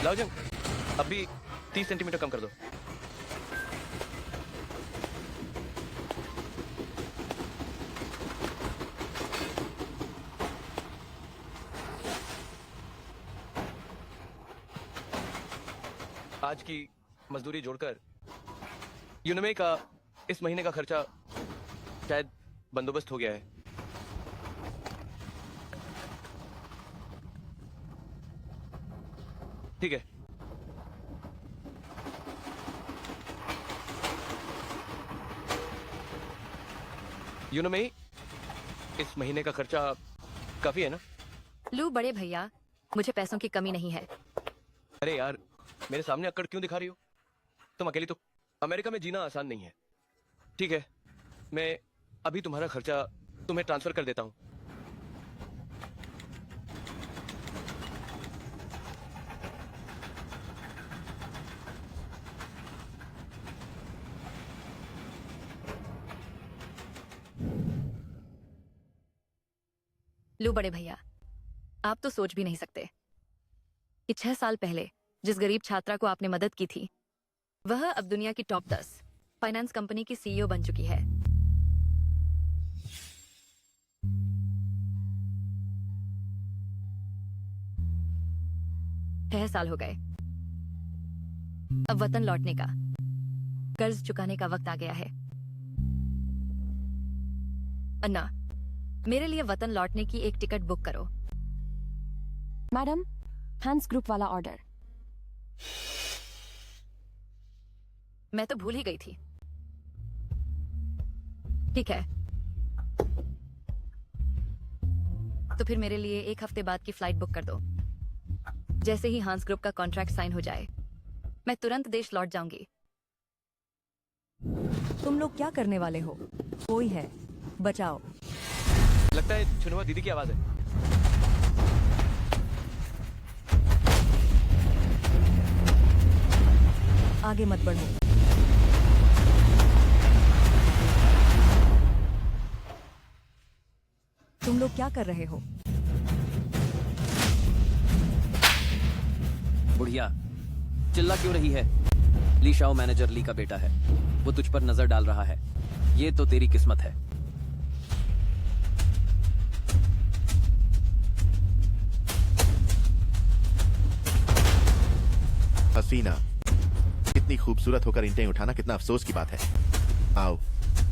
लाओ जंग, अब भी 30 सेंटीमीटर कम कर दो। आज की मजदूरी जोड़कर यूनमे का इस महीने का खर्चा शायद बंदोबस्त हो गया है। ठीक है। यूनमे, इस महीने का खर्चा काफी है ना? लू बड़े भैया, मुझे पैसों की कमी नहीं है। अरे यार, मेरे सामने अक्कड़ क्यों दिखा रही हो? तुम अकेली तो अमेरिका में जीना आसान नहीं है। ठीक है, मैं अभी तुम्हारा खर्चा तुम्हें ट्रांसफर कर देता हूं। लू बड़े भैया, आप तो सोच भी नहीं सकते कि 6 साल पहले जिस गरीब छात्रा को आपने मदद की थी, वह अब दुनिया की टॉप 10 फाइनेंस कंपनी की सीईओ बन चुकी है। छह साल हो गए। अब वतन लौटने का, कर्ज चुकाने का वक्त आ गया है। अन्ना, मेरे लिए वतन लौटने की एक टिकट बुक करो। मैडम, हैंड्स ग्रुप वाला ऑर्डर। मैं तो भूल ही गई थी। ठीक है, तो फिर मेरे लिए 1 हफ्ते बाद की फ्लाइट बुक कर दो। जैसे ही हांस ग्रुप का कॉन्ट्रैक्ट साइन हो जाए, मैं तुरंत देश लौट जाऊंगी। तुम लोग क्या करने वाले हो? कोई है, बचाओ। लगता है छुनुआ दीदी की आवाज है। आगे मत बढ़ो। तुम लोग क्या कर रहे हो? बुढ़िया, चिल्ला क्यों रही है? ली शाओ मैनेजर ली का बेटा है, वो तुझ पर नजर डाल रहा है। ये तो तेरी किस्मत है। हसीना, इतनी खूबसूरत होकर ईंटें उठाना कितना अफसोस की बात है। आओ,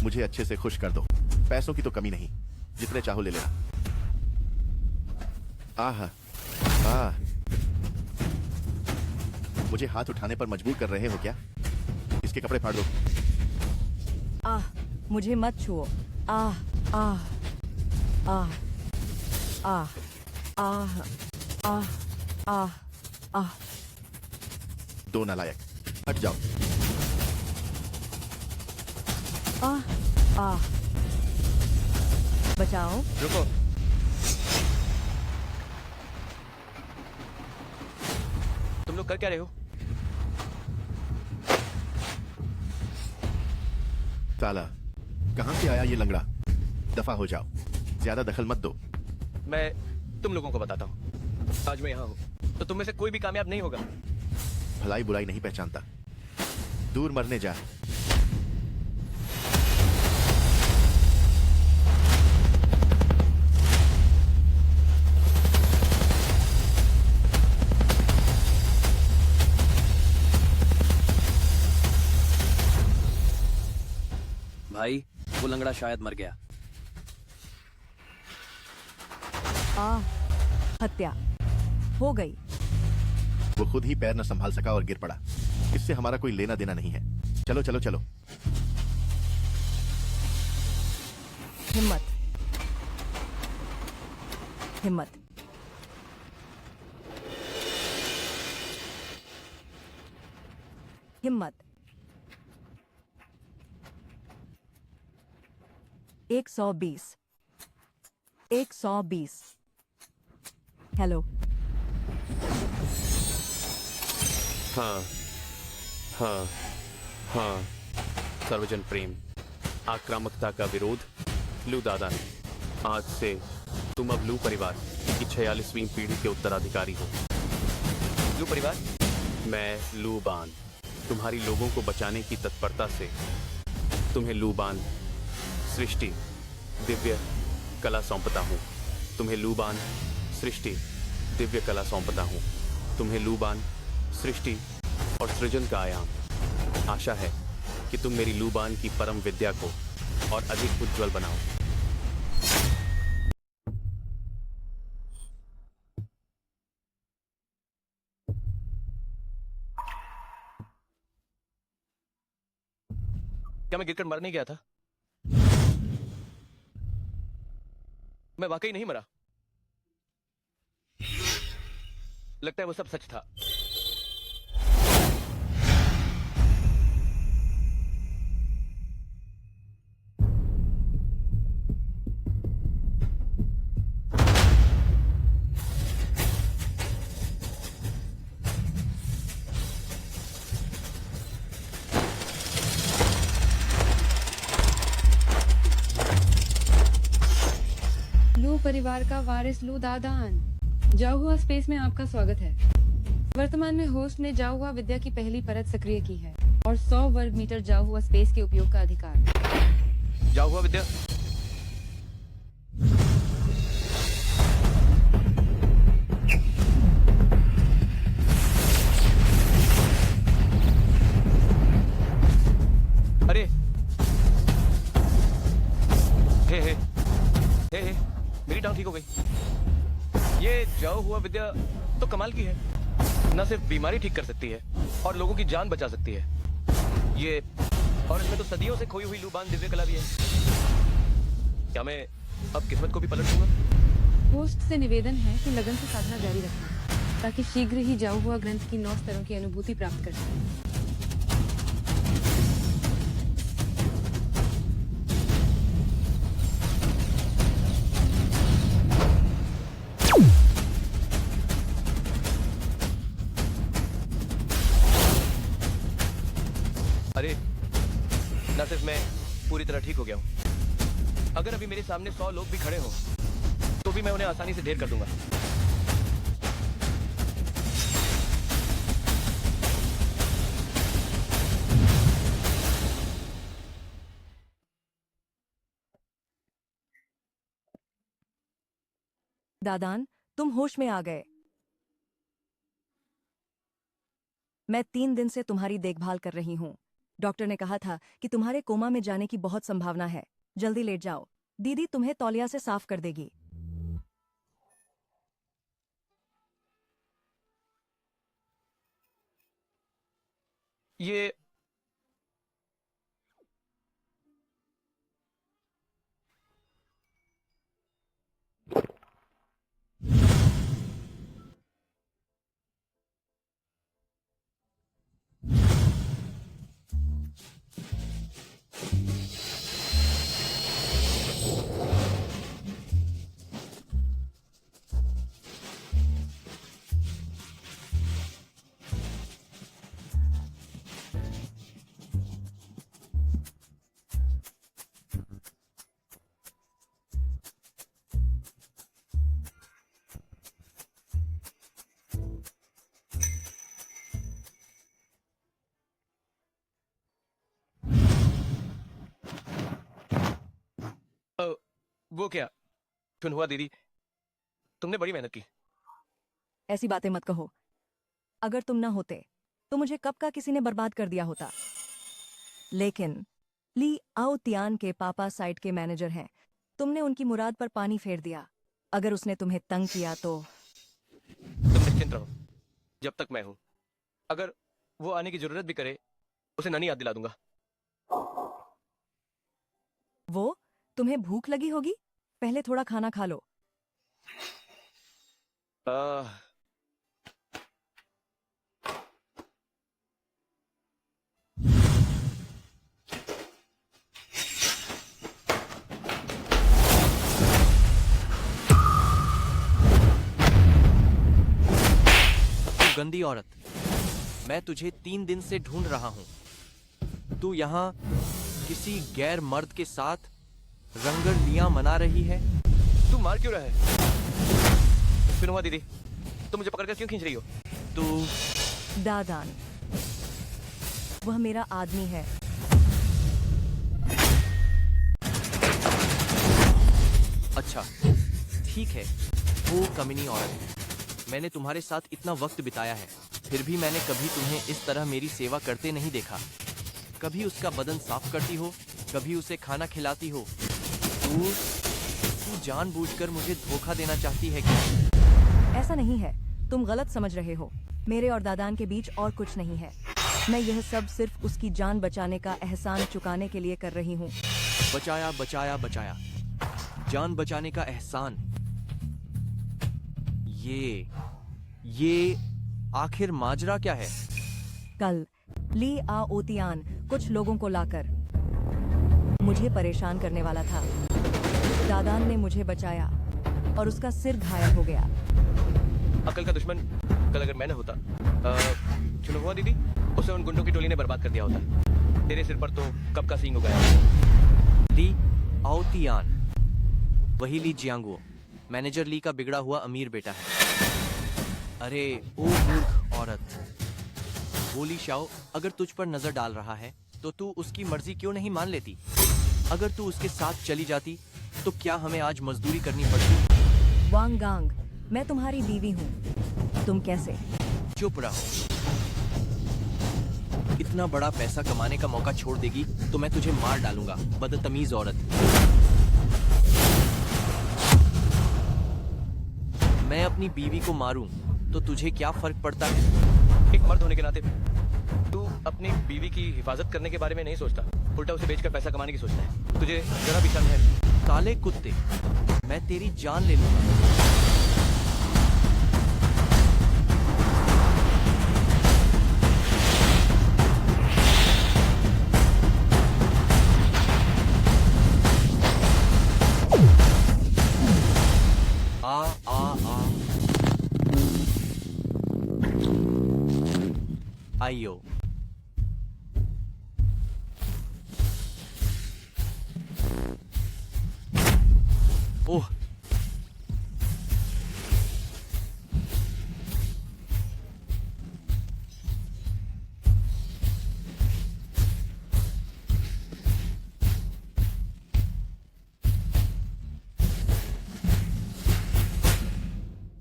मुझे अच्छे से खुश कर दो। पैसों की तो कमी नहीं, जितने चाहो ले लेना। आह, आह, मुझे हाथ उठाने पर मजबूर कर रहे हो क्या? इसके कपड़े फाड़ दो। आह, मुझे मत छुओ। आह, आह, आह, आह, आह, आह, आह, आह। दो नालायक, हट जाओ। आह, आह। बचाओ। रुको, तुम लोग कर क्या रहे हो? साला, कहां से आया ये लंगड़ा? दफा हो जाओ, ज्यादा दखल मत दो। मैं तुम लोगों को बताता हूँ। आज मैं यहाँ हूँ तो तुम में से कोई भी कामयाब नहीं होगा। भलाई बुराई नहीं पहचानता, दूर मरने जा। भाई, वो लंगड़ा शायद मर गया। हत्या हो गई। वो खुद ही पैर न संभाल सका और गिर पड़ा। इससे हमारा कोई लेना देना नहीं है। चलो चलो चलो। हिम्मत, हिम्मत। हिम्मत। 120। 120। हेलो। हाँ हाँ हाँ, सर्वजन प्रेम, आक्रामकता का विरोध, लू दादा ने। आज से तुम अब लू परिवार की 46वीं पीढ़ी के उत्तराधिकारी हो। लू परिवार मैं लूबान तुम्हारी लोगों को बचाने की तत्परता से तुम्हें लूबान सृष्टि दिव्य कला सौंपता हूँ। तुम्हें लूबान सृष्टि दिव्य कला सौंपता हूँ। तुम्हें लूबान सृष्टि और सृजन का आयाम। आशा है कि तुम मेरी लूबान की परम विद्या को और अधिक उज्जवल बनाओ। क्या मैं गिरकर मर नहीं गया था? मैं वाकई नहीं मरा। लगता है वो सब सच था। लू परिवार का वारिस लू दादान, जाहुआ स्पेस में आपका स्वागत है। वर्तमान में होस्ट ने जाहुआ विद्या की पहली परत सक्रिय की है और 100 वर्ग मीटर जाहुआ स्पेस के उपयोग का अधिकार। जाओ हुआ विद्या। अरे हे मेरी टांग ठीक हो गई। ये जाओ हुआ विद्या तो कमाल की है। न सिर्फ बीमारी ठीक कर सकती है और लोगों की जान बचा सकती है, ये और इसमें तो सदियों से खोई हुई लूबान दिव्य कला भी है। क्या मैं अब किस्मत को भी पलट दूंगा? होस्ट से निवेदन है कि लगन से साधना जारी रखें ताकि शीघ्र ही जाहुआ ग्रंथ की 9 स्तरों की अनुभूति प्राप्त कर सकें। अरे न सिर्फ मैं पूरी तरह ठीक हो गया हूं, अगर अभी मेरे सामने 100 लोग भी खड़े हों तो भी मैं उन्हें आसानी से ढेर कर दूंगा। दादान, तुम होश में आ गए। मैं 3 दिन से तुम्हारी देखभाल कर रही हूँ। डॉक्टर ने कहा था कि तुम्हारे कोमा में जाने की बहुत संभावना है। जल्दी लेट जाओ, दीदी तुम्हें तौलिया से साफ कर देगी। ये वो क्या सुन हुआ दीदी, तुमने बड़ी मेहनत की। ऐसी बातें मत कहो। अगर तुम न होते तो मुझे कब का किसी ने बर्बाद कर दिया होता। लेकिन ली आओ तियान के पापा साइट के मैनेजर हैं। तुमने उनकी मुराद पर पानी फेर दिया। अगर उसने तुम्हें तंग किया तो तुम निश्चिंत रहो, जब तक मैं हूं। अगर वो आने की जरूरत भी करे, उसे ननी याद दिला दूंगा। वो तुम्हें भूख लगी होगी, पहले थोड़ा खाना खा लो। आह, तू गंदी औरत, मैं तुझे 3 दिन से ढूंढ रहा हूं। तू यहाँ किसी गैर मर्द के साथ रंगरलियां मना रही है। तू मार क्यों रहा है? सुनो हुआ दीदी, तुम मुझे पकड़कर क्यों खींच रही हो? तू दादान, वह मेरा आदमी है। अच्छा, ठीक है, वो कमीनी औरत है। मैंने तुम्हारे साथ इतना वक्त बिताया है, फिर भी मैंने कभी तुम्हें इस तरह मेरी सेवा करते नहीं देखा। कभी उसका बदन साफ करती हो, कभी उसे खाना खिलाती हो। तू जानबूझकर मुझे धोखा देना चाहती है क्या? ऐसा नहीं है, तुम गलत समझ रहे हो। मेरे और दादान के बीच और कुछ नहीं है। मैं यह सब सिर्फ उसकी जान बचाने का एहसान चुकाने के लिए कर रही हूँ। बचाया बचाया बचाया, जान बचाने का एहसान। ये आखिर माजरा क्या है? कल ली आओतियान कुछ लोगों को लाकर मुझे परेशान करने वाला था। दादान ने मुझे बचाया और उसका सिर घायल हो गया। अकल का दुश्मन कल अगर मैं न होता, चुनो हुआ दीदी, उसे उन गुंडों की टोली ने बर्बाद कर दिया होता। तेरे सिर पर तो कब का सींग हो गया। ली आओतियान, वही ली जियांगुओ, मैनेजर ली का बिगड़ा हुआ अमीर बेटा है। अरे ओ मूर्ख औरत, वो ली शाओ अगर तुझ पर नजर डाल रहा है तो तू उसकी मर्जी क्यों नहीं मान लेती? अगर तू उसके साथ चली जाती तो क्या हमें आज मजदूरी करनी पड़ती? वांग गांग, मैं तुम्हारी बीवी हूँ। तुम कैसे? चुप रहो। इतना बड़ा पैसा कमाने का मौका छोड़ देगी तो मैं तुझे मार डालूंगा, बदतमीज औरत। मैं अपनी बीवी को मारूं तो तुझे क्या फर्क पड़ता है? एक मर्द होने के नाते तू अपनी बीवी की हिफाजत करने के बारे में नहीं सोचता, उल्टा उसे बेचकर पैसा कमाने की सोचता है। तुझे जरा भी शर्म है? काले कुत्ते, मैं तेरी जान ले लूंगा। आइयो। ओह,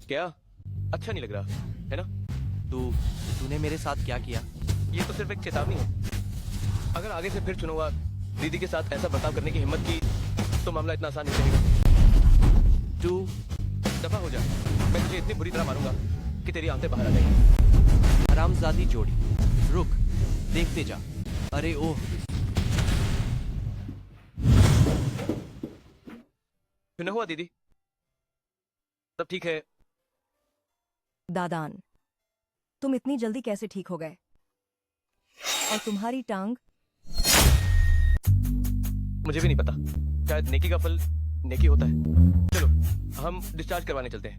क्या अच्छा नहीं लग रहा है ना? तूने मेरे साथ क्या किया? ये तो सिर्फ एक चेतावनी है। अगर आगे से फिर चुनौआ दीदी के साथ ऐसा बर्ताव करने की हिम्मत की तो मामला इतना आसान नहीं रहेगा। तू दफा हो जा, मैं तुझे इतनी बुरी तरह मारूंगा कि तेरी आंखें बाहर आ जाएंगी। हरामजादी जोड़ी, रुक, देखते जा। अरे ओह, चुनौआ दीदी, सब ठीक है? दादान, तुम इतनी जल्दी कैसे ठीक हो गए? और तुम्हारी टांग? मुझे भी नहीं पता, शायद नेकी का फल नेकी होता है। चलो हम डिस्चार्ज करवाने चलते हैं।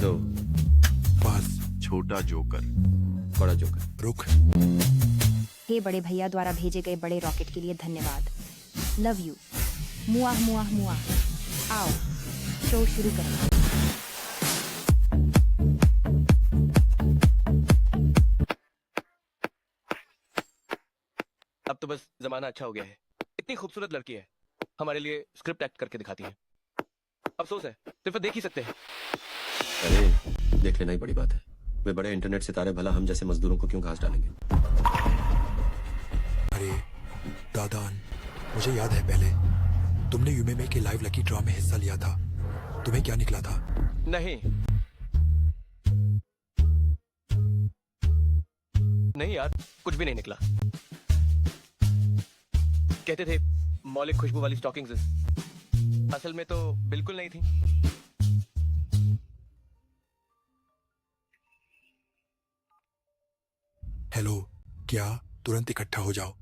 दो पास छोटा जोकर, बड़ा जोकर। रुक। हे बड़े भैया द्वारा भेजे गए बड़े रॉकेट के लिए धन्यवाद। Love you. मुआ मुआ मुआ। आओ शो शुरू करें। अब तो बस जमाना अच्छा हो गया है। इतनी खूबसूरत लड़की है, हमारे लिए स्क्रिप्ट एक्ट करके दिखाती है। अफसोस है, सिर्फ देख ही सकते हैं। अरे देख लेना ही बड़ी बात है। वे बड़े इंटरनेट सितारे भला हम जैसे मजदूरों को क्यों घास डालेंगे? अरे दादान, मुझे याद है पहले तुमने यूमेमे के लाइव लकी ड्रॉ में हिस्सा लिया था। तुम्हें क्या निकला था? नहीं नहीं यार, कुछ भी नहीं निकला। कहते थे मौलिक खुशबू वाली स्टॉकिंग्स, असल में तो बिल्कुल नहीं थी। हेलो, क्या तुरंत इकट्ठा हो जाओ।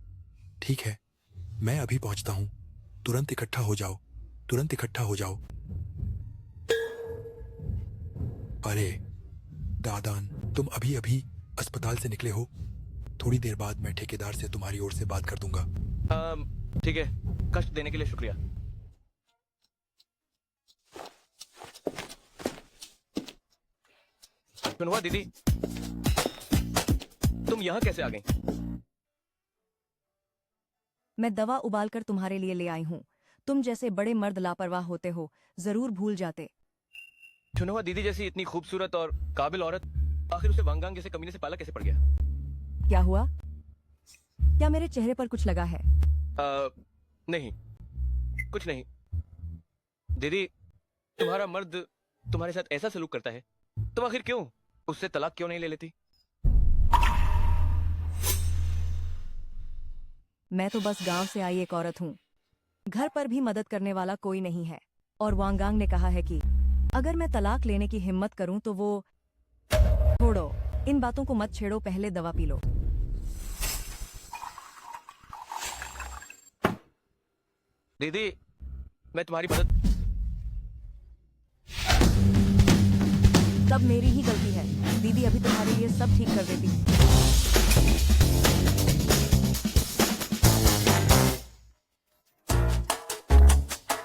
ठीक है, मैं अभी पहुंचता हूं। तुरंत इकट्ठा हो जाओ, तुरंत इकट्ठा हो जाओ। अरे दादान, तुम अभी अभी अस्पताल से निकले हो। थोड़ी देर बाद मैं ठेकेदार से तुम्हारी ओर से बात कर दूंगा। ठीक है, कष्ट देने के लिए शुक्रिया। सुनवा दीदी, तुम यहाँ कैसे आ गई? मैं दवा उबालकर तुम्हारे लिए ले आई हूँ। तुम जैसे बड़े मर्द लापरवाह होते हो, जरूर भूल जाते। चुनवा दीदी जैसी इतनी खूबसूरत और काबिल औरत आखिर उसे वांगांग जैसे कमीने से पाला कैसे पड़ गया? क्या हुआ? क्या मेरे चेहरे पर कुछ लगा है? नहीं, कुछ नहीं। दीदी, तुम्हारा मर्द तुम्हारे साथ ऐसा सलूक करता है, तुम आखिर क्यों उससे तलाक क्यों नहीं ले लेती? मैं तो बस गांव से आई एक औरत हूँ। घर पर भी मदद करने वाला कोई नहीं है। और वांगांग ने कहा है कि अगर मैं तलाक लेने की हिम्मत करूं तो वो... छोड़ो, इन बातों को मत छेड़ो, पहले दवा पी लो। दीदी, मैं तुम्हारी मदद... सब मेरी ही गलती है। दीदी अभी तुम्हारे लिए सब ठीक कर देती हूँ।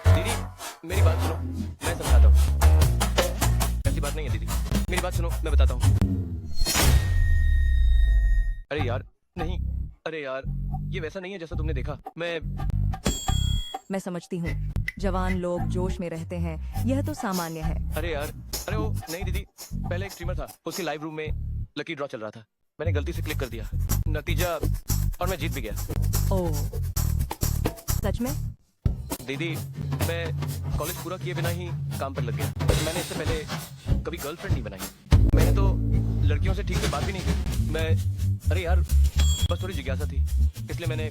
दीदी, मेरी बात सुनो, मैं समझाता हूँ। ऐसी बात नहीं है दीदी, मेरी बात सुनो, मैं बताता हूँ। अरे यार, नहीं, अरे यार, ये वैसा नहीं है जैसा तुमने देखा। मैं समझती हूँ, जवान लोग जोश में रहते हैं, यह तो सामान्य है। अरे यार, अरे वो नहीं दीदी, पहले एक स्ट्रीमर था, उसके लाइव रूम में लकी ड्रॉ चल रहा था। मैंने गलती से क्लिक कर दिया, नतीजा, और मैं जीत भी गया। ओह, सच में? दीदी, मैं कॉलेज पूरा किए बिना ही काम पर लग गया। मैंने इससे पहले कभी गर्लफ्रेंड नहीं बनाई। मैंने तो लड़कियों से ठीक से बात भी नहीं की। अरे यार, बस थोड़ी जिज्ञासा थी, इसलिए मैंने...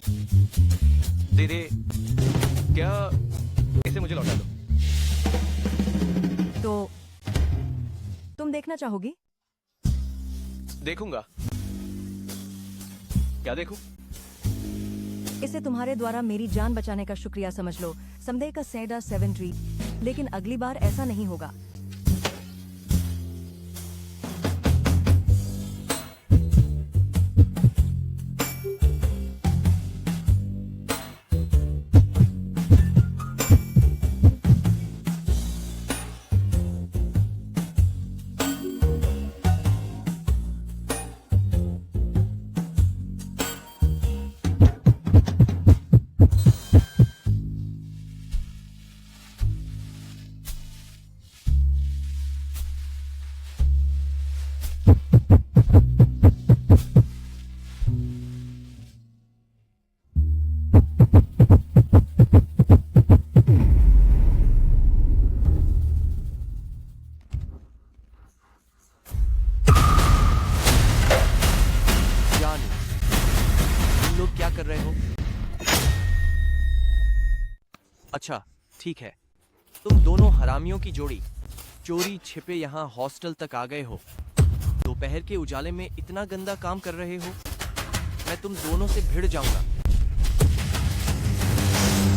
दीदी, क्या इसे मुझे लौटा दो? तो तुम देखना चाहोगी? देखूंगा। क्या देखूं? इसे तुम्हारे द्वारा मेरी जान बचाने का शुक्रिया समझ लो। समझे का सेडा 7 ट्री। लेकिन अगली बार ऐसा नहीं होगा। कर रहे हो? अच्छा, ठीक है। तुम दोनों हरामियों की जोड़ी चोरी छिपे यहाँ हॉस्टल तक आ गए हो। दोपहर के उजाले में इतना गंदा काम कर रहे हो। मैं तुम दोनों से भिड़ जाऊंगा।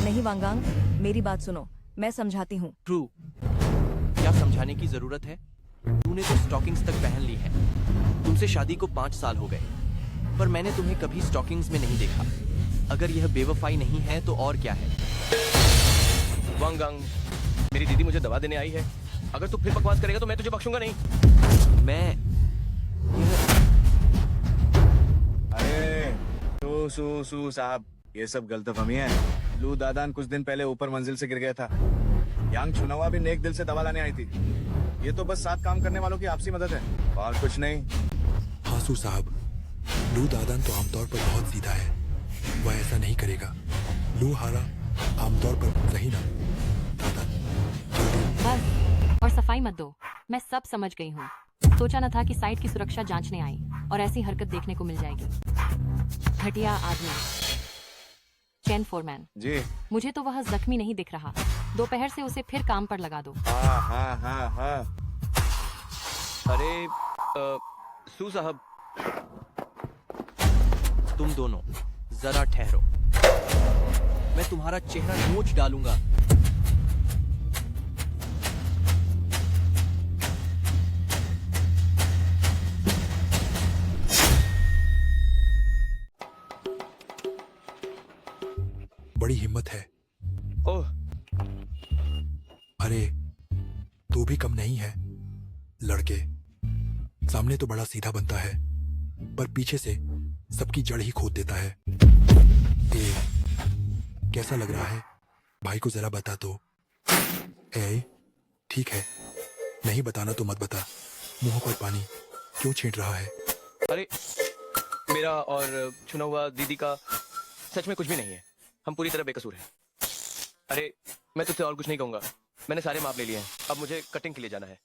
नहीं वांगांग, मेरी बात सुनो, मैं समझाती हूँ। ट्रू, क्या समझाने की जरूरत है? तूने तो स्टॉकिंग्स तक पहन ली है। तुमसे शादी को 5 साल हो गए, पर मैंने तुम्हें कभी स्टॉकिंग्स में नहीं देखा। अगर यह बेवफाई नहीं है तो और क्या है? वांगांग, मेरी दीदी मुझे दवा देने आई है। अगर तू फिर बकवास करेगा तो मैं तुझे बख्शूंगा नहीं। अरे सू साहब, ये सब गलतफहमी है। लू दादान कुछ दिन पहले ऊपर मंजिल से गिर गया था। यांग चुनावा भी नेक दिल से दवा लाने आई थी। ये तो बस साथ काम करने वालों की आपसी मदद है और कुछ नहीं। हासू साहब, लू दादान तो आमतौर पर बहुत सीधा है, वह ऐसा नहीं करेगा। लू हारा आमतौर पर सही ना दादान। बस, और सफाई मत दो। मैं सब समझ गई हूँ। सोचा न था कि साइट की सुरक्षा जांचने आई और ऐसी हरकत देखने को मिल जाएगी। घटिया आदमी। चैन फोरमैन जी, मुझे तो वह जख्मी नहीं दिख रहा। दोपहर से उसे फिर काम पर लगा दो। हाँ। अरे सू साहब, तुम दोनों जरा ठहरो, मैं तुम्हारा चेहरा नोच डालूंगा। बड़ी हिम्मत है। ओह, अरे तू भी कम नहीं है लड़के। सामने तो बड़ा सीधा बनता है, पर पीछे से सबकी जड़ ही खोद देता है। ए, कैसा लग रहा है? भाई को जरा बता तो। ए, ठीक है, नहीं बताना तो मत बता। मुंह पर पानी क्यों छींट रहा है? अरे मेरा और चुना हुआ दीदी का सच में कुछ भी नहीं है। हम पूरी तरह बेकसूर हैं। अरे मैं तुझसे और कुछ नहीं कहूंगा। मैंने सारे माप ले लिए हैं। अब मुझे कटिंग के लिए जाना है।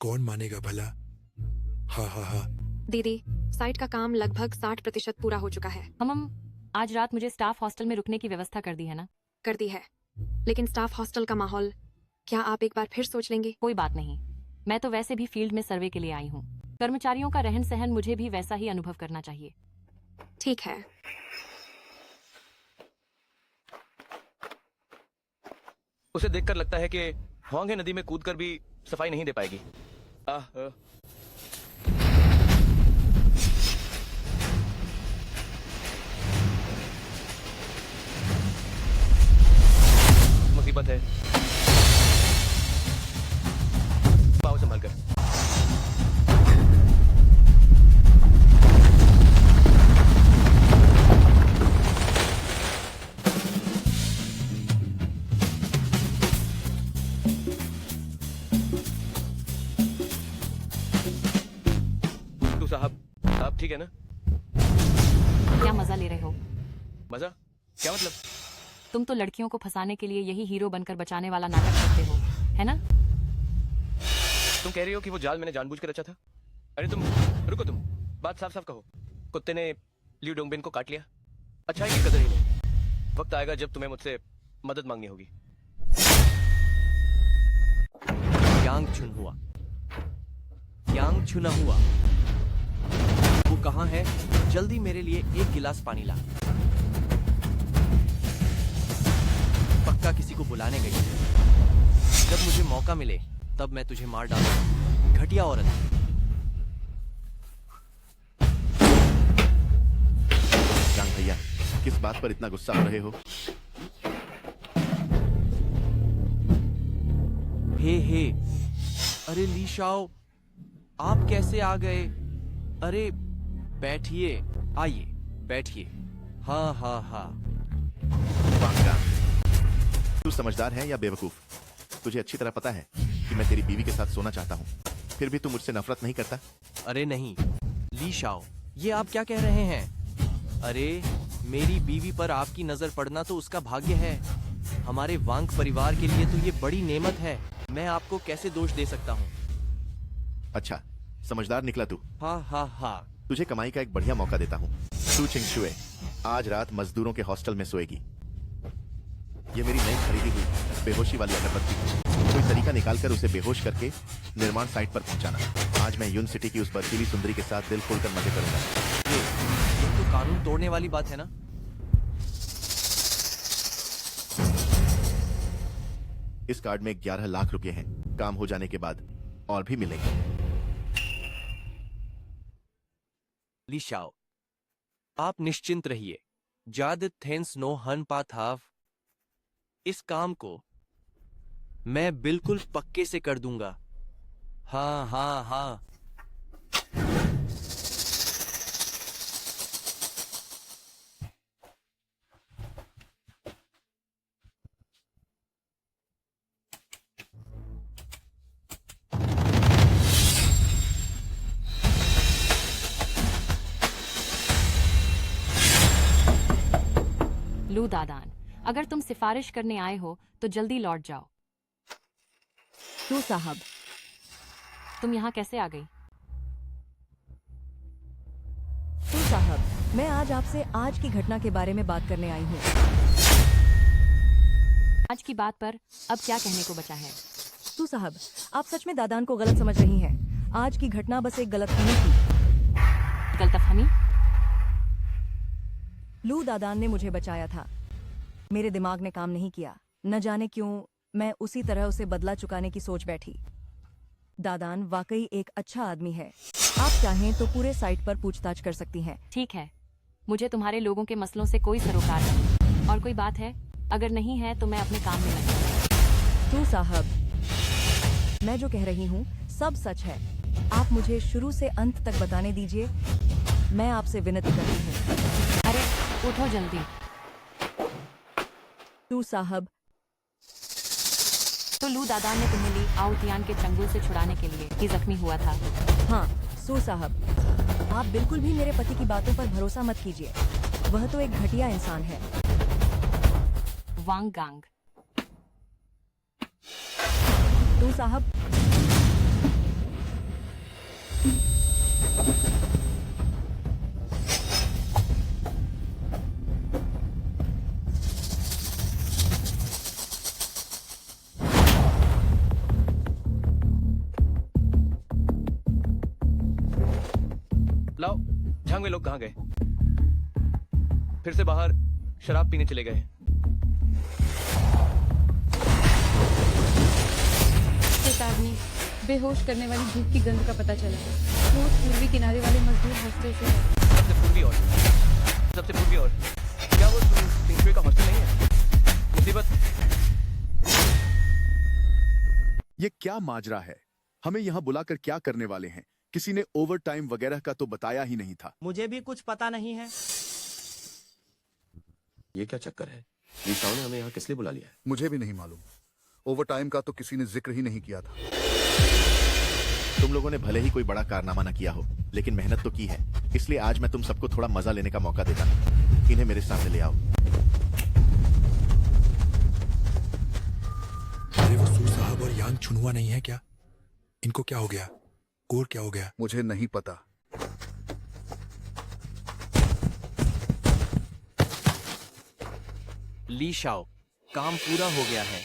कौन मानेगा भला? हाँ हाँ हाँ। दीदी, साइट का काम लगभग 60% पूरा हो चुका है। हम आज रात मुझे स्टाफ हॉस्टल में रुकने की व्यवस्था कर दी है ना? कर दी है, लेकिन स्टाफ हॉस्टल का माहौल, क्या आप एक बार फिर सोच लेंगे? कोई बात नहीं, मैं तो वैसे भी फील्ड में सर्वे के लिए आई हूँ। कर्मचारियों का रहन सहन मुझे भी वैसा ही अनुभव करना चाहिए। ठीक है। उसे देखकर लगता है कि होंगे नदी में कूदकर भी सफाई नहीं दे पाएगी। मुसीबत है। पाओ संभाल कर। तू साहब, आप ठीक है ना? क्या मजा ले रहे हो? मजा? क्या मतलब? तुम तो लड़कियों को फंसाने के लिए यही हीरो बनकर बचाने वाला नाटक करते हो, है ना? तुम कह रही हो कि वो जाल मैंने जानबूझ कर रचा था? अरे तुम रुको, तुम बात साफ साफ कहो। कुत्ते ने लिu डोंगबिन को काट लिया। अच्छाई की कदर ही नहीं। वक्त आएगा जब तुम्हें मुझसे मदद मांगनी होगी। यांग चुनहुआ, यांग चुना हुआ, वो कहाँ है? जल्दी मेरे लिए एक गिलास पानी ला। पक्का किसी को बुलाने गई है। जब मुझे मौका मिले तब मैं तुझे मार डालूंगा, घटिया औरत। यांग भैया, किस बात पर इतना गुस्सा हो रहे हो? हे, अरे ली शाओ, आप कैसे आ गए? अरे बैठिए, आइए बैठिए। हाँ हाँ हाँ। वांगा, तू समझदार है या बेवकूफ? तुझे अच्छी तरह पता है कि मैं तेरी बीवी के साथ सोना चाहता हूँ, फिर भी तू मुझसे नफरत नहीं करता? अरे नहीं ली शाओ, ये आप क्या कह रहे हैं? अरे मेरी बीवी पर आपकी नजर पड़ना तो उसका भाग्य है। हमारे वांग परिवार के लिए तो ये बड़ी नेमत है। मैं आपको कैसे दोष दे सकता हूँ? अच्छा, समझदार निकला तू। हाँ हाँ हाँ। तुझे कमाई का एक बढ़िया मौका देता हूँ। तू चिंगशुए आज रात मजदूरों के हॉस्टल में सोएगी। ये मेरी नई खरीदी हुई बेहोशी वाली अगरबत्ती। कोई तरीका निकालकर उसे बेहोश करके निर्माण साइट पर पहुंचाना। आज मैं यून सिटी की उस बर्फीली सुंदरी के साथ दिल खोलकर मजे करूंगा। ये तो कानून तोड़ने वाली बात है ना? इस कार्ड में 11 लाख रुपए हैं। काम हो जाने के बाद और भी मिलेंगे। ली शाओ, आप निश्चिंत रहिए। जाद थेंस नो हन पाथाव, इस काम को मैं बिल्कुल पक्के से कर दूंगा। हाँ हाँ हाँ। लू दादान, अगर तुम सिफारिश करने आए हो तो जल्दी लौट जाओ। क्यों साहब? तुम यहाँ कैसे आ गई? क्यों साहब, मैं आज आपसे आज की घटना के बारे में बात करने आई हूँ। आज की बात पर अब क्या कहने को बचा है? तू साहब, आप सच में दादान को गलत समझ रही हैं। आज की घटना बस एक गलतफहमी थी। गलतफहमी? लू दादान ने मुझे बचाया था। मेरे दिमाग ने काम नहीं किया। न जाने क्यों मैं उसी तरह उसे बदला चुकाने की सोच बैठी। दादान वाकई एक अच्छा आदमी है। आप चाहें तो पूरे साइट पर पूछताछ कर सकती हैं। ठीक है, मुझे तुम्हारे लोगों के मसलों से कोई सरोकार नहीं। और कोई बात है? अगर नहीं है तो मैं अपने काम में लगी। तू साहब, मैं जो कह रही हूँ सब सच है। आप मुझे शुरू से अंत तक बताने दीजिए। मैं आपसे विनती करती हूँ। अरे उठो जल्दी। तू साहब, तो लू दादान ने तुम्हें ली आउतियान के चंगुल से छुड़ाने के लिए ही जख्मी हुआ था। हाँ सू साहब, आप बिल्कुल भी मेरे पति की बातों पर भरोसा मत कीजिए। वह तो एक घटिया इंसान है। वांग गांग। तू साहब, लाओ, झांग में लोग कहाँ गए? फिर से बाहर शराब पीने चले गए। चेतावनी, बेहोश करने वाली धूप की गंध का पता चला। स्रोत पूर्वी किनारे वाले मजदूर हॉस्टल से है। सबसे पूर्वी और क्या वो सिंचुए का हॉस्टल नहीं है? मुसीबत। ये क्या माजरा है? हमें यहाँ बुलाकर क्या करने वाले हैं? किसी ने ओवर टाइम वगैरह का तो बताया ही नहीं था। मुझे भी कुछ पता नहीं है। ये क्या चक्कर है? लीशाओ ने हमें यहाँ किस लिए बुला लिया है? मुझे भी नहीं मालूम। ओवर टाइम का तो किसी ने जिक्र ही नहीं किया था। तुम लोगों ने भले ही कोई बड़ा कारनामा न किया हो, लेकिन मेहनत तो की है। इसलिए आज मैं तुम सबको थोड़ा मजा लेने का मौका देता हूं। इन्हें मेरे सामने ले आओ। अरे वो सू साहब और यांग छुनुआ नहीं है क्या? इनको क्या हो गया? और क्या हो गया? मुझे नहीं पता। ली शाओ, काम पूरा हो गया है,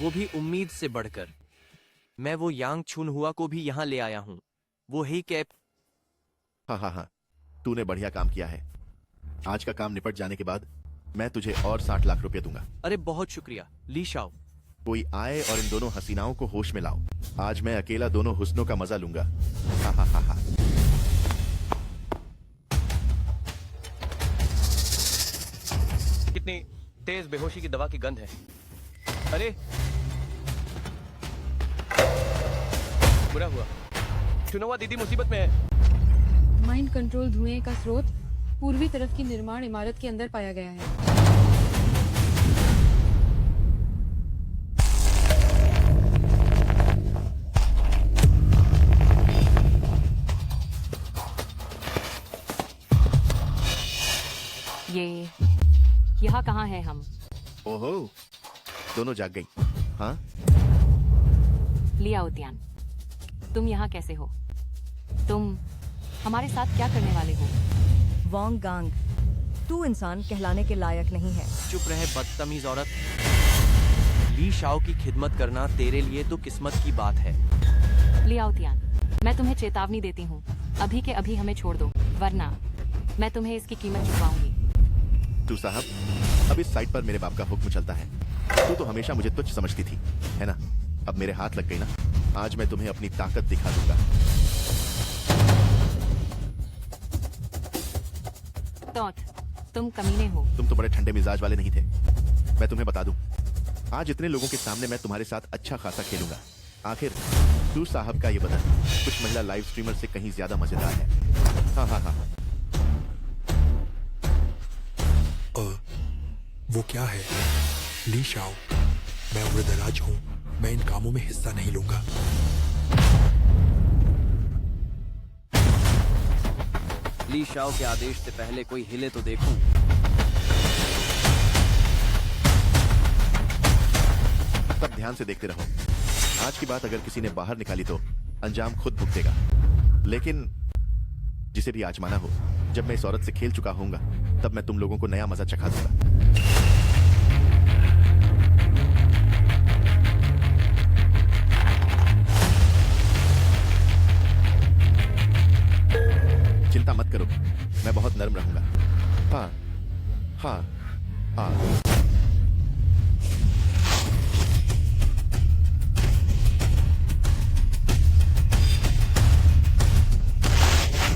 वो भी उम्मीद से बढ़कर। मैं वो यांग छुनहुआ को भी यहाँ ले आया हूँ। वो ही कैप। हाँ हाँ हाँ, तूने बढ़िया काम किया है। आज का काम निपट जाने के बाद मैं तुझे और 60 लाख रुपए दूंगा। अरे बहुत शुक्रिया ली शाओ। कोई आए और इन दोनों हसीनाओं को होश में लाओ। आज मैं अकेला दोनों हुस्नों का मजा लूंगा। हा हा हा हा। कितनी तेज बेहोशी की दवा की गंध है। अरे बुरा हुआ, चुनौवा दीदी मुसीबत में है। माइंड कंट्रोल धुएं का स्रोत पूर्वी तरफ की निर्माण इमारत के अंदर पाया गया है। ये यहाँ कहाँ है हम? ओहो, दोनों जाग गई। हाँ लिया उद्यान, तुम यहाँ कैसे हो? तुम हमारे साथ क्या करने वाले हो? वांग गांग, तू इंसान कहलाने के लायक नहीं है। चुप रहे बदतमीज औरत। ली शाओ की खिदमत करना तेरे लिए तो किस्मत की बात है। लिया उद्यान, मैं तुम्हें चेतावनी देती हूँ, अभी के अभी हमें छोड़ दो, वरना मैं तुम्हें इसकी कीमत चुकाऊंगी। तू साहब, अब इस साइट पर मेरे बाप का हुक्म चलता है। तू तो हमेशा मुझे तुच्छ समझती थी, है ना? अब मेरे हाथ लग गई ना, आज मैं तुम्हें अपनी ताकत दिखा दूंगा। तौत, तुम कमीने हो। तुम तो बड़े ठंडे मिजाज वाले नहीं थे। मैं तुम्हें बता दूं, आज इतने लोगों के सामने मैं तुम्हारे साथ अच्छा खासा खेलूंगा। आखिर तू साहब का ये बदन कुछ महिला लाइव स्ट्रीमर से कहीं ज्यादा मजेदार है। हाँ हाँ हाँ। वो क्या है? ली शाओ, मैं उम्रदराज हूँ, मैं इन कामों में हिस्सा नहीं लूंगा। ली शाओ के आदेश से पहले कोई हिले तो देखूं। तब ध्यान से देखते रहो। आज की बात अगर किसी ने बाहर निकाली तो अंजाम खुद भुगतेगा। लेकिन जिसे भी आजमाना हो, जब मैं इस औरत से खेल चुका होऊंगा, तब मैं तुम लोगों को नया मजा चखा दूंगा। चिंता मत करो, मैं बहुत नर्म रहूंगा। हाँ हाँ हाँ।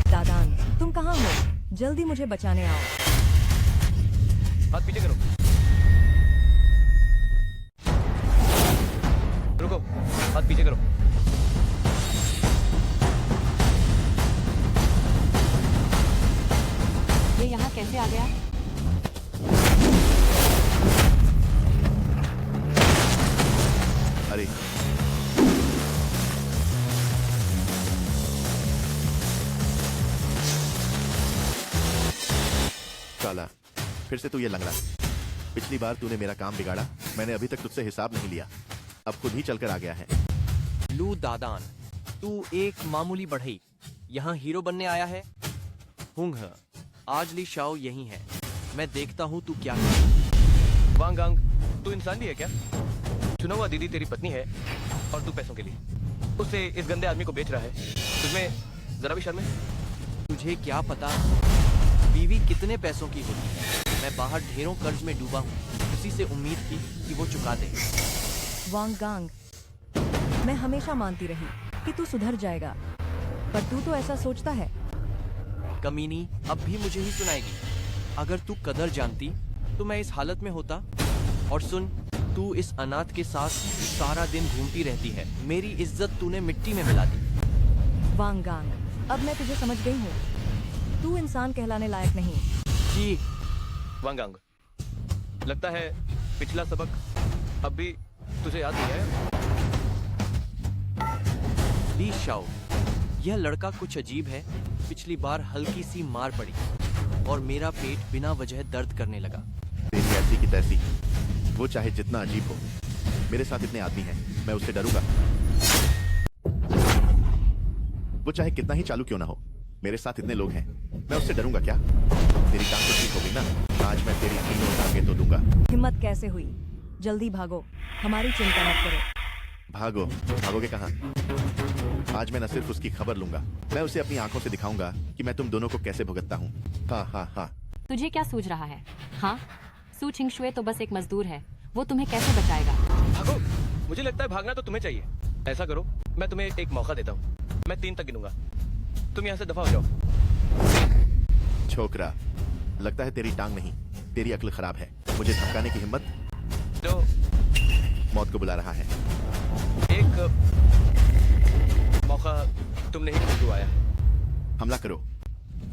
दादान, तुम कहाँ हो? जल्दी मुझे बचाने आओ। हाथ पीछे करो। रुको, हाथ पीछे करो। गया? अरे काला, फिर से तू ये लंगड़ा। पिछली बार तूने मेरा काम बिगाड़ा, मैंने अभी तक तुझसे हिसाब नहीं लिया, अब खुद ही चलकर आ गया है। लू दादान, तू एक मामूली बढ़ई यहाँ हीरो बनने आया है? हुंग, आज ली शाओ यही है, मैं देखता हूँ तू क्या कर। वांग गांग, तू इंसान भी है क्या? चुना हुआ दीदी तेरी पत्नी है और तू पैसों के लिए उसे इस गंदे आदमी को बेच रहा है। तुझमें जरा भी शर्म है? तुझे क्या पता बीवी कितने पैसों की होती है? मैं बाहर ढेरों कर्ज में डूबा हूँ, उसी से उम्मीद थी कि वो चुका दे। वांग गांग, मैं हमेशा मानती रही कि तू सुधर जाएगा, पर तू तो ऐसा सोचता है। कमीनी अब भी मुझे ही सुनाएगी। अगर तू कदर जानती तो मैं इस हालत में होता। और सुन, तू इस अनाथ के साथ सारा दिन घूमती रहती है, मेरी इज्जत तूने मिट्टी में मिला दी। वांग गांग, अब मैं तुझे समझ गई हूँ, तू इंसान कहलाने लायक नहीं। जी वांग गांग, लगता है पिछला सबक अब भी तुझे याद नहीं है। ली शाओ, यह लड़का कुछ अजीब है। पिछली बार हल्की सी मार पड़ी और मेरा पेट बिना वजह दर्द करने लगा। तेरी ऐसी की तैसी, वो चाहे जितना अजीब हो, मेरे साथ इतने आदमी हैं, मैं उससे डरूंगा? वो चाहे कितना ही चालू क्यों ना हो, मेरे साथ इतने लोग हैं, मैं उससे डरूंगा क्या? तेरी टांग तो ठीक हो गई ना, आज मैं तेरी तीनों टांगें तो दूंगा। हिम्मत कैसे हुई? जल्दी भागो, हमारी चिंता मत करो। भागो? भागोगे कहाँ? आज मैं न सिर्फ उसकी खबर लूंगा, मैं उसे अपनी आंखों से दिखाऊंगा कि मैं तुम दोनों को कैसे भुगतता हूँ। हाँ हाँ हाँ। तुझे क्या सूझ रहा है? हाँ, सू छिंगशुए तो बस एक मजदूर है, वो तुम्हें कैसे बचाएगा? भागो, मुझे लगता है भागना तो तुम्हें चाहिए। ऐसा करो, मैं तुम्हें एक मौका देता हूँ, मैं 3 तक गिनूंगा, तुम यहाँ से दफा हो जाओ। छोकरा, लगता है तेरी टांग नहीं, तेरी अक्ल खराब है। मुझे धमकाने की हिम्मत तो मौत को बुला रहा है। एक मौका तुमने ही मुझे आया है। हमला करो।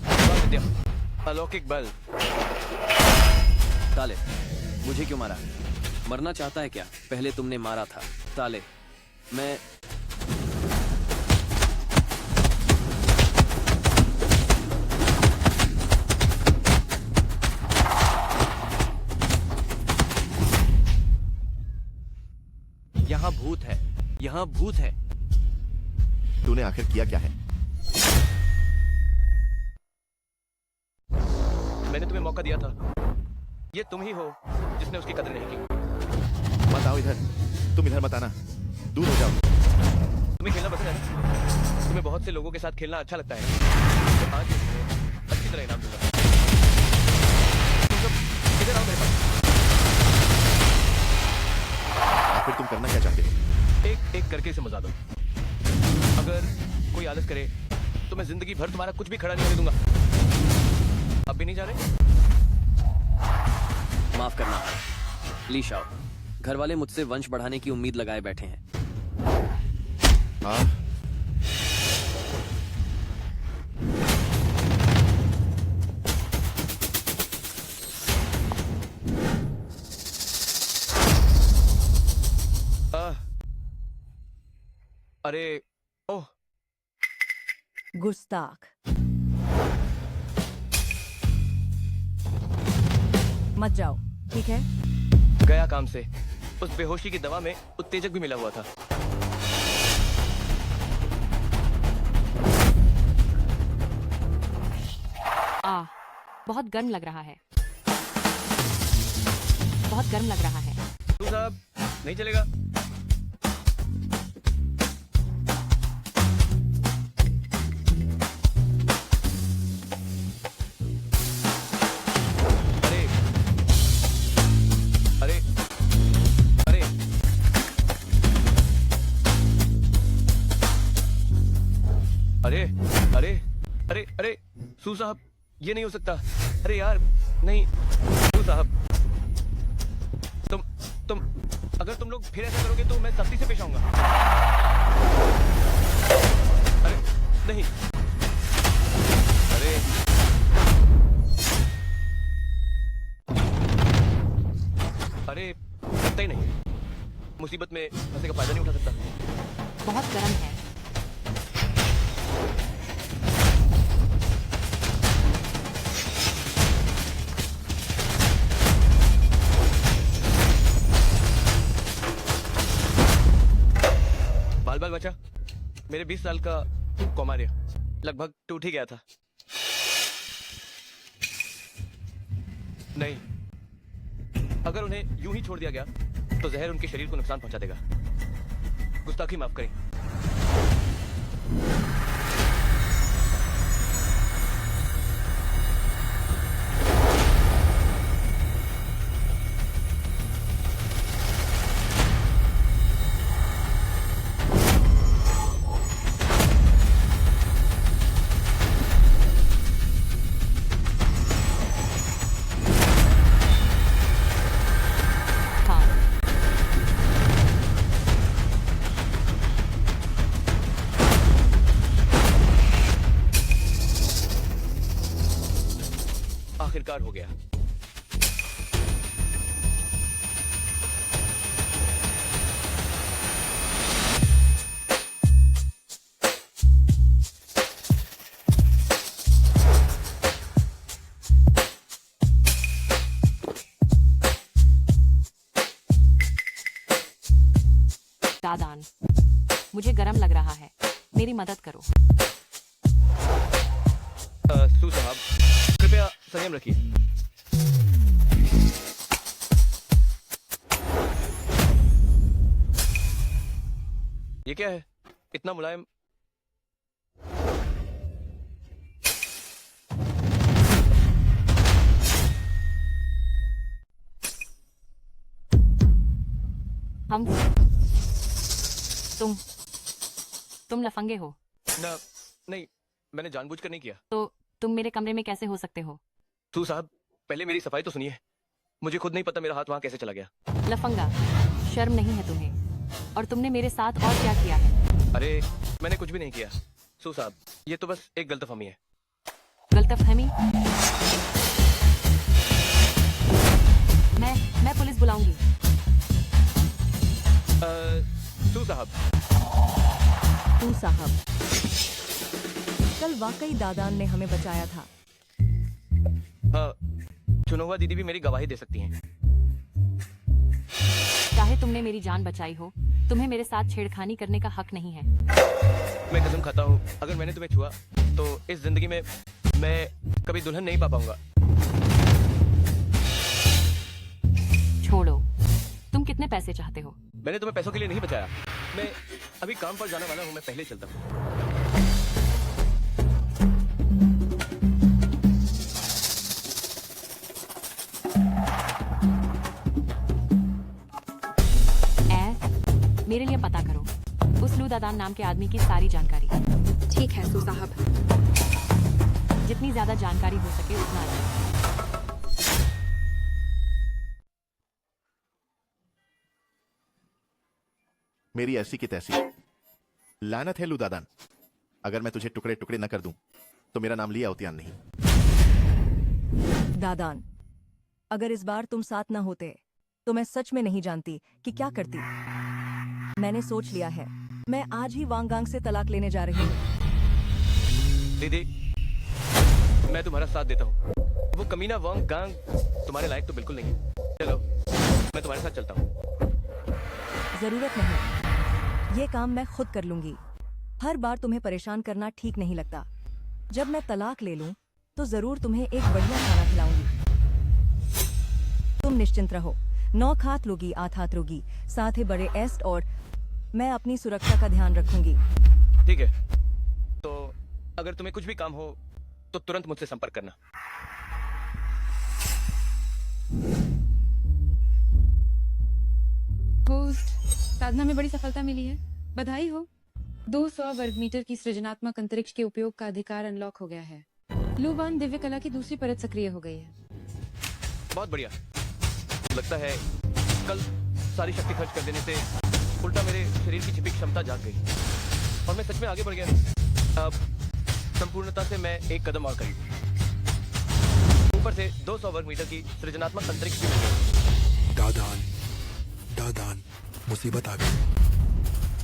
विद्या, अलौकिक बल। ताले, मुझे क्यों मारा? मरना चाहता है क्या? पहले तुमने मारा था। ताले, मैं यहाँ भूत है, यहाँ भूत है। तूने आखिर किया क्या है? मैंने तुम्हें मौका दिया था, ये तुम ही हो जिसने उसकी कदर नहीं की। मत आओ इधर, तुम इधर मत आना, दूर हो जाओ। तुम्हें खेलना पसंद है ना? तुम्हें बहुत से लोगों के साथ खेलना अच्छा लगता है ना? तो आज मैं अच्छी तरह इनाम दूंगा। तुम सब इधर आओ मेरे पास। आखिर तुम करना क्या चाहते हो? एक एक करके इसे मजा दो। अगर कोई आलस करे तो मैं जिंदगी भर तुम्हारा कुछ भी खड़ा नहीं होने दूंगा। अब भी नहीं जा रहे? माफ करना ली शाओ, घर वाले मुझसे वंश बढ़ाने की उम्मीद लगाए बैठे हैं। हाँ? अरे ओह, गुस्ताख, मत जाओ, ठीक है? गया काम से। उस बेहोशी की दवा में उत्तेजक भी मिला हुआ था। बहुत गर्म लग रहा है, बहुत गर्म लग रहा है। तू साहब नहीं चलेगा? अरे अरे अरे अरे सू साहब, ये नहीं हो सकता। अरे यार नहीं, सू साहब, तुम अगर तुम लोग फिर ऐसा करोगे तो मैं सख्ती से पेश आऊंगा। अरे नहीं, अरे पैसे का फायदा नहीं उठा सकता। बहुत गर्म है। बाल बाल बचा, मेरे 20 साल का कौमार्य लगभग टूट ही गया था। नहीं, अगर उन्हें यूं ही छोड़ दिया गया तो जहर उनके शरीर को नुकसान पहुंचा देगा। गुस्ताखी माफ करें। आखिरकार हो गया। दादान, मुझे गरम लग रहा है, मेरी मदद करो। सू साहब, कृपया संयम रखिए। ये क्या है, इतना मुलायम? हम तुम लफंगे हो? ना, नहीं, मैंने जानबूझकर नहीं किया। तो तुम मेरे कमरे में कैसे हो सकते हो? तू साहब, पहले मेरी सफाई तो सुनिए। मुझे खुद नहीं पता मेरा हाथ वहां कैसे चला गया। लफंगा, शर्म नहीं है तुम्हें? और तुमने मेरे साथ और क्या किया है? अरे, मैंने कुछ भी नहीं किया। सू साहब, ये तो बस एक गलतफहमी है। गलतफहमी? मैं पुलिस बुलाऊंगी। सू साहब। तू साहब, कल वाकई दादान ने हमें बचाया था। हाँ, चुनौवा दीदी भी मेरी गवाही दे सकती हैं। चाहे तुमने मेरी जान बचाई हो, तुम्हें मेरे साथ छेड़खानी करने का हक नहीं है। मैं कसम खाता हूँ, अगर मैंने तुम्हें छुआ तो इस जिंदगी में मैं कभी दुल्हन नहीं पा पाऊंगा। छोड़ो, तुम कितने पैसे चाहते हो? मैंने तुम्हें पैसों के लिए नहीं बचाया। मैं अभी काम पर जाने वाला हूँ, मैं पहले चलता हूँ। मेरे लिए पता करो उस लू दादान नाम के आदमी की सारी जानकारी। ठीक है सू साहब। जितनी ज्यादा जानकारी हो सके उतना अच्छा। मेरी ऐसी की तैसी। लानत है लू दादान, अगर मैं तुझे टुकड़े टुकड़े न कर दूं तो मेरा नाम लिया अवतियान नहीं। दादान, अगर इस बार तुम साथ ना होते तो मैं सच में नहीं जानती कि क्या करती। मैंने सोच लिया है, मैं आज ही वांगांग से तलाक लेने जा रही हूँ। दीदी, मैं तुम्हारा साथ देता हूँ। वो कमीना वांगांग तुम्हारे लायक तो बिल्कुल नहीं है। चलो, मैं तुम्हारे साथ चलता हूँ। जरूरत नहीं, ये काम मैं खुद कर लूंगी। हर बार तुम्हें परेशान करना ठीक नहीं लगता। जब मैं तलाक ले लूं तो जरूर तुम्हें एक बढ़िया खाना खिलाऊंगी। तुम निश्चिंत रहो, 9 हाथ लोगी 8 हाथ रोगी, साथ ही बड़े एस्ट, और मैं अपनी सुरक्षा का ध्यान रखूंगी। ठीक है, तो अगर तुम्हें कुछ भी काम हो तो तुरंत मुझसे संपर्क करना। होस्ट, साधना में बड़ी सफलता मिली है, बधाई हो। 200 वर्ग मीटर की सृजनात्मक अंतरिक्ष के उपयोग का अधिकार अनलॉक हो गया है। लूबान दिव्य कला की दूसरी परत सक्रिय हो गई है। बहुत बढ़िया। लगता है कल सारी शक्ति खर्च कर देने से उल्टा मेरे शरीर की छिपी क्षमता जाग गई और मैं सच में आगे बढ़ गया। अब संपूर्णता से मैं एक कदम और करीब, ऊपर से 200 वर्ग मीटर की सृजनात्मक अंतरिक्ष की। दादान, दादान, मुसीबत आ गई।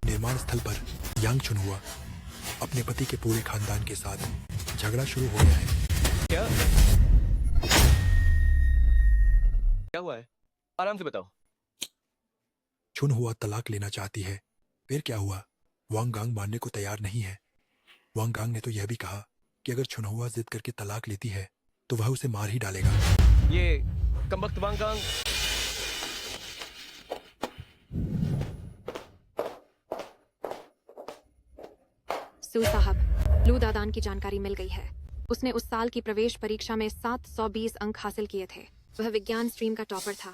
निर्माण स्थल पर यांग चुनहुआ अपने पति के पूरे खानदान के साथ झगड़ा शुरू हो गया है। क्या क्या हुआ है? आराम से बताओ। चुनहुआ तलाक लेना चाहती है। फिर क्या हुआ? वांग गांग मानने को तैयार नहीं है। वांग गांग ने तो यह भी कहा कि अगर चुनहुआ जिद करके तलाक लेती है तो वह उसे मार ही डालेगा। ये कमबख्त वांग गांग सू साहब, लू दादान की जानकारी मिल गई है। उसने उस साल की प्रवेश परीक्षा में 720 अंक हासिल किए थे। वह विज्ञान स्ट्रीम का टॉपर था।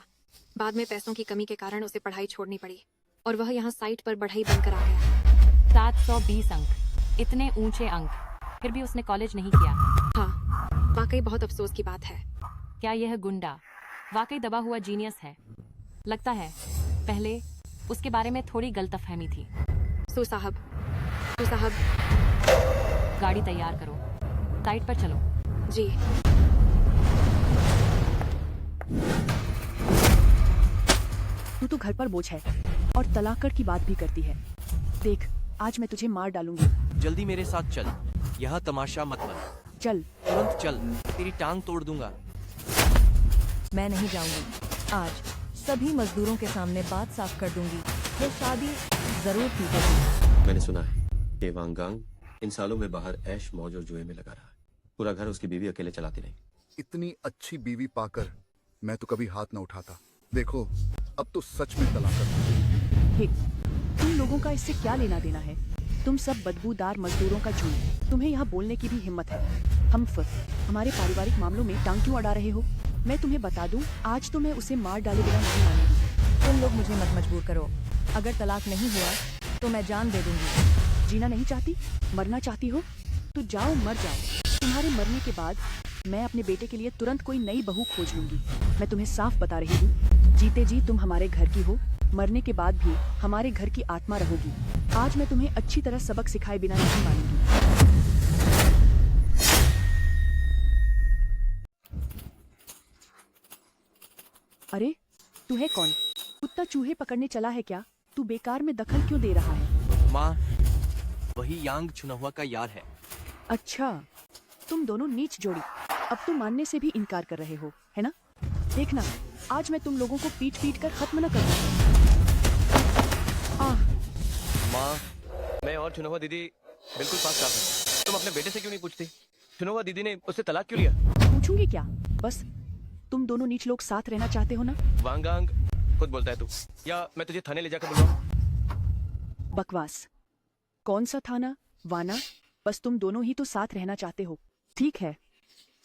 बाद में पैसों की कमी के कारण उसे पढ़ाई छोड़नी पड़ी और वह यहाँ साइट पर बढ़ई बनकर आ गया। 720 अंक, इतने ऊंचे अंक, फिर भी उसने कॉलेज नहीं किया। हाँ, वाकई बहुत अफसोस की बात है। क्या यह गुंडा वाकई दबा हुआ जीनियस है? लगता है पहले उसके बारे में थोड़ी गलतफहमी थी। सू साहब, गाड़ी तैयार करो, साइट पर चलो। जी। तू तो घर पर बोझ है और तलाक की बात भी करती है। देख, आज मैं तुझे मार डालूंगी। जल्दी मेरे साथ चल, यहाँ तमाशा मत बन। चल, तुरंत चल, तेरी टांग तोड़ दूंगा। मैं नहीं जाऊंगी। आज सभी मजदूरों के सामने बात साफ कर दूंगी। ये शादी जरूर की होगी। मैंने सुना है कि वांग गांग इन सालों में बाहर ऐश मौज और जुए में लगा रहा है। पूरा घर उसकी बीवी अकेले चलाती नहीं। इतनी अच्छी बीवी पाकर मैं तो कभी हाथ न उठाता। देखो, अब तो सच में तलाक करना। हे, तुम लोगों का इससे क्या लेना देना है? तुम सब बदबूदार मजदूरों का झुंड। तुम्हें यहाँ बोलने की भी हिम्मत है? हमारे पारिवारिक मामलों में टांग क्यों अड़ा रहे हो? मैं तुम्हें बता दूं, आज तो मैं उसे मार डाले बिना नहीं मानूंगी। तुम लोग मुझे मत मजबूर करो। अगर तलाक नहीं हुआ तो मैं जान दे दूंगी। जीना नहीं चाहती? मरना चाहती हो? तो जाओ, मर जाओ। तुम्हारे मरने के बाद मैं अपने बेटे के लिए तुरंत कोई नई बहू खोज लूंगी। मैं तुम्हें साफ बता रही हूँ, जीते जी तुम हमारे घर की हो, मरने के बाद भी हमारे घर की आत्मा रहोगी। आज मैं तुम्हें अच्छी तरह सबक सिखाए बिना नहीं मानूंगी। अरे, तू है कौन? कुत्ता चूहे पकड़ने चला है क्या? तू बेकार में दखल क्यों दे रहा है? माँ, वही यांग चुनहुआ का यार है। अच्छा, तुम दोनों नीच जोड़ी। अब तुम मानने से भी इनकार कर रहे हो, है ना? देखना, आज मैं तुम लोगों को पीट पीट कर खत्म न करूँ। माँ, मैं और चुनहुआ दीदी बिल्कुल पास साफ है। तुम अपने बेटे से क्यों नहीं पूछती? चुनहुआ दीदी ने उससे तलाक क्यों लिया? पूछूंगी क्या? बस तुम दोनों नीच लोग साथ रहना चाहते हो ना? वांग गांग, खुद बोलता है तू, या मैं तुझे थाने ले जाकर बुलवाऊं? बकवास। कौन सा थाना, वाना? बस तुम दोनों ही तो साथ रहना चाहते हो। ठीक है,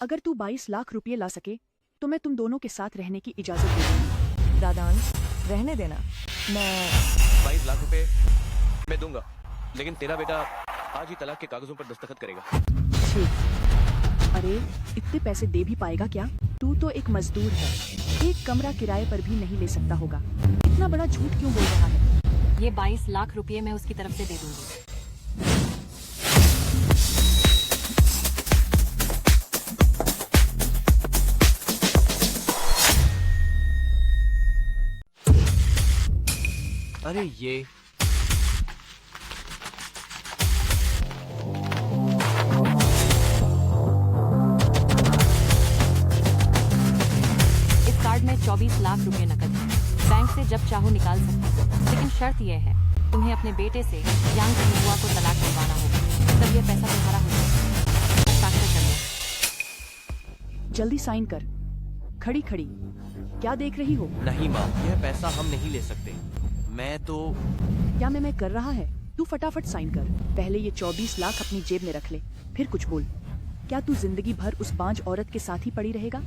अगर तू 22 लाख रुपए ला सके तो मैं तुम दोनों के साथ रहने की इजाजत दे दूंगी। दादान, रहने देना। मैं 22 लाख रुपए मैं दूंगा, लेकिन तेरा बेटा आज ही तलाक के कागजों पर दस्तखत करेगा। ठीक। अरे, इतने पैसे दे भी पाएगा क्या? तू तो एक मजदूर है, एक कमरा किराए पर भी नहीं ले सकता होगा। इतना बड़ा झूठ क्यों बोल रहा है? ये 22 लाख रुपए मैं उसकी तरफ से दे दूंगी। अरे ये इस कार्ड में 24 लाख रुपए नकद है। बैंक से जब चाहो निकाल सकते हो, लेकिन शर्त यह है, तुम्हें अपने बेटे से यांग चुनहुआ को तलाक दिलवाना होगा, तब यह पैसा तुम्हारा हो जाएगा। हस्ताक्षर कर लो। जल्दी साइन कर। खड़ी खड़ी क्या देख रही हो? नहीं माँ, यह पैसा हम नहीं ले सकते। मैं तो क्या मैं कर रहा है? तू फटाफट साइन कर। पहले ये 24 लाख अपनी जेब में रख ले, फिर कुछ बोल। क्या तू जिंदगी भर उस बांझ औरत के साथ ही पड़ी रहेगा?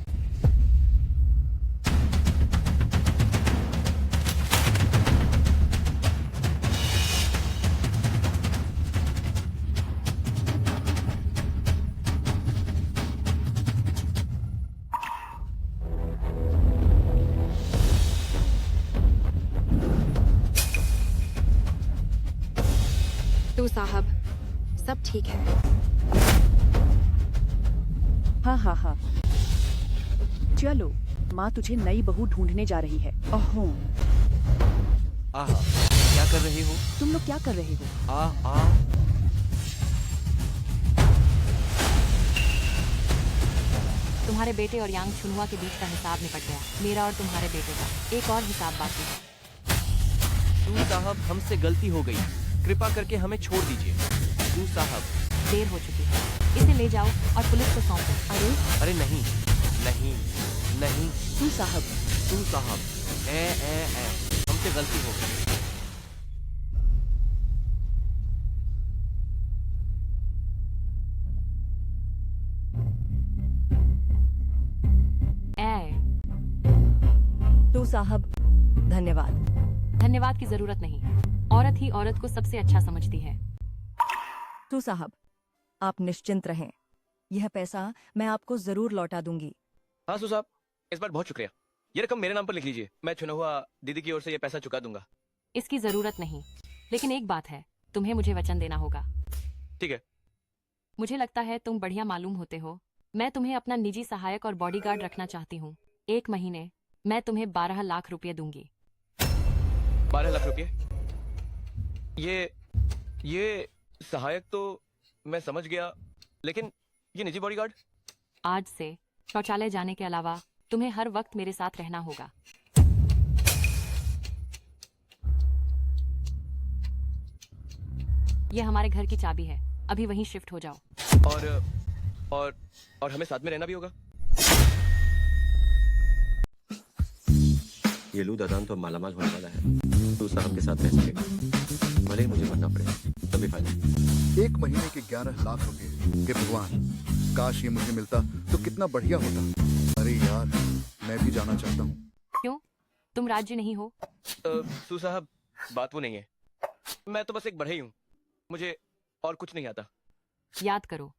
तू साहब, सब ठीक है? हाँ। चलो, माँ तुझे नई बहू ढूंढने जा रही है। ओहो। आहा, क्या कर रहे हो? तुम लोग क्या कर रहे हो? तुम्हारे बेटे और यांग छुनहुआ के बीच का हिसाब निपट गया। मेरा और तुम्हारे बेटे का एक और हिसाब बाकी है। सू साहब, हमसे गलती हो गई, कृपा करके हमें छोड़ दीजिए। सू साहब, देर हो चुकी है, इसे ले जाओ और पुलिस को सौंप दो। अरे नहीं नहीं नहीं। सू साहब, सू साहब, हमसे गलती हो गई। तो साहब, धन्यवाद। धन्यवाद की जरूरत नहीं, औरत ही औरत को सबसे अच्छा समझती है। तो साहब, आप निश्चिंत रहें, यह पैसा मैं आपको जरूर लौटा दूंगी। हाँ सू साहब, इस बार बहुत शुक्रिया। ये रकम मेरे नाम पर लिख लीजिए, मैं छुनहुआ दीदी की ओर से ये पैसा चुका दूंगा। इसकी जरूरत नहीं, लेकिन एक बात है, तुम्हें मुझे वचन देना होगा। ठीक है। मुझे लगता है तुम बढ़िया मालूम होते हो। मैं तुम्हें अपना निजी सहायक और बॉडीगार्ड रखना चाहती हूँ। 1 महीने मैं तुम्हें 12 लाख रुपए दूंगी। 12 लाख रुपए? ये सहायक तो मैं समझ गया, लेकिन ये निजी बॉडीगार्ड? आज से शौचालय जाने के अलावा तुम्हें हर वक्त मेरे साथ रहना होगा। ये हमारे घर की चाबी है, अभी वहीं शिफ्ट हो जाओ। और हमें साथ में रहना भी होगा। ये लू दादान तो मालामाल होने वाला है, तो साहब के साथ रह सकेगा, भले ही मुझे मरना पड़े, तभी फायदा। 1 महीने के 11 लाख रुपए, हे भगवान, काश ये मुझे मिलता तो कितना बढ़िया होता। अरे यार, मैं भी जाना चाहता हूँ। क्यों, तुम राज्य नहीं हो? सू साहब, बात वो नहीं है, मैं तो बस एक बढ़ई हूँ, मुझे और कुछ नहीं आता। याद करो,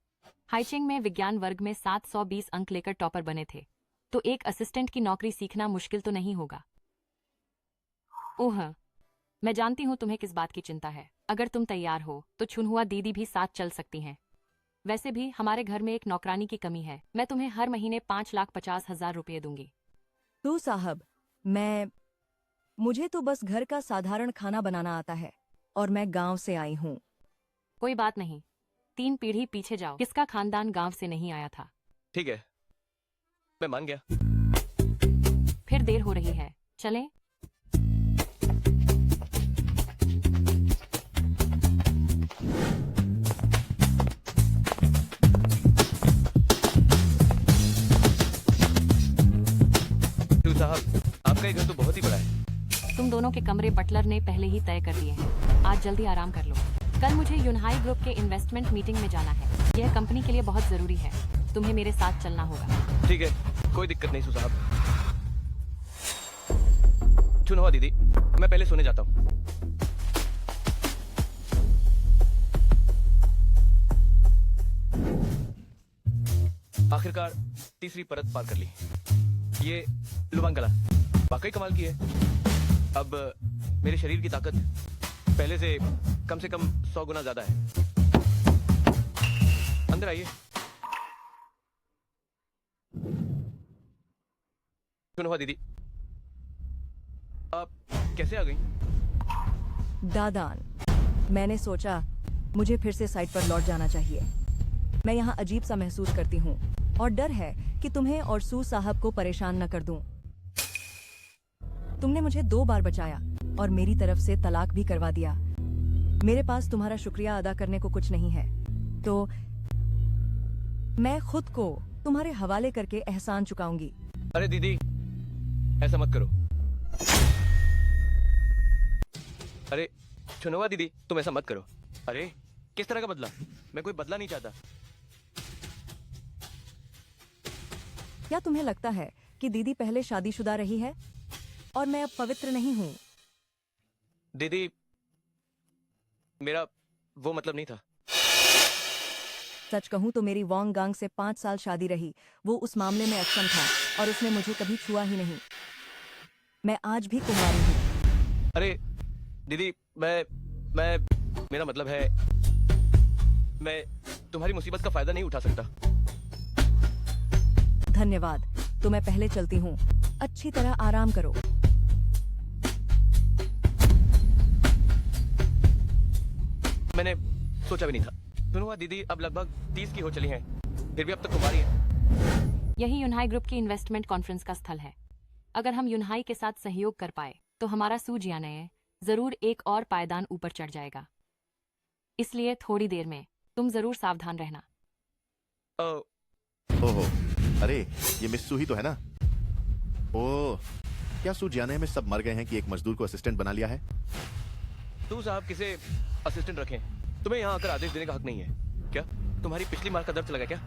हाइचिंग में विज्ञान वर्ग में 720 अंक लेकर टॉपर बने थे, तो एक असिस्टेंट की नौकरी सीखना मुश्किल तो नहीं होगा। ओह, मैं जानती हूँ तुम्हें किस बात की चिंता है। अगर तुम तैयार हो तो छुनहुआ दीदी भी साथ चल सकती हैं। वैसे भी हमारे घर में एक नौकरानी की कमी है। मैं तुम्हें हर महीने 5,50,000 रुपये दूंगी। तो साहब, मुझे तो बस घर का साधारण खाना बनाना आता है, और मैं गांव से आई हूँ। कोई बात नहीं, 3 पीढ़ी पीछे जाओ, किसका खानदान गांव से नहीं आया था। ठीक है, मैं मान गया। फिर देर हो रही है, चलें? साहब, आपका ये घर तो बहुत ही बड़ा है। तुम दोनों के कमरे बटलर ने पहले ही तय कर दिए हैं। आज जल्दी आराम कर लो। कल मुझे यूनहाई ग्रुप के इन्वेस्टमेंट मीटिंग में जाना है। यह कंपनी के लिए बहुत जरूरी है। तुम्हें मेरे साथ चलना होगा। ठीक है, कोई दिक्कत नहीं सू साहब। छुनहुआ दीदी, मैं पहले सोने जाता हूँ। आखिरकार तीसरी परत पार कर ली। ये लुबांगला वाकई कमाल की है। अब मेरे शरीर की ताकत पहले से कम 100 गुना ज्यादा है। अंदर आइए। छुनहुआ दीदी, आप कैसे आ गई? दादान, मैंने सोचा मुझे फिर से साइट पर लौट जाना चाहिए। मैं यहाँ अजीब सा महसूस करती हूँ, और डर है कि तुम्हें और सू साहब को परेशान न कर दूं। तुमने मुझे 2 बार बचाया और मेरी तरफ से तलाक भी करवा दिया। मेरे पास तुम्हारा शुक्रिया अदा करने को कुछ नहीं है, तो मैं खुद को तुम्हारे हवाले करके एहसान चुकाऊंगी। अरे दीदी, ऐसा मत करो। अरे छुनहुआ दीदी, तुम ऐसा मत करो। अरे किस तरह का बदला? मैं कोई बदला नहीं चाहता। क्या तुम्हें लगता है कि दीदी पहले शादीशुदा रही है और मैं अब पवित्र नहीं हूँ? दीदी, मेरा वो मतलब नहीं था। सच कहूँ तो मेरी वोंग गांग से 5 साल शादी रही। वो उस मामले में अक्षम था और उसने मुझे कभी छुआ ही नहीं। मैं आज भी कुंवारी हूँ। अरे दीदी, मेरा मतलब है, मैं तुम्हारी मुसीबत का फायदा नहीं उठा सकता। धन्यवाद, तो मैं पहले चलती हूँ। अच्छी तरह आराम करो। मैंने सोचा भी नहीं था। सुनो दीदी अब लगभग 30 की हो चली हैं, फिर भी अब तक कुमारी है। यही यूनहाई ग्रुप की इन्वेस्टमेंट कॉन्फ्रेंस का स्थल है। अगर हम यूनहाई के साथ सहयोग कर पाए तो हमारा सूजियानय जरूर एक और पायदान ऊपर चढ़ जाएगा। इसलिए थोड़ी देर में तुम जरूर सावधान रहना। ओहो, अरे ये मिस सूही तो है ना? ओह, क्या सूजियाने में सब मर गए हैं कि एक मजदूर को असिस्टेंट बना लिया है? तू साहब किसे असिस्टेंट रखें? तुम्हें यहाँ आकर आदेश देने का हक नहीं है क्या? तुम्हारी पिछली मार का दर्द लगा क्या?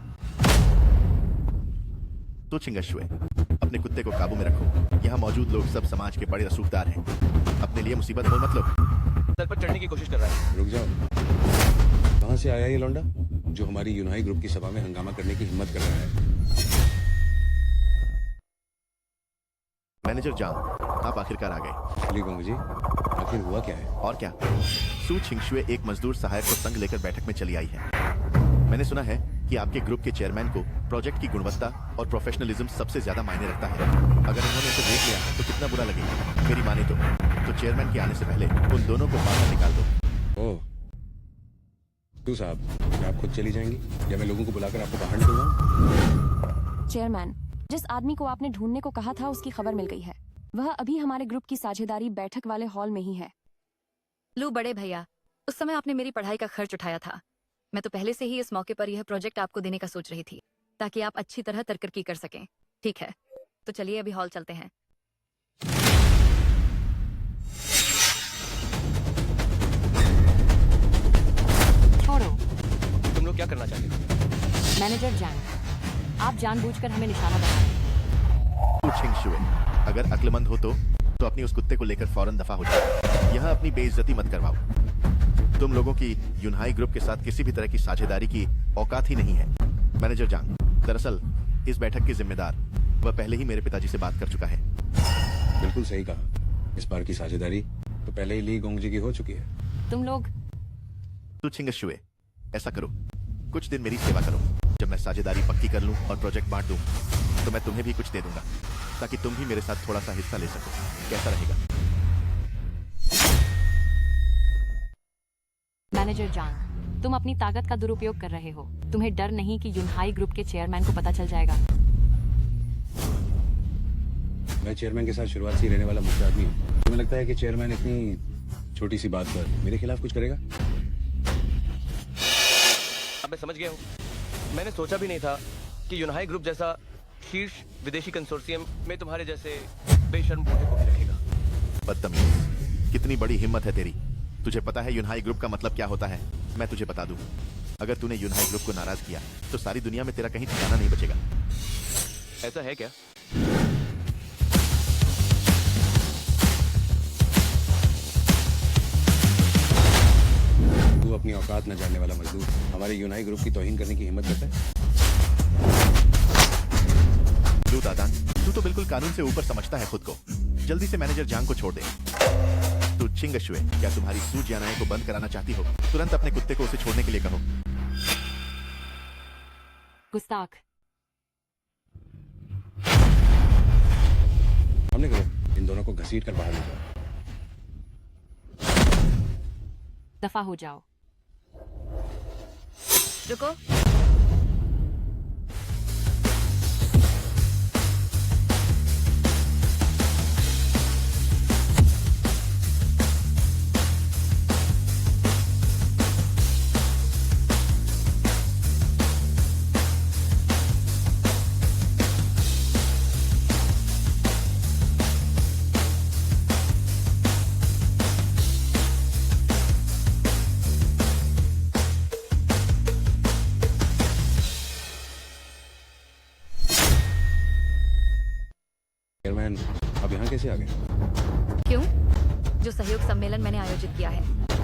तो चिंगशुए, अपने कुत्ते को काबू में रखो। यहाँ मौजूद लोग सब समाज के बड़े रसूखदार हैं। अपने लिए मुसीबत मोल मत लो। सर पर चढ़ने की कोशिश कर रहा है। रुक जाओ, कहाँ से आया ये लौंडा जो हमारी यूनाई ग्रुप की सभा में हंगामा करने की हिम्मत कर रहा है? मैनेजर जान, आप आखिरकार आ गए। अली गोंग जी, आखिर हुआ क्या है? और क्या, सू छिंगशुए एक मजदूर सहायक को संग लेकर बैठक में चली आई है। मैंने सुना है कि आपके ग्रुप के चेयरमैन को प्रोजेक्ट की गुणवत्ता और प्रोफेशनलिज्म सबसे ज्यादा मायने रखता है। अगर उन्होंने इसे देख लिया तो कितना बुरा लगेगा। मेरी माने तो चेयरमैन के आने से पहले उन दोनों को बाहर निकाल दो। ओह, तू साहब, क्या आप खुद चली जाएंगी या मैं लोगों को बुलाकर आपको बाहर निकलवाऊं? चेयरमैन, जिस आदमी को आपने ढूंढने को कहा था उसकी खबर मिल गई है। वह अभी हमारे ग्रुप की साझेदारी बैठक वाले हॉल में ही है। लू बड़े भैया, उस समय आपने मेरी पढ़ाई का खर्च उठाया था। मैं तो पहले से ही इस मौके पर यह प्रोजेक्ट आपको देने का सोच रही थी ताकि आप अच्छी तरह तरक्की कर सकें। ठीक है, तो चलिए अभी हॉल चलते हैं। छोड़ो। तुम लोग क्या करना चाहते हो? मैनेजर जान, आप जानबूझकर हमें निशाना बना रहे हैं। सू छिंगशुए, अगर अक्लमंद हो तो अपनी उस कुत्ते को लेकर फौरन दफा हो जाओ। यहाँ अपनी बेइज्जती मत करवाओ। तुम लोगों की यूनहाई ग्रुप के साथ किसी भी तरह की साझेदारी की औकात ही नहीं है। मैनेजर जान, दरअसल इस बैठक के जिम्मेदार वह पहले ही मेरे पिताजी से बात कर चुका है। बिल्कुल सही कहा। इस बार की साझेदारी तो पहले ही ली गोंग जी की हो चुकी है। तुम लोग तू छिंगशुए, ऐसा करो, कुछ दिन मेरी सेवा करो। जब मैं साझेदारी पक्की कर लूं और प्रोजेक्ट बांट दूं तो मैं तुम्हें भी कुछ दे दूंगा ताकि तुम भी मेरे साथ थोड़ा सा हिस्सा ले सको। कैसा रहेगा? मैनेजर जान, तुम अपनी ताकत का दुरुपयोग कर रहे हो। तुम्हें डर नहीं कि यूनहाई ग्रुप के चेयरमैन को पता चल जाएगा? मैं चेयरमैन के साथ शुरुआत से रहने वाला मुख्य आदमी हूँ। तुम्हें लगता है कि चेयरमैन इतनी छोटी सी बात पर मेरे खिलाफ कुछ करेगा? अब मैं समझ गया हूँ। मैंने सोचा भी नहीं था कि यूनहाई ग्रुप जैसा शीर्ष विदेशी कंसोर्शियम में तुम्हारे जैसे बेशर्म बूढ़े को भी रखेगा। बदतमीज, कितनी बड़ी हिम्मत है तेरी। तुझे पता है यूनहाई ग्रुप का मतलब क्या होता है? मैं तुझे बता दूं, अगर तूने यूनहाई ग्रुप को नाराज किया तो सारी दुनिया में तेरा कहीं ठिकाना नहीं बचेगा। ऐसा है क्या? तू अपनी औकात न जानने वाला मजदूर हमारे यूनाई ग्रुप की तौहीन करने की हिम्मत करता है? लू दादान, तू तो बिल्कुल कानून से ऊपर समझता है खुद को। जल्दी से मैनेजर जांग को छोड़ दे। तू छिंगशुए, क्या तुम्हारी सूजियानाए को बंद कराना चाहती हो? तुरंत अपने कुत्ते को उसे छोड़ने के लिए कहो। गुस्ताख। हमने कहो इन दोनों को घसीट कर बाहर ले जाओ। दफा हो जाओ। रुको। चेयरमैन, अब यहाँ कैसे आ गए? क्यों? जो सहयोग सम्मेलन मैंने आयोजित किया है,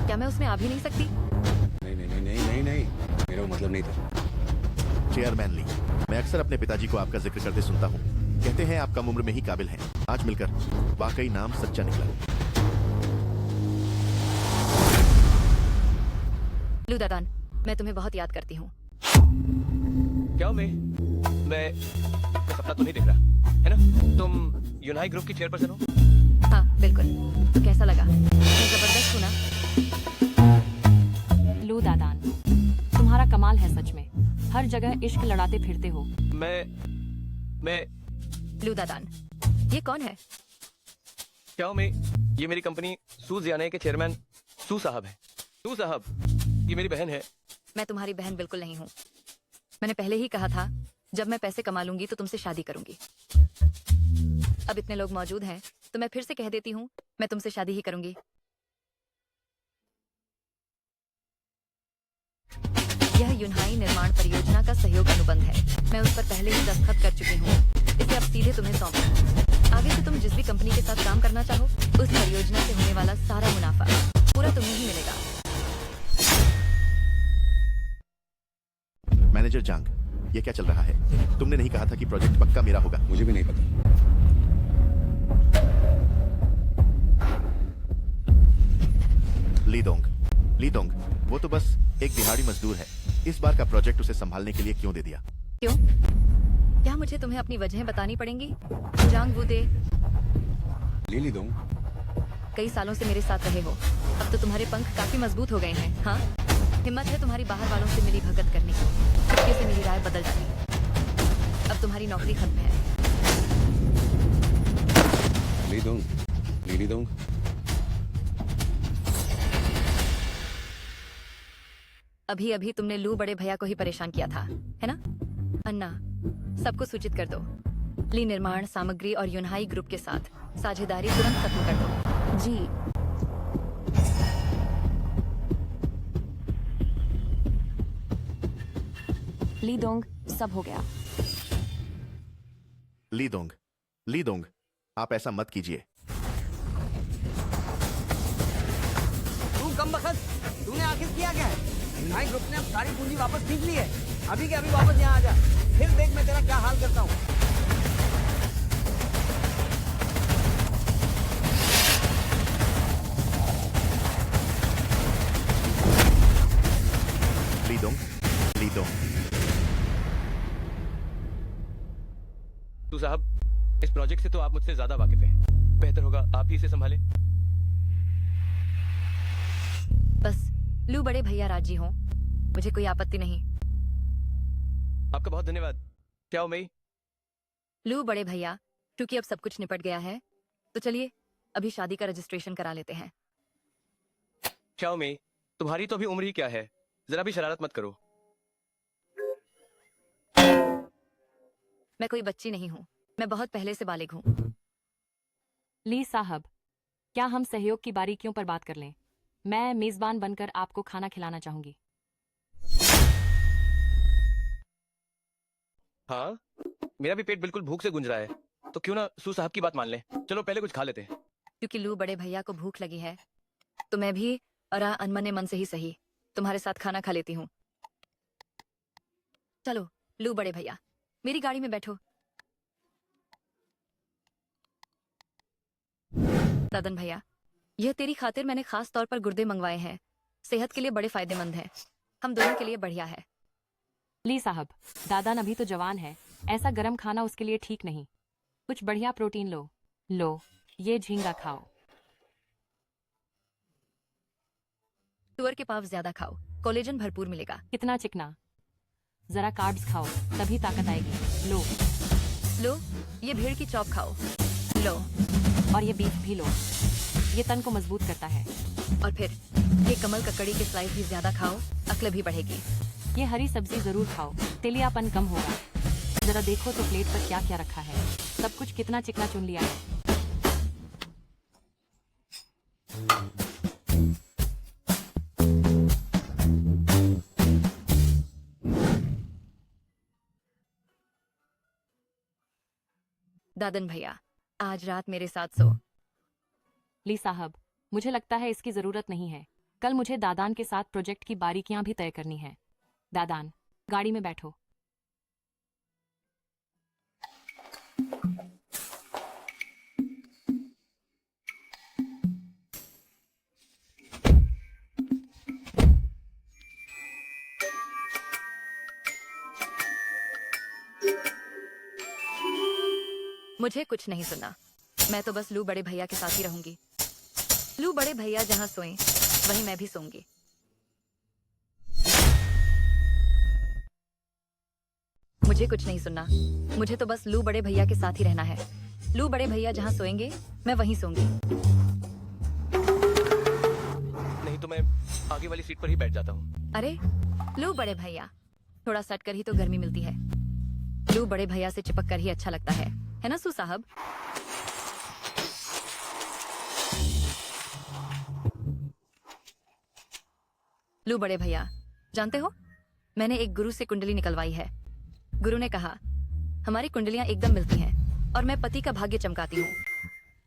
क्या मैं उसमें आ भी नहीं सकती? नहीं नहीं नहीं नहीं नहीं नहीं, मेरा वो मतलब नहीं था। चेयरमैन ली, मैं अक्सर अपने पिताजी को आपका जिक्र करते सुनता हूँ। कहते हैं आप कम उम्र में ही काबिल हैं। आज मिलकर वाकई नाम सच्चा निकला। लू दादान, मैं तुम्हें बहुत याद करती हूँ। क्या मैं सपना तो नहीं देख रहा है ना? तुम यूनाई ग्रुप की चेयरपर्सन हो? हाँ बिल्कुल। तो कैसा लगा? मैं जबरदस्त हूँ ना? कमाल है सच में, हर जगह इश्क लड़ाते फिरते हो। मैं लू दादान, ये कौन है? क्या मैं, ये मेरी कंपनी सू जियाने के चेयरमैन सू साहब है। सू साहब, ये मेरी बहन है। मैं तुम्हारी बहन बिल्कुल नहीं हूँ। मैंने पहले ही कहा था जब मैं पैसे कमा लूंगी तो तुमसे शादी करूंगी। अब इतने लोग मौजूद हैं तो मैं फिर से कह देती हूँ, मैं तुमसे शादी ही करूंगी। यह यूनहाई निर्माण परियोजना का सहयोग अनुबंध है। मैं उस पर पहले ही दस्तखत कर चुकी हूँ। इसे अब सीधे तुम्हें सौंपूं। आगे से तुम जिस भी कंपनी के साथ काम करना चाहो, उस परियोजना से होने वाला सारा मुनाफा पूरा तुम्हें ही मिलेगा। मैनेजर जांग, ये क्या चल रहा है? तुमने नहीं कहा था कि प्रोजेक्ट पक्का मेरा होगा? मुझे भी नहीं पता। लीदोंग, वो तो बस एक दिहाड़ी मजदूर है। इस बार का प्रोजेक्ट उसे संभालने के लिए क्यों दे दिया? क्यों? क्या मुझे तुम्हें अपनी वजह बतानी पड़ेंगी? जांग वूदे, लीदोंग, कई सालों से मेरे साथ रहे हो, अब तो तुम्हारे पंख काफी मजबूत हो गए हैं। हाँ, हिम्मत है तुम्हारी बाहर वालों से मिली भगत करने की। चुपके से मेरी राय बदल डाली। अब तुम्हारी नौकरी खत्म है। लीदोंग, अभी अभी तुमने लू बड़े भैया को ही परेशान किया था, है ना? अन्ना, सबको सूचित कर दो। ली निर्माण सामग्री और यूनहाई ग्रुप के साथ साझेदारी तुरंत खत्म कर दो। जी। लीदोंग, सब हो गया। लीदोंग, आप ऐसा मत कीजिए। तू कम बखत, तूने आखिर किया क्या है? यूनाई ग्रुप ने अब सारी पूंजी वापस खींच ली है। अभी के अभी वापस यहाँ आ जा, फिर देख मैं तेरा क्या हाल करता हूँ। लीदोंग, तू साहब, इस प्रोजेक्ट से तो आप मुझसे ज्यादा वाकिफ हैं। बेहतर होगा आप ही इसे संभालें। बस लू बड़े भैया राजी हों, मुझे कोई आपत्ति नहीं। आपका बहुत धन्यवाद। क्या हो मई? लू बड़े भैया, क्योंकि अब सब कुछ निपट गया है तो चलिए अभी शादी का रजिस्ट्रेशन करा लेते हैं। क्या हो मई, तुम्हारी तो अभी उम्र ही क्या है, जरा भी शरारत मत करो। मैं कोई बच्ची नहीं हूँ, मैं बहुत पहले से बालिग हूँ। ली साहब, क्या हम सहयोग की बारीकियों पर बात कर लें? मैं मेजबान बनकर आपको खाना खिलाना चाहूंगी। हाँ, मेरा भी पेट बिल्कुल भूख से गुंज रहा है, तो क्यों ना सू साहब की बात मान लें। चलो पहले कुछ खा लेते हैं। क्योंकि लू बड़े भैया को भूख लगी है तो मैं भी अनमने मन से ही सही तुम्हारे साथ खाना खा लेती हूँ। चलो लू बड़े भैया, मेरी गाड़ी में बैठो। दादन भैया, यह तेरी खातिर मैंने खास तौर पर गुर्दे मंगवाए हैं। सेहत के लिए बड़े फायदेमंद हैं, हम दोनों के लिए बढ़िया है। ली साहब, दादान अभी तो जवान है, ऐसा गरम खाना उसके लिए ठीक नहीं। कुछ बढ़िया प्रोटीन लो, ये झींगा खाओ। तुअर के पाव ज्यादा खाओ, कोलेजन भरपूर मिलेगा। कितना चिकना, जरा कार्ब्स खाओ तभी ताकत आएगी। लो, ये भेड़ की चॉप खाओ। लो, और ये बीफ भी लो, ये तन को मजबूत करता है। और फिर ये कमल ककड़ी के स्लाइस भी ज्यादा खाओ, अक्ल भी बढ़ेगी। ये हरी सब्जी जरूर खाओ, तेलियापन कम होगा। जरा देखो तो प्लेट पर क्या क्या रखा है, सब कुछ कितना चिकना चुन लिया है। दादन भैया, आज रात मेरे साथ सो। ली साहब, मुझे लगता है इसकी जरूरत नहीं है। कल मुझे दादान के साथ प्रोजेक्ट की बारीकियां भी तय करनी है। दादान, गाड़ी में बैठो। मुझे कुछ नहीं सुनना, मैं तो बस लू बड़े भैया के साथ ही रहूंगी। लू बड़े भैया जहां सोएं वहीं मैं भी सोऊंगी। मुझे कुछ नहीं सुनना। मुझे तो बस लू बड़े भैया के साथ ही रहना है। लू बड़े भैया जहाँ सोएंगे मैं वहीं सोऊंगी। नहीं तो मैं आगे वाली सीट पर ही बैठ जाता हूँ। अरे लू बड़े भैया, थोड़ा सट कर ही तो गर्मी मिलती है। लू बड़े भैया से चिपक कर ही अच्छा लगता है ना सू साहब? लू बड़े भैया, जानते हो मैंने एक गुरु से कुंडली निकलवाई है। गुरु ने कहा हमारी कुंडलियां एकदम मिलती हैं और मैं पति का भाग्य चमकाती हूँ।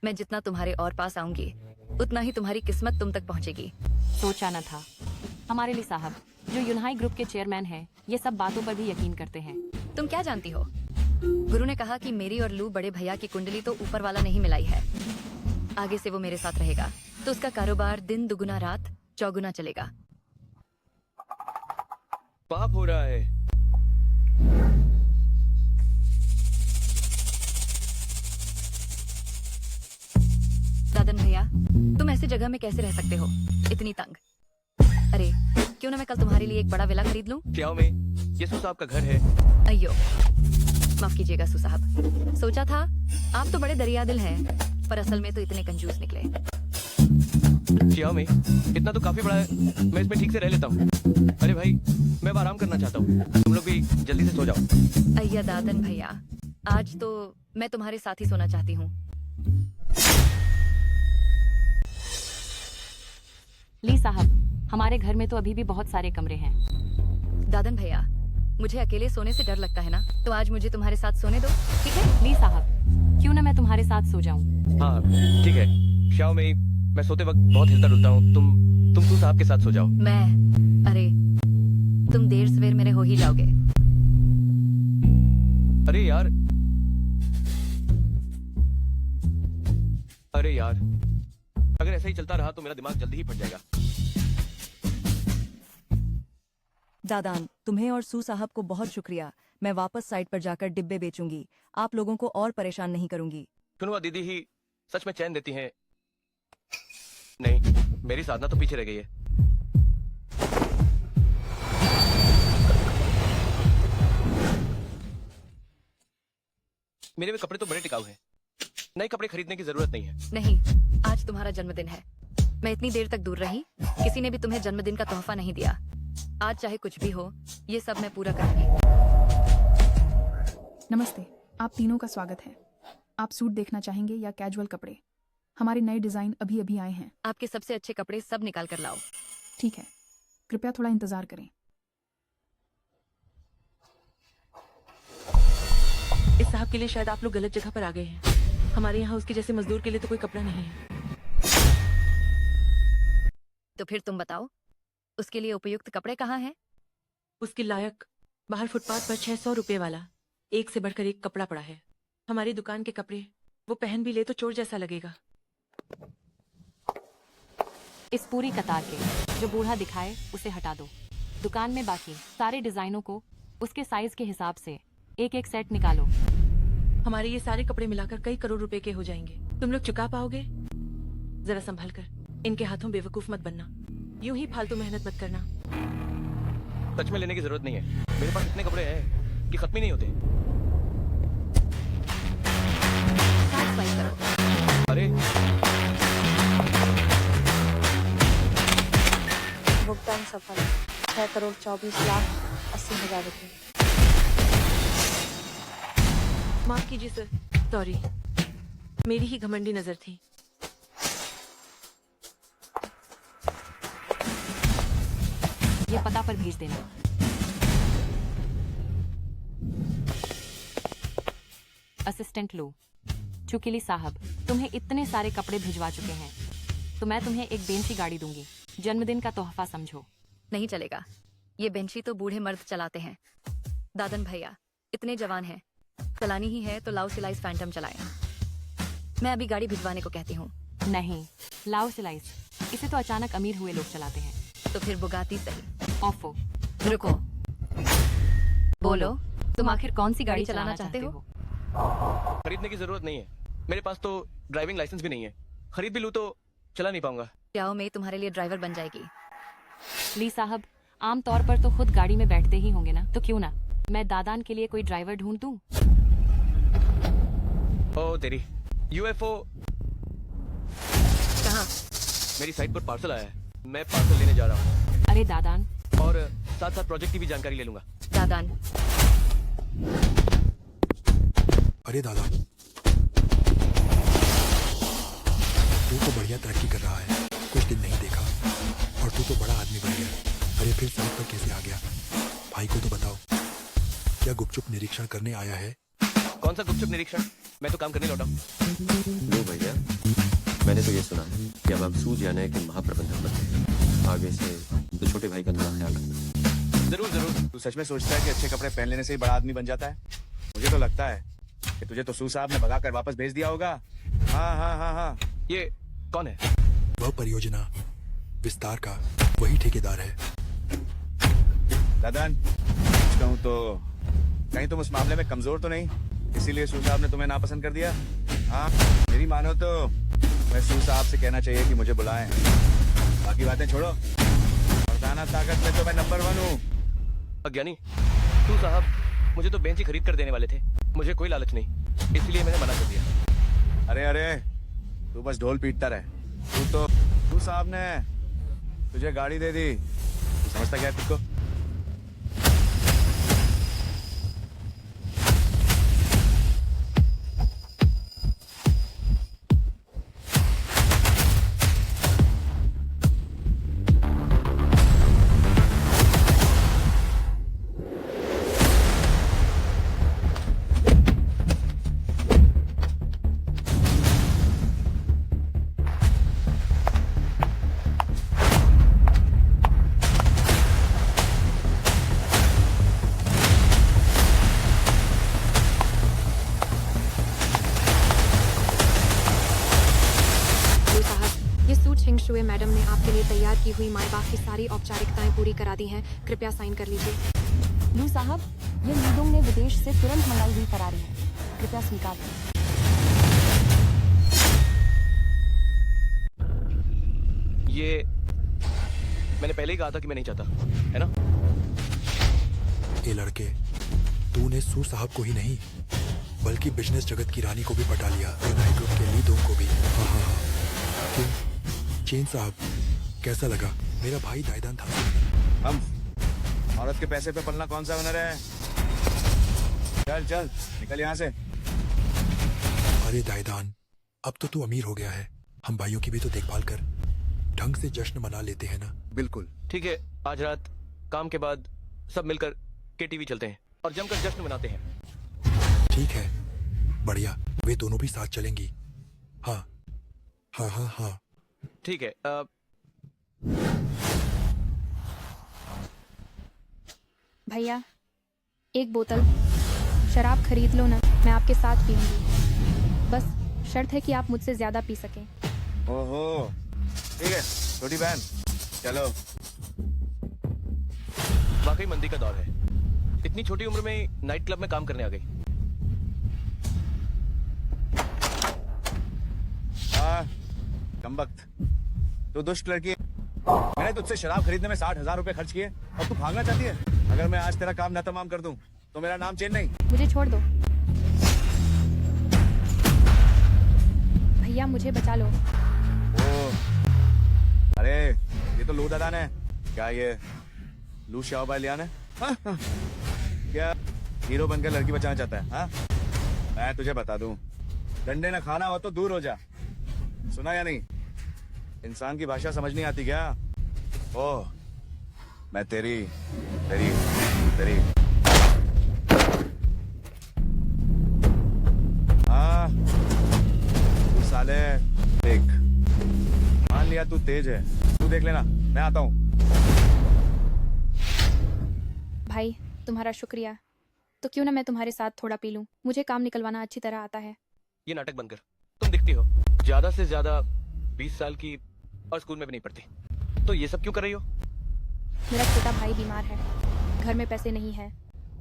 मैं जितना तुम्हारे और पास आऊंगी उतना ही तुम्हारी किस्मत तुम तक पहुंचेगी। सोचा न था। हमारे लिए साहब जो यूनाई ग्रुप के चेयरमैन हैं, ये सब बातों पर भी यकीन करते हैं। तुम क्या जानती हो? गुरु ने कहा कि मेरी और लू बड़े भैया की कुंडली तो ऊपर वाला नहीं मिलाई है। आगे से वो मेरे साथ रहेगा तो उसका कारोबार दिन दुगुना रात चौगुना चलेगा। पाप हो रहा है। दादन भैया, तुम ऐसी जगह में कैसे रह सकते हो, इतनी तंग? अरे क्यों ना मैं कल तुम्हारे लिए एक बड़ा विला खरीद लूं? क्या में ये सू साहब का घर है। अयो माफ कीजिएगा सू साहब, सोचा था आप तो बड़े दरिया दिल हैं, पर असल में तो इतने कंजूस निकले। क्या में इतना तो काफी बड़ा है, मैं इसमें ठीक से रह लेता हूँ। अरे भाई मैं अब आराम करना चाहता हूँ, तुम लोग भी जल्दी से सो जाओ। अय्या दादन भैया, आज तो मैं तुम्हारे साथ ही सोना चाहती हूँ। ली साहब, हमारे घर में तो अभी भी बहुत सारे कमरे हैं। दादन भैया, मुझे अकेले सोने से डर लगता है ना, तो आज मुझे तुम्हारे साथ सोने दो, ठीक है? ली साहब, क्यों ना मैं तुम्हारे साथ सो जाऊं? हाँ ठीक है। शाओ में मैं सोते वक्त बहुत हिलता डुलता हूँ, तुम सू साहब के साथ सो जाओ। अरे तुम देर सवेर मेरे हो ही जाओगे। अरे यार, अरे यार, अगर ऐसा ही चलता रहा तो मेरा दिमाग जल्दी ही फट जाएगा। दादान, तुम्हें और सू साहब को बहुत शुक्रिया। मैं वापस साइट पर जाकर डिब्बे बेचूंगी, आप लोगों को और परेशान नहीं करूंगी। सुनवा दीदी ही सच में चैन देती हैं। नहीं, मेरी साधना तो पीछे रह गई है। मेरे में कपड़े तो बड़े टिकाऊ हैं, नए कपड़े खरीदने की जरूरत नहीं है। नहीं, आज तुम्हारा जन्मदिन है। मैं इतनी देर तक दूर रही, किसी ने भी तुम्हें जन्मदिन का तोहफा नहीं दिया। आज चाहे कुछ भी हो, ये सब मैं पूरा करूंगी। नमस्ते, आप तीनों का स्वागत है। आप सूट देखना चाहेंगे या कैजुअल कपड़े? हमारे नए डिजाइन अभी अभी आए हैं। आपके सबसे अच्छे कपड़े सब निकाल कर लाओ। ठीक है, कृपया थोड़ा इंतजार करें। इस साहब के लिए शायद आप लोग गलत जगह पर आ गए हैं। हमारे यहाँ उसके जैसे मजदूर के लिए तो कोई कपड़ा नहीं है। तो फिर तुम बताओ, उसके लिए उपयुक्त कपड़े कहाँ हैं? उसके लायक बाहर फुटपाथ पर 600 रुपए वाला एक से बढ़कर एक कपड़ा पड़ा है। हमारी दुकान के कपड़े वो पहन भी ले तो चोर जैसा लगेगा। इस पूरी कतार के जो बूढ़ा दिखाए उसे हटा दो। दुकान में बाकी सारे डिजाइनों को उसके साइज के हिसाब से एक एक सेट निकालो। हमारे ये सारे कपड़े मिलाकर कई करोड़ रुपए के हो जाएंगे। तुम लोग चुका पाओगे? जरा संभल कर, इनके हाथों बेवकूफ मत बनना। यूं ही फालतू मेहनत मत करना। सच में लेने की जरूरत नहीं है, मेरे पास इतने कपड़े हैं कि खत्म ही नहीं होते। अरे भुगतान सफल, 6,24,80,000 रुपए। माफ कीजिए सर, सॉरी, मेरी ही घमंडी नजर थी। ये पता पर भेज देना। असिस्टेंट लो। चुकीली साहब, तुम्हें इतने सारे कपड़े भिजवा चुके हैं तो मैं तुम्हें एक बेंची गाड़ी दूंगी, जन्मदिन का तोहफा समझो। नहीं चलेगा, ये बेंची तो बूढ़े मर्द चलाते हैं। दादन भैया इतने जवान हैं, चलानी ही है तो लाओ सिलाइस फैंटम चलाएं। मैं अभी गाड़ी भिजवाने को कहती हूँ। नहीं, लाओ सिलाइस, इसे तो अचानक अमीर हुए लोग चलाते हैं। तो फिर बुगाती सही। ऑफो, रुको, बोलो तुम आखिर कौन सी गाड़ी चलाना चाहते हो? खरीदने की जरूरत नहीं है, मेरे पास तो ड्राइविंग लाइसेंस भी नहीं है। खरीद भी लूँ तो चला नहीं पाऊंगा। जाओ, मैं तुम्हारे लिए ड्राइवर बन जाएगी। ली साहब, आम तौर पर तो खुद गाड़ी में बैठते ही होंगे ना, तो क्यों ना मैं दादान के लिए कोई ड्राइवर ढूंढ दूं? ओ तेरी यूएफओ कहाँ? मेरी साइट पर पार्सल आया है, मैं पार्सल लेने जा रहा हूँ। अरे दादान, और साथ साथ प्रोजेक्ट की भी जानकारी ले लूंगा। दादान, अरे दादा, तू तो बढ़िया तरक्की कर रहा है, कुछ दिन नहीं देखा और तू तो बड़ा आदमी बन गया। अरे फिर साइट पर कैसे आ गया? भाई को तो बताओ। क्या गुपचुप निरीक्षण करने आया है? कौन सा गुपचुप निरीक्षण? मैं तो काम करने लौटा हूँ। लो भैया, मैंने तो ये सुना है कि अब आप सूझ जाने के महाप्रबंधक बनते हैं। आगे से तो छोटे भाई का थोड़ा ख्याल रखना। जरूर जरूर। तू सच में सोचता है कि अच्छे कपड़े पहन लेने से ही बड़ा आदमी बन जाता है? मुझे तो लगता है कि तुझे तो सू साहब ने भगा कर वापस भेज दिया होगा। हाँ हाँ हाँ हाँ। ये कौन है? वह परियोजना विस्तार का वही ठेकेदार है। दादन, कहूँ तो कहीं तुम उस मामले में कमजोर तो नहीं, इसीलिए सू साहब ने तुम्हें नापसंद कर दिया? हाँ, मेरी मानो तो मैं सू साहब से कहना चाहिए कि मुझे बुलाएं। बाकी बातें छोड़ो, मर्दाना ताकत में तो मैं नंबर 1 हूँ। अज्ञानी, तू साहब मुझे तो बेंच ही खरीद कर देने वाले थे। मुझे कोई लालच नहीं, इसलिए मैंने मना कर दिया। अरे अरे, तू बस ढोल पीटता रहे। तू साहब ने तुझे गाड़ी दे दी, समझता क्या है खुद को? शुए मैडम ने आपके लिए तैयार की हुई माए बाप की सारी औपचारिकताएं पूरी करा दी हैं। कृपया साइन कर लीजिए। लू साहब, ये लीडोंग ने विदेश से तुरंत मंगाई हुई फरारी है, कृपया स्वीकार करें। ये मैंने पहले ही कहा था कि मैं नहीं चाहता, है ना? ये लड़के, तूने सू साहब को ही नहीं बल्कि बिजनेस जगत की रानी को भी पटा लिया, यूनाइट ग्रुप के लीडोंग को भी। हाँ हाँ हाँ। क्यों चेन साहब, कैसा लगा? मेरा भाई दायदान था। हम औरत के पैसे पे पलना कौन सा हुनर है? चल चल निकल यहाँ से। अरे दायदान, अब तो तू अमीर हो गया है, हम भाइयों की भी तो देखभाल कर, ढंग से जश्न मना लेते हैं ना। बिल्कुल ठीक है, आज रात काम के बाद सब मिलकर केटीवी चलते हैं और जमकर जश्न मनाते हैं। ठीक है, बढ़िया, वे दोनों भी साथ चलेंगी। हाँ हाँ हाँ हाँ ठीक है। भैया, एक बोतल शराब खरीद लो ना, मैं आपके साथ पीऊंगी। बस शर्त है कि आप मुझसे ज्यादा पी सकें। ओहो, ठीक है छोटी बहन, चलो। वाकई मंदी का दौर है, इतनी छोटी उम्र में नाइट क्लब में काम करने आ गई। हाँ, कमबख्त, तो दुष्ट लड़की। मैंने तुझसे शराब खरीदने में 60,000 रुपए खर्च किए और तू भागना चाहती है? अगर मैं आज तेरा काम न तमाम कर दूं तो मेरा नाम चेन नहीं। मुझे छोड़ दो भैया, मुझे बचा लो। ओ, अरे ये तो लू दादान है। क्या ये लू शाओबालियान है? क्या हीरो बनकर लड़की बचाना चाहता है? हाँ, मैं तुझे बता दूं, डंडे न खाना हो तो दूर हो जा। सुना या नहीं? इंसान की भाषा समझ नहीं आती क्या? ओह, मैं तेरी तेरी तेरी हाँ, तू साले देख, मान लिया तू तेज है, तू देख लेना, मैं आता हूँ। भाई, तुम्हारा शुक्रिया। तो क्यों ना मैं तुम्हारे साथ थोड़ा पी लूं? मुझे काम निकलवाना अच्छी तरह आता है। ये नाटक बंद कर। तुम दिखती हो ज्यादा से ज्यादा 20 साल की और स्कूल में भी नहीं पढ़ती, तो ये सब क्यों कर रही हो? मेरा छोटा भाई बीमार है, घर में पैसे नहीं है।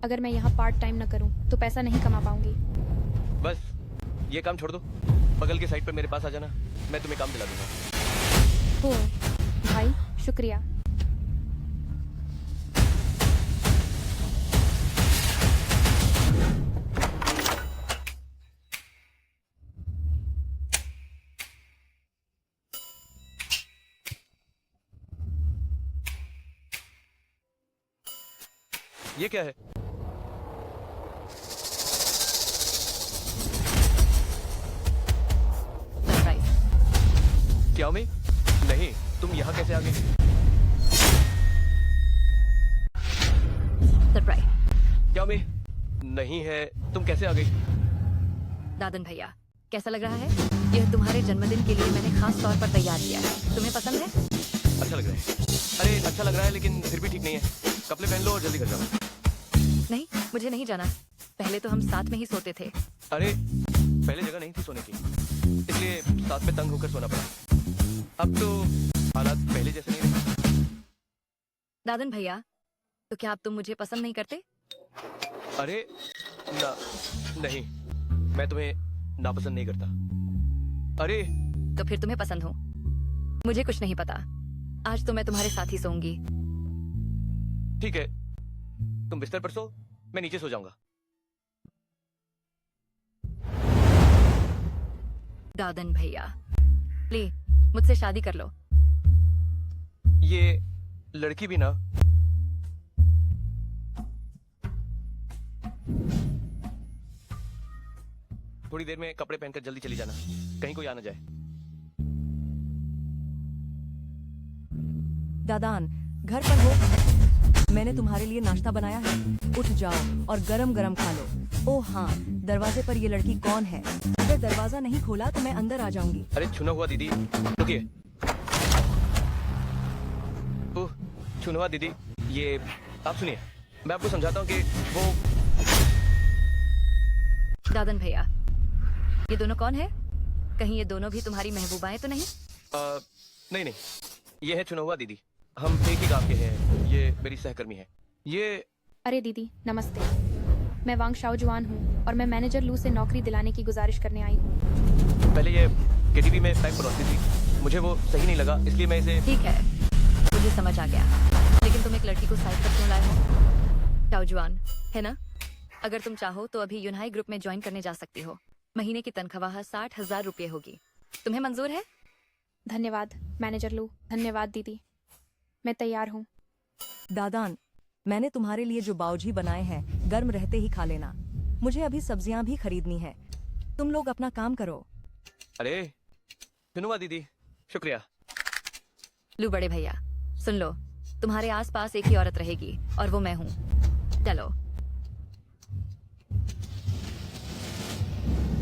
अगर मैं यहाँ पार्ट टाइम न करूँ तो पैसा नहीं कमा पाऊंगी। बस ये काम छोड़ दो, बगल के साइड पर मेरे पास आ जाना, मैं तुम्हें काम दिला दूंगा। हो भाई, शुक्रिया। ये क्या है? सरप्राइज। क्या मैं? नहीं, तुम यहाँ कैसे आ गई? सरप्राइज। क्या मैं? नहीं है, तुम कैसे आ गई? दादन भैया, कैसा लग रहा है? यह तुम्हारे जन्मदिन के लिए मैंने खास तौर पर तैयार किया है। तुम्हें पसंद है? अच्छा लग रहा है। अरे अच्छा लग रहा है, लेकिन फिर भी ठीक नहीं है। कपड़े पहन लो और जल्दी घर जाओ। नहीं, मुझे नहीं जाना। पहले तो हम साथ में ही सोते थे। अरे पहले जगह नहीं थी सोने की, इसलिए साथ में तंग होकर सोना पड़ा। अब तो हालात पहले जैसे नहीं रहे। दादन भैया, तो क्या अब तुम मुझे पसंद नहीं करते? अरे ना, नहीं, मैं तुम्हें नापसंद नहीं करता। अरे तो फिर तुम्हें पसंद हो? मुझे कुछ नहीं पता। आज तो मैं तुम्हारे साथ ही सोऊंगी। ठीक है, तुम बिस्तर पर सो, मैं नीचे सो जाऊंगा। दादन भैया, प्लीज मुझसे शादी कर लो। ये लड़की भी ना थोड़ी देर में कपड़े पहनकर जल्दी चली जाना, कहीं कोई आ ना जाए। दादान, घर पर हो? मैंने तुम्हारे लिए नाश्ता बनाया है। उठ जाओ और गरम गरम खा लो। ओह हाँ, दरवाजे पर ये लड़की कौन है? अगर दरवाजा नहीं खोला तो मैं अंदर आ जाऊंगी। अरे छुना हुआ दीदी, रुकिए। ओह छुना हुआ दीदी, ये आप सुनिए, मैं आपको समझाता हूँ कि वो। दादन भैया, ये दोनों कौन है? कहीं ये दोनों भी तुम्हारी महबूबाएं तो नहीं? नहीं नहीं, ये है चुना हुआ दीदी। हम एक ही गांव के हैं। ये मेरी सहकर्मी है। ये अरे दीदी नमस्ते, मैं वांग शाओजुआन हूँ और मैं मैनेजर लू से नौकरी दिलाने की गुजारिश करने आई हूँ। पहले ये केटीवी में टाइम पर रहती थी, मुझे वो सही नहीं लगा, इसलिए मैं इसे। ठीक है, मुझे समझ आ गया, लेकिन तुम एक लड़की को साइड पर क्यों लाए हो? शाओजुआन है ना? अगर तुम चाहो तो अभी यूनहाई ग्रुप में ज्वाइन करने जा सकती हो। महीने की तनख्वाह 60,000 रुपये होगी। तुम्हें मंजूर है? धन्यवाद मैनेजर लू। धन्यवाद दीदी, मैं तैयार हूँ। दादान, मैंने तुम्हारे लिए जो बाउजी बनाए हैं गर्म रहते ही खा लेना। मुझे अभी सब्जियां भी खरीदनी है। तुम लोग अपना काम करो। अरे चुनुआ दीदी, शुक्रिया। लू बड़े भैया, सुन लो, तुम्हारे आसपास एक ही औरत रहेगी और वो मैं हूँ। चलो।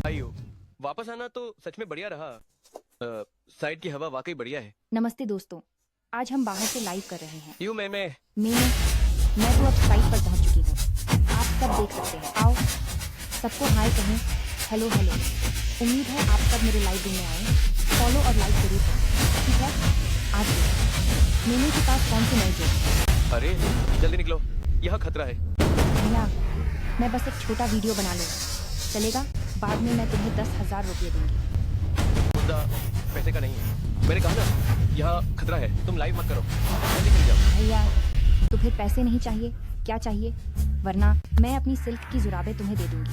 आइयो, वापस आना तो सच में बढ़िया रहा। साइड की हवा वाकई बढ़िया है। नमस्ते दोस्तों, आज हम बाहर से लाइव कर रहे हैं। यूं मैं मैं तो अब साइट पर पहुंच चुकी हूँ। आप सब देख सकते हैं। आओ सबको हाय कहें। Hello hello. उम्मीद है आप सब मेरे लाइव में आए। फॉलो और लाइक जरूर करें, ठीक है? आज मेनू के पास कौन से नए जोक? अरे जल्दी निकलो, यहाँ खतरा है। भैया, मैं बस एक छोटा वीडियो बना लूँगा, चलेगा? बाद में मैं तुम्हें 10,000 रुपये दूंगी। मुद्दा पैसे का नहीं है, मैंने कहा ना, यहाँ खतरा है। तुम लाइव मत करो, जल्दी निकल जाओ। भैया, तो फिर पैसे नहीं चाहिए? क्या चाहिए? वरना मैं अपनी सिल्क की जुराबें तुम्हें दे दूंगी।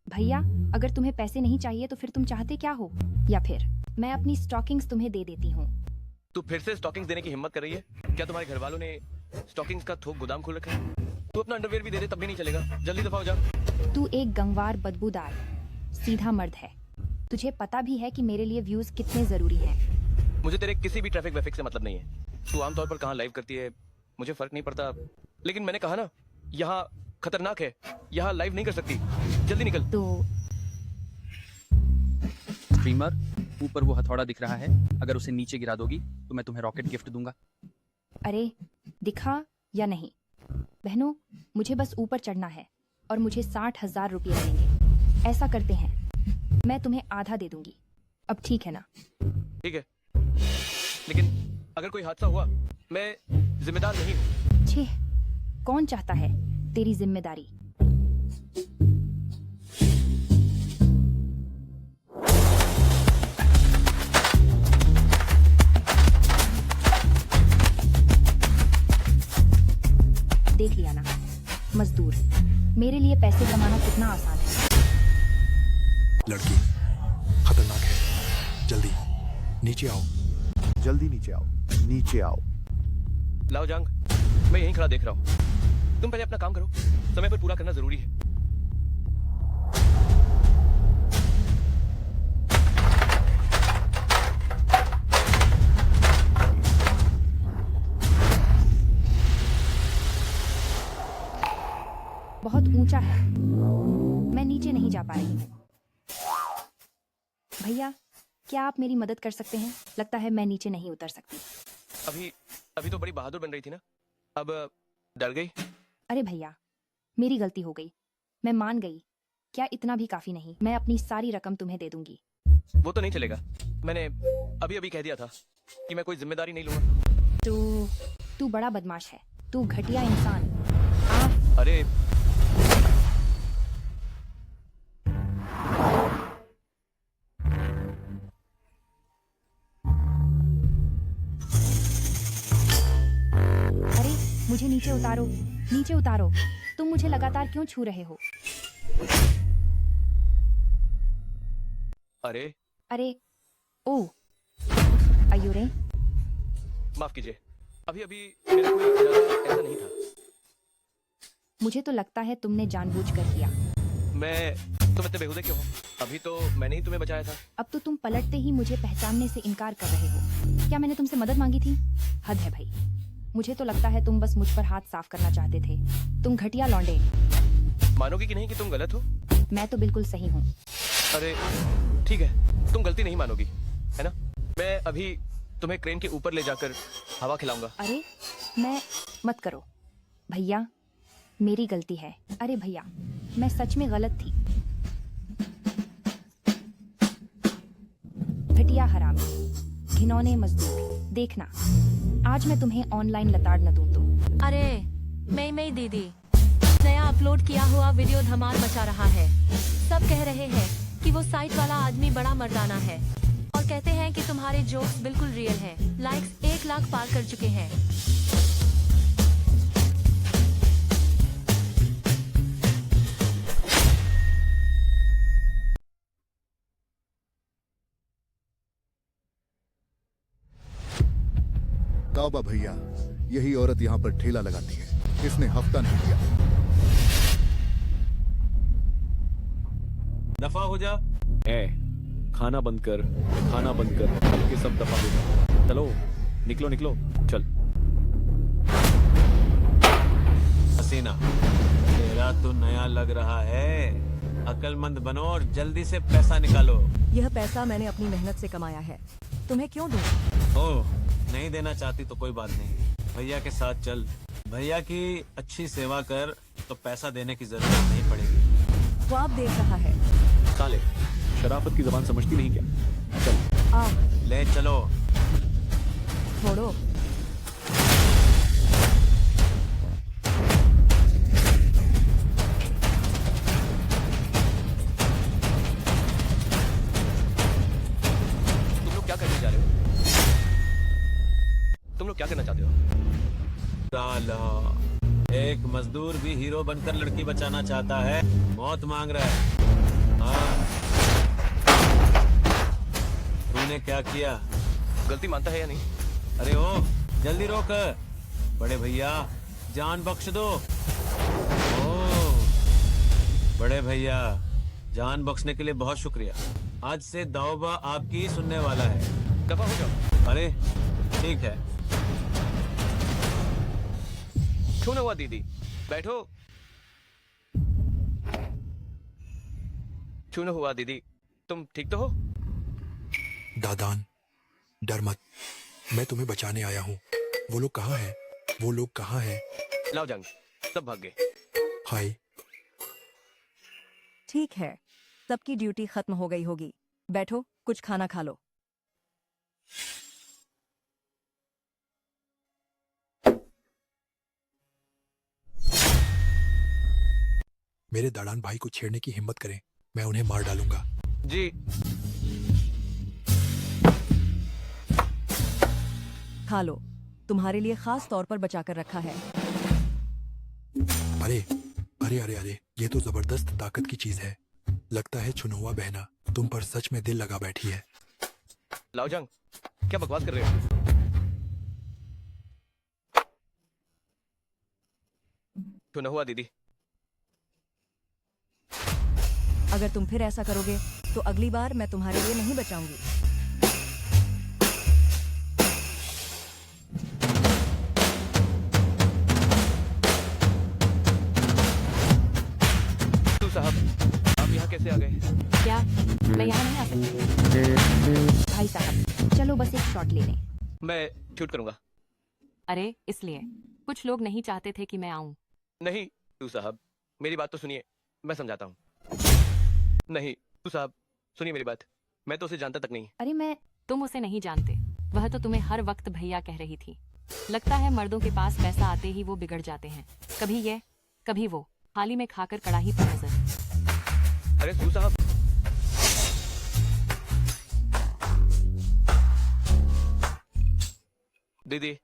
भैया, अगर तुम्हें पैसे नहीं चाहिए तो फिर तुम चाहते क्या हो? या फिर मैं अपनी स्टॉकिंग्स तुम्हें दे देती हूँ। तू फिर से स्टॉकिंग्स देने की हिम्मत कर रही है? क्या तुम्हारे घर वालों ने स्टॉकिंग्स का थोक गोदाम खोल रखा है? तू अपना अंडरवेयर भी दे दे तब भी नहीं चलेगा। जल्दी दफा हो जा। तू एक गंवार बदबूदार सीधा मर्द है। तुझे पता भी है कि मेरे लिए व्यूज कितने जरूरी हैं। मुझे तेरे किसी भी ट्रैफिक वैफिक से मतलब नहीं है। तू आमतौर पर कहाँ लाइव करती है मुझे फर्क नहीं पड़ता, लेकिन मैंने कहा ना, यहाँ खतरनाक है, यहाँ लाइव नहीं कर सकती। जल्दी निकल। तो स्ट्रीमर, ऊपर वो हथौड़ा दिख रहा है, अगर उसे नीचे गिरा दोगी तो मैं तुम्हें रॉकेट गिफ्ट दूंगा। अरे दिखा या नहीं बहनों, मुझे बस ऊपर चढ़ना है और मुझे 60,000 रुपये मिलेंगे। ऐसा करते हैं, मैं तुम्हें आधा दे दूंगी। अब ठीक है ना? ठीक है, लेकिन अगर कोई हादसा हुआ मैं जिम्मेदार नहीं हूँ। छे, कौन चाहता है तेरी जिम्मेदारी? देख लिया ना मजदूर, मेरे लिए पैसे कमाना कितना आसान है। लड़की खतरनाक है, जल्दी नीचे आओ। जल्दी नीचे आओ, नीचे आओ। लाओ जांग, मैं यहीं खड़ा देख रहा हूँ। तुम पहले अपना काम करो, समय पर पूरा करना जरूरी है। बहुत ऊंचा है, मैं नीचे नहीं जा पा रही हूँ। भैया, क्या आप मेरी मदद कर सकते हैं? लगता है मैं नीचे नहीं उतर सकती। अभी तो बड़ी बहादुर बन रही थी ना, अब डर गई? अरे भैया, मेरी गलती हो गई, मैं मान गई। क्या इतना भी काफी नहीं? मैं अपनी सारी रकम तुम्हें दे दूंगी। वो तो नहीं चलेगा, मैंने अभी अभी कह दिया था कि मैं कोई जिम्मेदारी नहीं लूंगा। तू बड़ा बदमाश है, तू घटिया इंसान। अरे मुझे नीचे उतारो, नीचे उतारो। तुम मुझे लगातार क्यों छू रहे हो? अरे ओ अयुरे, माफ कीजिए, अभी अभी मेरा कोई इरादा ऐसा नहीं था। मुझे तो लगता है तुमने जानबूझकर किया। तुम इतने बेहुदे क्यों हो? अभी तो मैंने ही तुम्हें बचाया था। अब तो तुम पलटते ही मुझे पहचानने से इनकार कर रहे हो। क्या मैंने तुमसे मदद मांगी थी? हद है भाई। मुझे तो लगता है तुम बस मुझ पर हाथ साफ करना चाहते थे। तुम घटिया लौंडे। मानोगे कि नहीं कि तुम गलत हो? मैं तो बिल्कुल सही हूँ। अरे ठीक है, तुम गलती नहीं मानोगी, है ना? मैं अभी तुम्हें क्रेन के ऊपर ले जाकर हवा खिलाऊंगा। अरे मत करो भैया, मेरी गलती है। अरे भैया, मैं सच में गलत थी। घटिया हरामी, घिनौने मजदूर। देखना, आज मैं तुम्हें ऑनलाइन लताड़ न दूं तो। अरे मैं दीदी, नया अपलोड किया हुआ वीडियो धमाल मचा रहा है। सब कह रहे हैं कि वो साइट वाला आदमी बड़ा मर्दाना है और कहते हैं कि तुम्हारे जोक्स बिल्कुल रियल हैं। लाइक्स 1 लाख पार कर चुके हैं। तौबा भैया, यही औरत यहाँ पर ठेला लगाती है। इसने हफ्ता नहीं दिया। दफा हो जा। खाना बंद कर, खाना बंद कर, सबके सब दफा हो जा। चलो निकलो निकलो, चल। हसीना, तेरा तो नया लग रहा है। अक्लमंद बनो और जल्दी से पैसा निकालो। यह पैसा मैंने अपनी मेहनत से कमाया है, तुम्हें क्यों दूं? ओह, नहीं देना चाहती तो कोई बात नहीं, भैया के साथ चल। भैया की अच्छी सेवा कर तो पैसा देने की जरूरत नहीं पड़ेगी। वो आप देख रहा है। साले, शराफत की जबान समझती नहीं क्या? चल आओ। ले चलो। छोड़ो। तुम लोग क्या करने जा रहे हो? तुम लोग क्या करना चाहते हो? साला, एक मजदूर भी हीरो बनकर लड़की बचाना चाहता है, मौत मांग रहा है। हाँ, तूने क्या किया? गलती मानता है या नहीं? अरे ओ, जल्दी रोक। बड़े भैया, जान बख्श दो। ओ, बड़े भैया, जान बख्शने के लिए बहुत शुक्रिया। आज से दाऊबा आपकी सुनने वाला है। दफा हो जाओ। अरे ठीक है। क्यों ना हुआ दीदी, बैठो। क्यों ना हुआ दीदी, तुम ठीक तो हो? दादान, डर मत, मैं तुम्हें बचाने आया हूँ। वो लोग कहाँ हैं? वो लोग कहाँ हैं? लाओ जंग, सब भाग गए। हाय। ठीक है, सबकी ड्यूटी खत्म हो गई होगी। बैठो, कुछ खाना खा लो। मेरे दादान भाई को छेड़ने की हिम्मत करें, मैं उन्हें मार डालूंगा। जी। खा लो, तुम्हारे लिए खास तौर पर बचा कर रखा है। अरे अरे अरे अरे, ये तो जबरदस्त ताकत की चीज है। लगता है छुनुआ बहना तुम पर सच में दिल लगा बैठी है। लाओ जंग, क्या बकवास कर रहे हो? तो न हुआ दीदी। अगर तुम फिर ऐसा करोगे तो अगली बार मैं तुम्हारे लिए नहीं बचाऊंगी। तू साहब, आप यहाँ कैसे आ गए? क्या मैं यहाँ नहीं आ सकती? भाई साहब चलो बस एक शॉट ले लें। मैं शूट करूंगा। अरे इसलिए कुछ लोग नहीं चाहते थे कि मैं आऊं। नहीं तू साहब, मेरी बात तो सुनिए, मैं समझाता हूँ। नहीं तू साहब, सुनिए मेरी बात, मैं तो उसे जानता तक नहीं। अरे तुम उसे नहीं जानते। वह तो तुम्हें हर वक्त भैया कह रही थी। लगता है मर्दों के पास पैसा आते ही वो बिगड़ जाते हैं। कभी ये कभी वो, थाली में खाकर कड़ाही पर नजर। अरे तू साहब, दीदी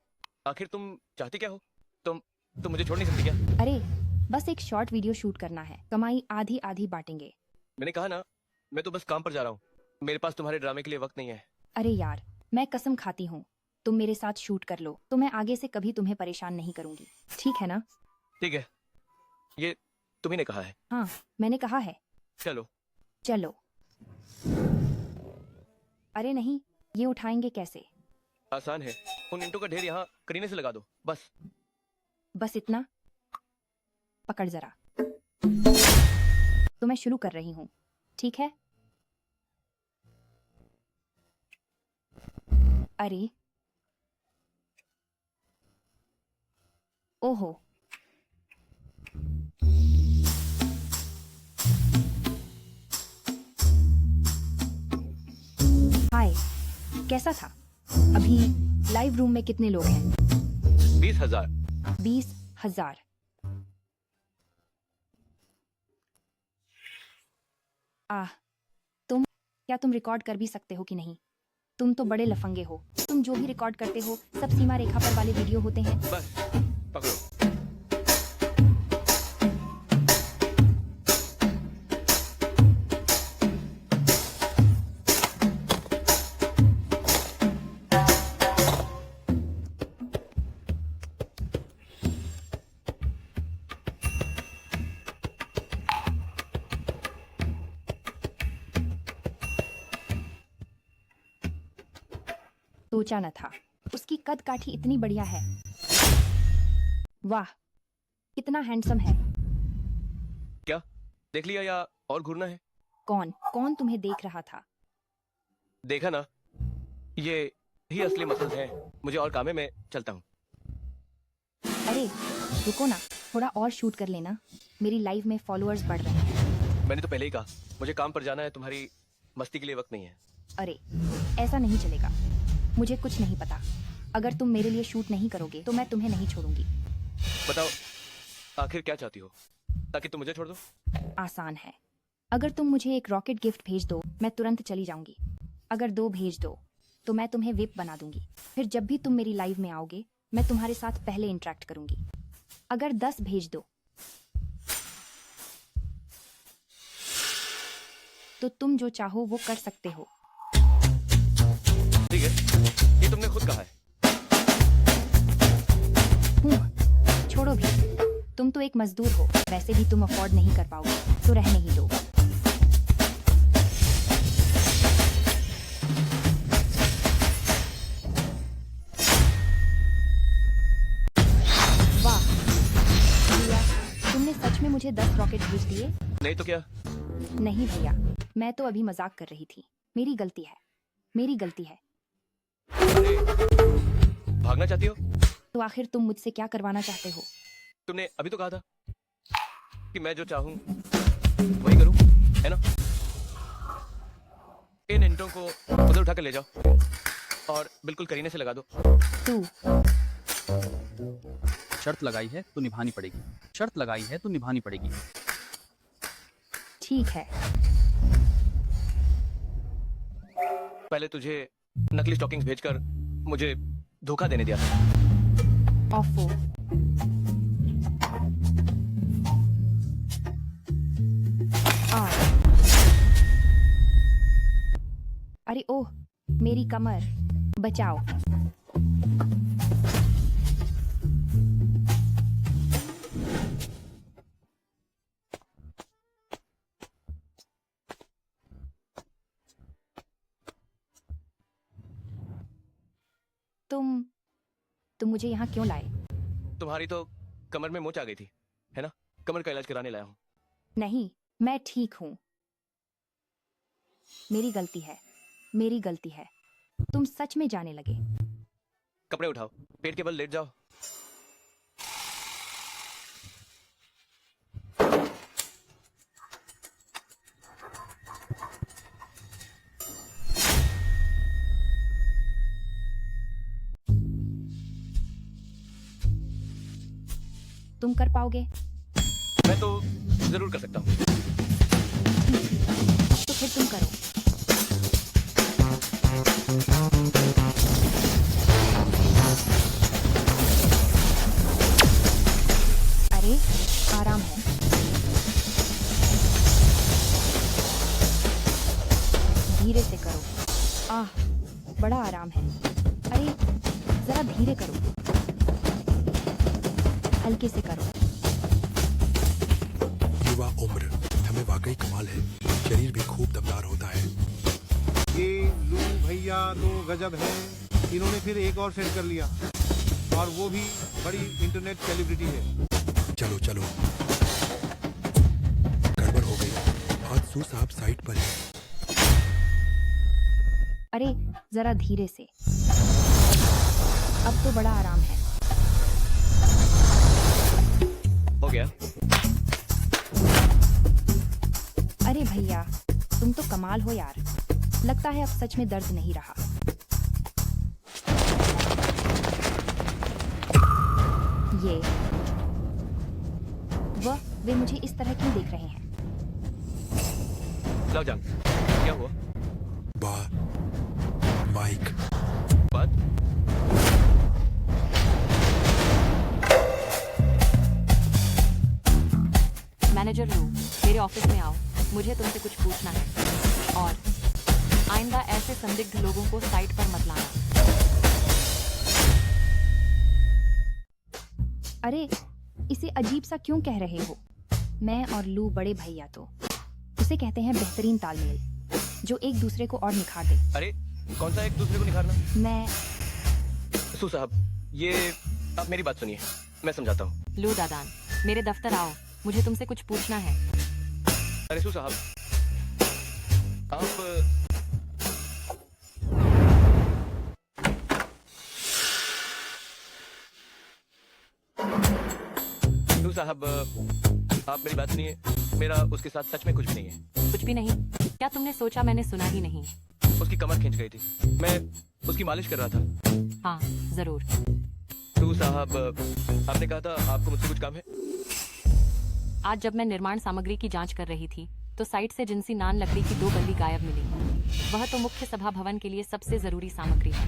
आखिर तुम चाहती क्या हो? तुम मुझे छोड़ नहीं सकती क्या? अरे बस एक शॉर्ट वीडियो शूट करना है, कमाई आधी आधी बांटेंगे। मैंने कहा ना, मैं तो बस काम पर जा रहा हूँ, मेरे पास तुम्हारे ड्रामे के लिए वक्त नहीं है। अरे यार मैं कसम खाती हूँ, तुम मेरे साथ शूट कर लो तो मैं आगे से कभी तुम्हें परेशान नहीं करूंगी, ठीक है ना? ठीक है, ये तुम्ही ने कहा है। हाँ मैंने कहा है। चलो चलो। अरे नहीं, ये उठाएंगे कैसे? आसान है, उन ईंटों का ढेर यहाँ करीने से लगा दो, बस। बस इतना? पकड़ जरा। तो मैं शुरू कर रही हूँ, ठीक है? अरे ओहो, हाय, कैसा था? अभी लाइव रूम में कितने लोग हैं? 20,000। 20,000। क्या तुम रिकॉर्ड कर भी सकते हो कि नहीं? तुम तो बड़े लफंगे हो। तुम जो भी रिकॉर्ड करते हो सब सीमा रेखा पर वाले वीडियो होते हैं। बस पकड़ो। सोचा न था उसकी कद काठी इतनी बढ़िया है। वाह, कितना हैंडसम है। क्या देख लिया या और घूरना है? कौन तुम्हें देख रहा था? देखा ना, ये ही असली मकसद है। मुझे और काम है, मैं चलता हूँ। अरे रुको ना, थोड़ा और शूट कर लेना, मेरी लाइव में फॉलोअर्स बढ़ रहे हैं। मैंने तो पहले ही कहा, मुझे काम पर जाना है, तुम्हारी मस्ती के लिए वक्त नहीं है। अरे ऐसा नहीं चलेगा, मुझे कुछ नहीं पता। अगर तुम मेरे लिए शूट नहीं करोगे तो मैं तुम्हें नहीं छोड़ूंगी। बताओ आखिर क्या चाहती हो, ताकि तुम मुझे छोड़ दो? आसान है, अगर तुम मुझे एक रॉकेट गिफ्ट भेज दो मैं तुरंत चली जाऊंगी। अगर 2 भेज दो तो मैं तुम्हें विप बना दूंगी। फिर जब भी तुम मेरी लाइव में आओगे मैं तुम्हारे साथ पहले इंटरेक्ट करूंगी। अगर 10 भेज दो तो तुम जो चाहो वो कर सकते हो। ठीक है, ये तुमने खुद कहा है। छोड़ो भी, तुम तो एक मजदूर हो, वैसे भी तुम अफोर्ड नहीं कर पाओगे, तो रहने ही दो। वाह भैया, तुमने सच में मुझे 10 रॉकेट भेज दिए? नहीं तो क्या? नहीं भैया, मैं तो अभी मजाक कर रही थी। मेरी गलती है, मेरी गलती है। भागना चाहती हो? तो आखिर तुम मुझसे क्या करवाना चाहते हो? तुमने अभी तो कहा था कि मैं जो चाहूं वही करूं, है ना? इन ईंटों को उधर उठाकर ले जाओ और बिल्कुल करीने से लगा दो। तू शर्त लगाई है तो निभानी पड़ेगी। शर्त लगाई है तो निभानी पड़ेगी। ठीक है। पहले तुझे नकली स्टॉकिंग्स भेजकर मुझे धोखा देने दिया था। ऑफो। अरे ओह, मेरी कमर, बचाओ। तुम मुझे यहाँ क्यों लाए? तुम्हारी तो कमर में मोच आ गई थी, है ना? कमर का इलाज कराने लाया हूँ। नहीं, मैं ठीक हूँ। मेरी गलती है। तुम सच में जाने लगे। कपड़े उठाओ, पेट के बल लेट जाओ। तुम कर पाओगे? मैं तो जरूर कर सकता हूँ। तो फिर तुम करो। अरे आराम है। धीरे से करो। बड़ा आराम है। अरे जरा धीरे करो, हल्के से करो। युवा उम्र हमें वाकई कमाल है। शरीर भी खूब दमदार होता है। ये लू भैया तो गजब है। इन्होंने फिर एक और सेट कर लिया, और वो भी बड़ी इंटरनेट सेलिब्रिटी है। चलो चलो, गड़बड़ हो गई। आज सू साहब साइट पर है। अरे जरा धीरे से। अब तो बड़ा आराम है। हो गया। अरे भैया, तुम तो कमाल हो यार। लगता है अब सच में दर्द नहीं रहा। वे मुझे इस तरह क्यों देख रहे हैं? लाओ जान, क्या हुआ? माइक। बात? मैनेजर लू, मेरे ऑफिस में आओ। मुझे तुमसे कुछ पूछना है, और आइंदा ऐसे संदिग्ध लोगों को साइट पर मत लाना। अरे इसे अजीब सा क्यों कह रहे हो? मैं और लू बड़े भैया तो उसे कहते हैं बेहतरीन तालमेल, जो एक दूसरे को और निखार दे। अरे कौन सा एक दूसरे को निखारना? मैं सू साहब, ये आप मेरी बात सुनिए, मैं समझाता हूँ। लू दादान, मेरे दफ्तर आओ, मुझे तुमसे कुछ पूछना है। अरे सू साहब, आप लू साहब, आप मेरी बात सुनिए। मेरा उसके साथ सच में कुछ भी नहीं है। कुछ भी नहीं? क्या तुमने सोचा मैंने सुना ही नहीं? उसकी कमर खींच गई थी, मैं उसकी मालिश कर रहा था। हाँ जरूर। लू साहब, आपने कहा था आपको मुझसे कुछ काम है। आज जब मैं निर्माण सामग्री की जांच कर रही थी, तो साइट से जिनसी नान लकड़ी की 2 बल्ली गायब मिली। वह तो मुख्य सभा भवन के लिए सबसे जरूरी सामग्री है,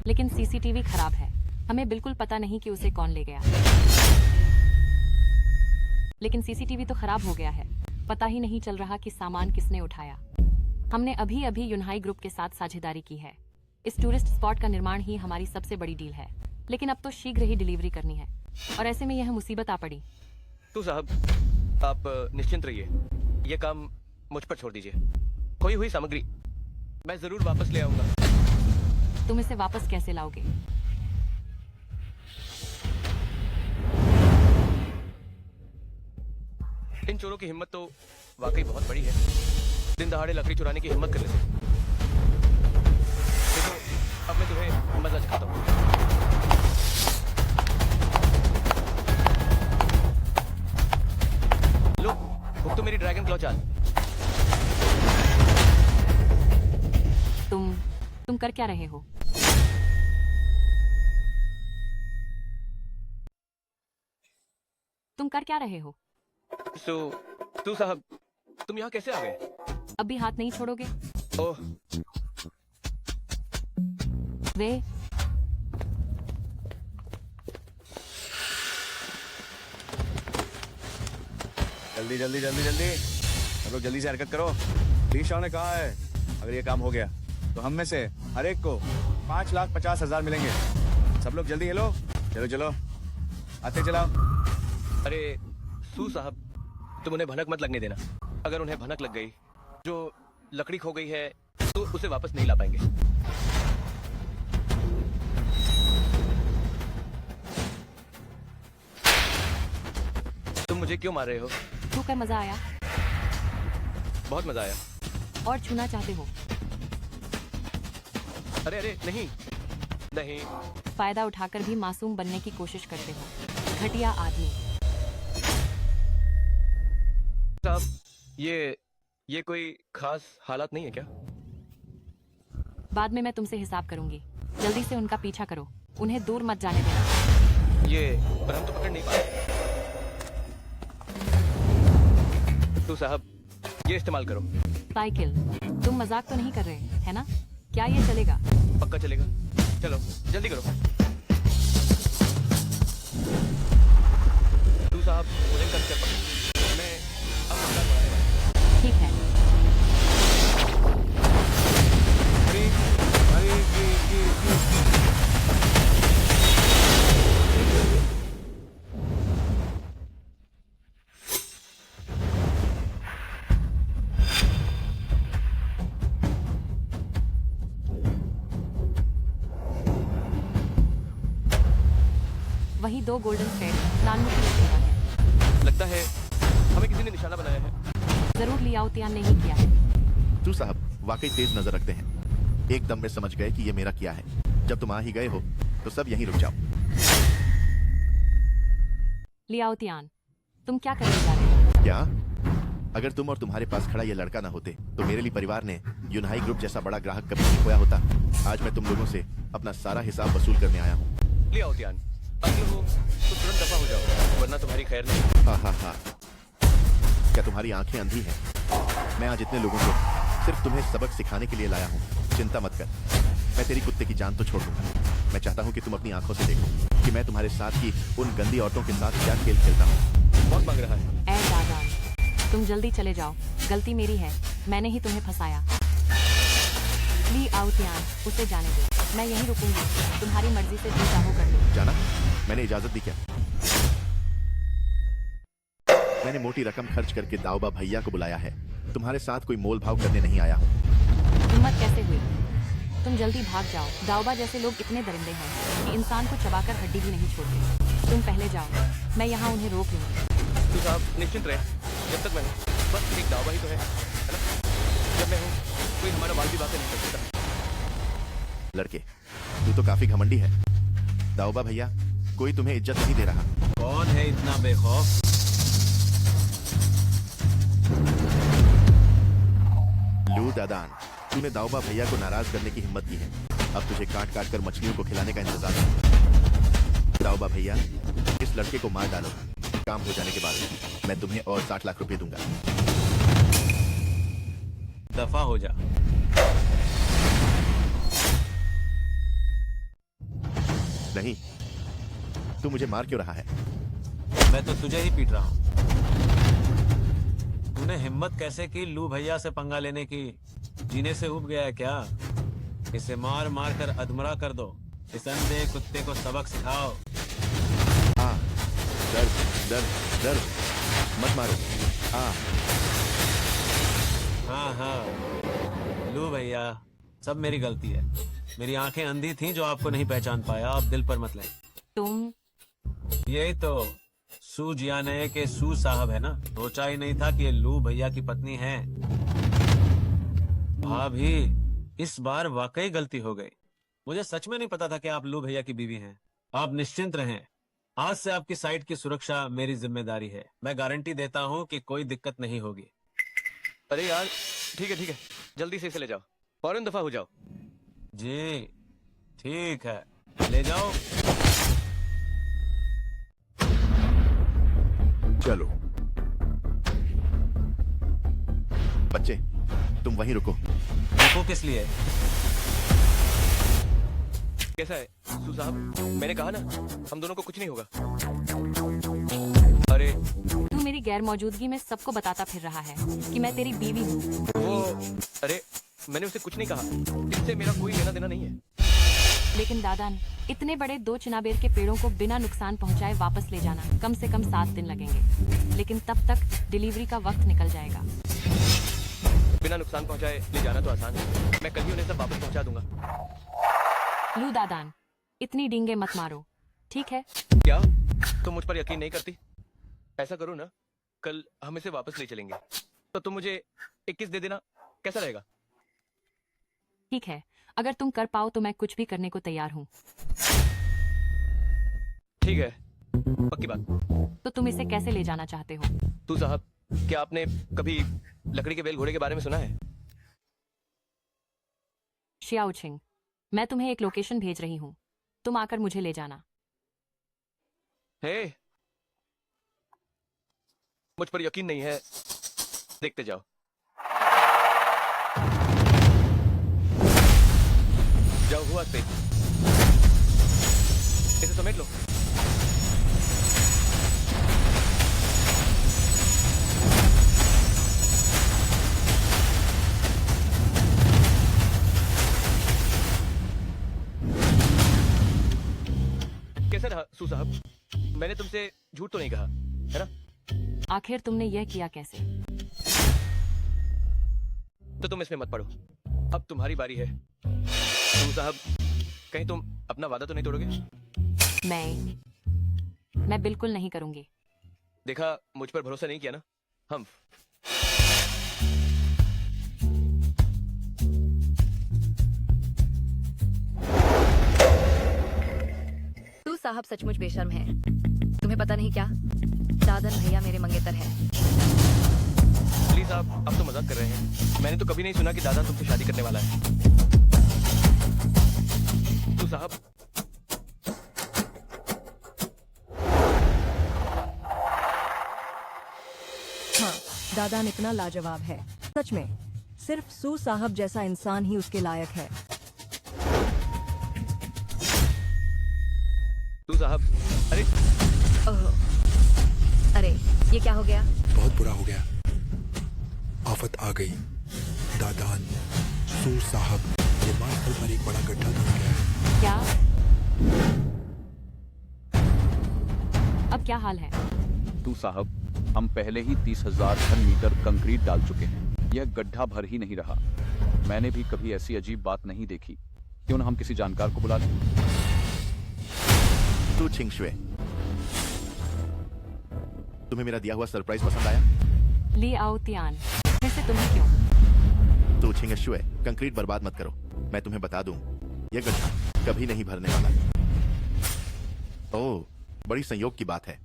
लेकिन सीसीटीवी खराब है। हमें बिल्कुल पता नहीं कि उसे कौन ले गया, लेकिन सीसीटीवी तो खराब हो गया है। पता ही नहीं चल रहा कि सामान किसने उठाया। हमने अभी अभी यूनहाई ग्रुप के साथ साझेदारी की है। इस टूरिस्ट स्पॉट का निर्माण ही हमारी सबसे बड़ी डील है, लेकिन अब तो शीघ्र ही डिलीवरी करनी है, और ऐसे में यह मुसीबत आ पड़ी। तो साहब, आप निश्चिंत रहिए, ये काम मुझ पर छोड़ दीजिए। खोई हुई सामग्री मैं जरूर वापस ले आऊंगा। तुम इसे वापस कैसे लाओगे? इन चोरों की हिम्मत तो वाकई बहुत बड़ी है। दिन दहाड़े लकड़ी चुराने की हिम्मत कर लेते। देखो, अब मैं तुम्हें मजा दिखाता हूँ। लो, भुग तो मेरी ड्रैगन क्लॉ चाल। तुम कर क्या रहे हो? तुम कर क्या रहे हो? तो साहब, तुम यहाँ कैसे आ गए? अब भी हाथ नहीं छोड़ोगे? ओह, वे जल्दी जल्दी जल्दी जल्दी, सब लोग जल्दी से हरकत करो। लीशाह ने कहा है, अगर ये काम हो गया तो हम में से हर एक को 5,50,000 मिलेंगे। सब लोग जल्दी हिलो, चलो चलो, आते चलाओ। अरे सू साहब, तुम उन्हें भनक मत लगने देना। अगर उन्हें भनक लग गई, जो लकड़ी खो गई है, तो उसे वापस नहीं ला पाएंगे। मुझे क्यों मार रहे हो? छू कर मजा आया बहुत मजा आया। और छूना चाहते हो? अरे अरे नहीं नहीं। फायदा उठाकर भी मासूम बनने की कोशिश करते हो, घटिया आदमी। साहब ये कोई खास हालात नहीं है क्या? बाद में मैं तुमसे हिसाब करूंगी। जल्दी से उनका पीछा करो, उन्हें दूर मत जाने देना। ये पर हम तो पकड़ नहीं पाए। तो साहब ये इस्तेमाल करो। साइकिल? तुम मजाक तो नहीं कर रहे, है ना? क्या ये चलेगा? पक्का चलेगा। चलो जल्दी करो। तू साहब मुझे कर पकड़। मैं अब मजाक बनाने। ठीक है। वही 2 गोल्डन थ्रेड नानमुखी लग रहा है। लगता है हमें किसी ने निशाना बनाया है। जरूर लियाओतियान ने ही किया है। तू साहब वाकई तेज नजर रखते हैं। एकदम में समझ गए कि ये मेरा क्या है। जब तुम आ ही गए हो तो सब यहीं रुक जाओ। लियाओतियान, तुम क्या करने जा रहे हो? क्या? अगर तुम और तुम्हारे पास खड़ा ये लड़का ना होते तो मेरे लिए परिवार ने यूनाई ग्रुप जैसा बड़ा ग्राहक कभी नहीं खोया होता। आज मैं तुम लोगों से अपना सारा हिसाब वसूल करने आया हूँ। लियाओतियान, अगर हो तो तुरंत दफा हो जाओ, वरना तुम्हारी खैर नहीं। हाँ हाँ हाँ। क्या तुम्हारी आंखें अंधी हैं? मैं आज इतने लोगों को सिर्फ तुम्हें सबक सिखाने के लिए लाया हूँ। चिंता मत कर, मैं तेरी कुत्ते की जान तो छोड़ दूंगा। मैं चाहता हूँ कि तुम अपनी आंखों से देखो कि मैं तुम्हारे साथ की उन गंदी औरतों के साथ क्या खेल खेलता हूँ। बहुत मांग रहा है। ऐ दादान, तुम जल्दी चले जाओ। गलती मेरी है, मैंने ही तुम्हें फंसाया। लियाओतियान, उसे जाने दो। मैं यहीं रुकूंगी, तुम्हारी मर्जी से जो चाहो कर लो। जाना? मैंने इजाजत दी क्या? मैंने मोटी रकम खर्च करके दाऊबा भैया को बुलाया है। तुम्हारे साथ कोई मोल भाव करने नहीं आया हूँ। हिम्मत कैसे हुई? तुम जल्दी भाग जाओ। दाऊबा जैसे लोग इतने दरिंदे हैं कि इंसान को चबाकर हड्डी भी नहीं छोड़ते। तुम पहले जाओ, मैं यहाँ उन्हें रोक लूंगी। तू साहब निश्चिंत रहे, जब तक मैं हूँ। बस एक दावा ही तो है ना? जब मैं हूँ कोई हमारा बाल भी बातें नहीं कर सकता। लड़के, तू तो काफी घमंडी है। दाऊबा भैया कोई तुम्हें इज्जत नहीं दे रहा। कौन है इतना बेखौफ? लू दादान, तूने दाऊबा भैया को नाराज करने की हिम्मत की है। अब तुझे काट काट कर मछलियों को खिलाने का इंतजार है। दाऊबा भैया, इस लड़के को मार डालो। काम हो जाने के बाद मैं तुम्हें और 60 लाख रुपए दूंगा। दफा हो जा। नहीं, तू मुझे मार क्यों रहा है? मैं तो तुझे ही पीट रहा हूँ। तूने हिम्मत कैसे की लू भैया से पंगा लेने की? जीने से उब गया है क्या? इसे मार मार कर अधमरा कर दो। इस अंधे कुत्ते को सबक सिखाओ। हाँ, दर्द दर्द दर्द, मत मारो। हाँ हाँ हाँ, लू भैया, सब मेरी गलती है। मेरी आंखें अंधी थीं जो आपको नहीं पहचान पाया। आप दिल पर मत लें। तुम? यही तो सू जियाने के सू साहब है ना। सोचा ही नहीं था कि ये लू भैया की पत्नी है। भाभी, इस बार वाकई गलती हो गई। मुझे सच में नहीं पता था कि आप लू भैया की बीवी हैं। आप निश्चिंत रहें, आज से आपकी साइट की सुरक्षा मेरी जिम्मेदारी है। मैं गारंटी देता हूँ कि कोई दिक्कत नहीं होगी। अरे यार ठीक है, जल्दी से इसे ले जाओ, फौरन दफा हो जाओ। जी ठीक है, ले जाओ। चलो बच्चे, तुम वहीं रुको। रुको किस लिए? कैसा है सू साहब? मैंने कहा ना, हम दोनों को कुछ नहीं होगा। अरे तू मेरी गैर मौजूदगी में सबको बताता फिर रहा है कि मैं तेरी बीवी हूँ। वो अरे मैंने उसे कुछ नहीं कहा। इससे मेरा कोई लेना देना नहीं है। लेकिन दादान, इतने बड़े 2 चिनाबेर के पेड़ों को बिना नुकसान पहुंचाए वापस ले जाना कम से कम 7 दिन लगेंगे। लेकिन तब तक डिलीवरी का वक्त निकल जाएगा। बिना नुकसान पहुंचाए ले जाना तो आसान है। मैं कल ही उन्हें सब वापस पहुंचा दूंगा। लू दादान, इतनी डींगे मत मारो, ठीक है? क्या तुम मुझ पर यकीन नहीं करती? ऐसा करो ना, कल हम इसे वापस ले चलेंगे, तो तुम मुझे 21 दे देना, कैसा रहेगा? ठीक है, अगर तुम कर पाओ तो मैं कुछ भी करने को तैयार हूँ। ठीक है, पक्की बात। तो तुम इसे कैसे ले जाना चाहते हो? तू साहब, क्या आपने कभी लकड़ी के बेल घोड़े के बारे में सुना है? शियाओचिंग, मैं तुम्हें एक लोकेशन भेज रही हूँ, तुम आकर मुझे ले जाना। हे, मुझ पर यकीन नहीं है, देखते जाओ। जाओ हुआ पे, इसे समेट लो। कैसा रहा सू साहब? मैंने तुमसे झूठ तो नहीं कहा, है ना? आखिर तुमने यह किया कैसे? तो तुम इसमें मत पड़ो, अब तुम्हारी बारी है। सू साहब, कहीं तुम अपना वादा तो नहीं तोड़ोगे? मैं बिल्कुल नहीं करूंगी। देखा, मुझ पर भरोसा नहीं किया ना? हम तू साहब सचमुच बेशर्म है। तुम्हें पता नहीं क्या, दादन भैया मेरे मंगेतर हैं। प्लीज साहब, अब तो मजाक कर रहे हैं। मैंने तो कभी नहीं सुना कि दादा तुमसे शादी करने वाला है। तू साहब, हाँ, दादान इतना लाजवाब है, सच में। सिर्फ सू साहब जैसा इंसान ही उसके लायक है। तू साहब, अरे ओह, अरे ये क्या हो गया? बहुत बुरा हो गया, आफत आ गई। दादान, सू साहब, ये मार्शल पर एक बड़ा गड्ढा धस गया है। क्या? अब क्या हाल है? तू साहब, हम पहले ही 30,000 घन मीटर कंक्रीट डाल चुके हैं। यह गड्ढा भर ही नहीं रहा। मैंने भी कभी ऐसी अजीब बात नहीं देखी। क्यों न हम किसी जानकार को बुला लें? तू छिंगशुए, तुम्हें मेरा दिया हुआ सरप्राइज पसंद आया? ली आओ तियान, फिर से तुम्हें क्यों? तू छिंगशुए, कंक्रीट बर्बाद मत करो। मैं तुम्हें बता दूं, यह गड्ढा कभी नहीं भरने वाला। ओह, बड़ी संयोग की बात है,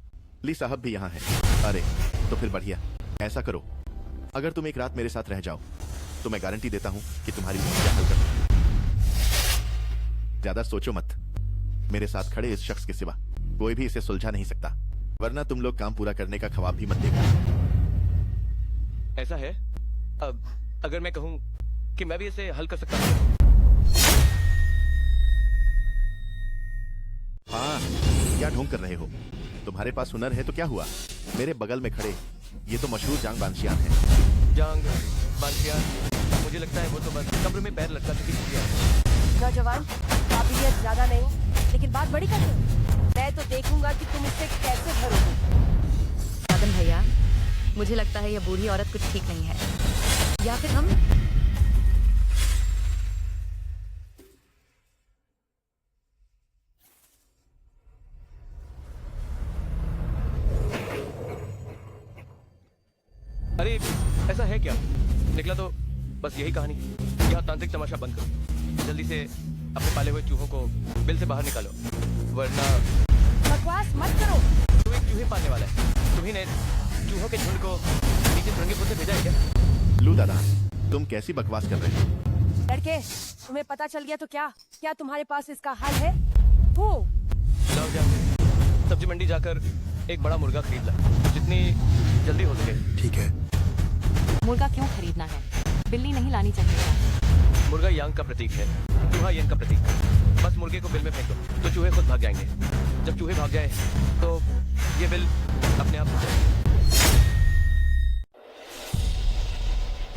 ली साहब भी यहाँ है। अरे तो फिर बढ़िया। ऐसा करो, अगर तुम एक रात मेरे साथ रह जाओ तो मैं गारंटी देता हूं कि तुम्हारी समस्या हल कर दूंगा। ज्यादा सोचो मत, मेरे साथ खड़े इस शख्स के सिवा कोई भी इसे सुलझा नहीं सकता, वरना तुम लोग काम पूरा करने का ख्वाब भी मत देखना। ऐसा है? अब अगर मैं कहूं कि मैं भी इसे हल कर सकता हूं? हाँ, क्या ढोंग कर रहे हो? तुम्हारे पास हुनर है तो क्या हुआ? मेरे बगल में खड़े ये तो मशहूर जांग बांशियान है। जांग बांशियान, मुझे लगता है वो तो बस कब्र में पैर लटका चुकी है। नौजवान, काबिलियत ज्यादा नहीं, लेकिन बात बड़ी करते हो। मैं तो देखूंगा कि तुम इससे कैसे भरोगे। दादन भैया, मुझे लगता है यह बूढ़ी औरत कुछ ठीक नहीं है, या फिर हम अरे ऐसा है क्या? निकला तो बस यही कहानी। यह तांत्रिक तमाशा बंद करो, जल्दी से अपने पाले हुए चूहों को बिल से बाहर निकालो, वरना बकवास मत करो। तू एक चूहे पालने वाला है, तुम्ही ने चूहों के झुंड को नीचे सुरंगी पुल से भेजा है क्या? लू दादा, तुम कैसी बकवास कर रहे हो? लड़के, तुम्हें पता चल गया तो क्या तुम्हारे पास इसका हल है? वो जाओ जा, सब्जी मंडी जाकर एक बड़ा मुर्गा खरीद ला, जितनी जल्दी हो सके। ठीक है। मुर्गा क्यों खरीदना है? बिल्ली नहीं लानी चाहिए। मुर्गा यांग का प्रतीक है, चूहा यंग का प्रतीक। बस मुर्गे को बिल में फेंक दो तो चूहे खुद भाग जाएंगे। जब चूहे भाग जाए तो ये बिल अपने आप हो जाएगी।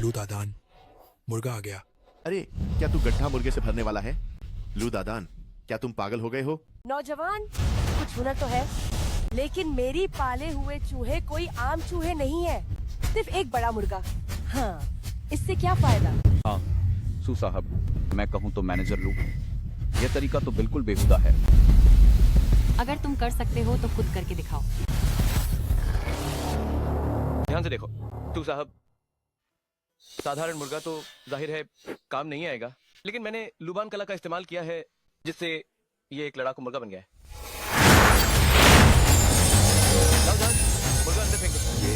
लू दादान, मुर्गा आ गया। अरे क्या तू गड्ढा मुर्गे से भरने वाला है? लू दादान, क्या तुम पागल हो गए हो? नौजवान, कुछ हुनर तो है, लेकिन मेरी पाले हुए चूहे कोई आम चूहे नहीं है, सिर्फ एक बड़ा मुर्गा। हाँ, इससे क्या फायदा? हाँ सू साहब, मैं कहूँ तो मैनेजर लू, यह तरीका तो बिल्कुल बेहुदा है। अगर तुम कर सकते हो तो खुद करके दिखाओ। ध्यान से देखो। तू साहब, साधारण मुर्गा तो जाहिर है काम नहीं आएगा, लेकिन मैंने लुबान कला का इस्तेमाल किया है जिससे ये एक लड़ाकू मुर्गा बन गया है। जाओ जाओ, मुर्गा अंदर फेंक दो। ये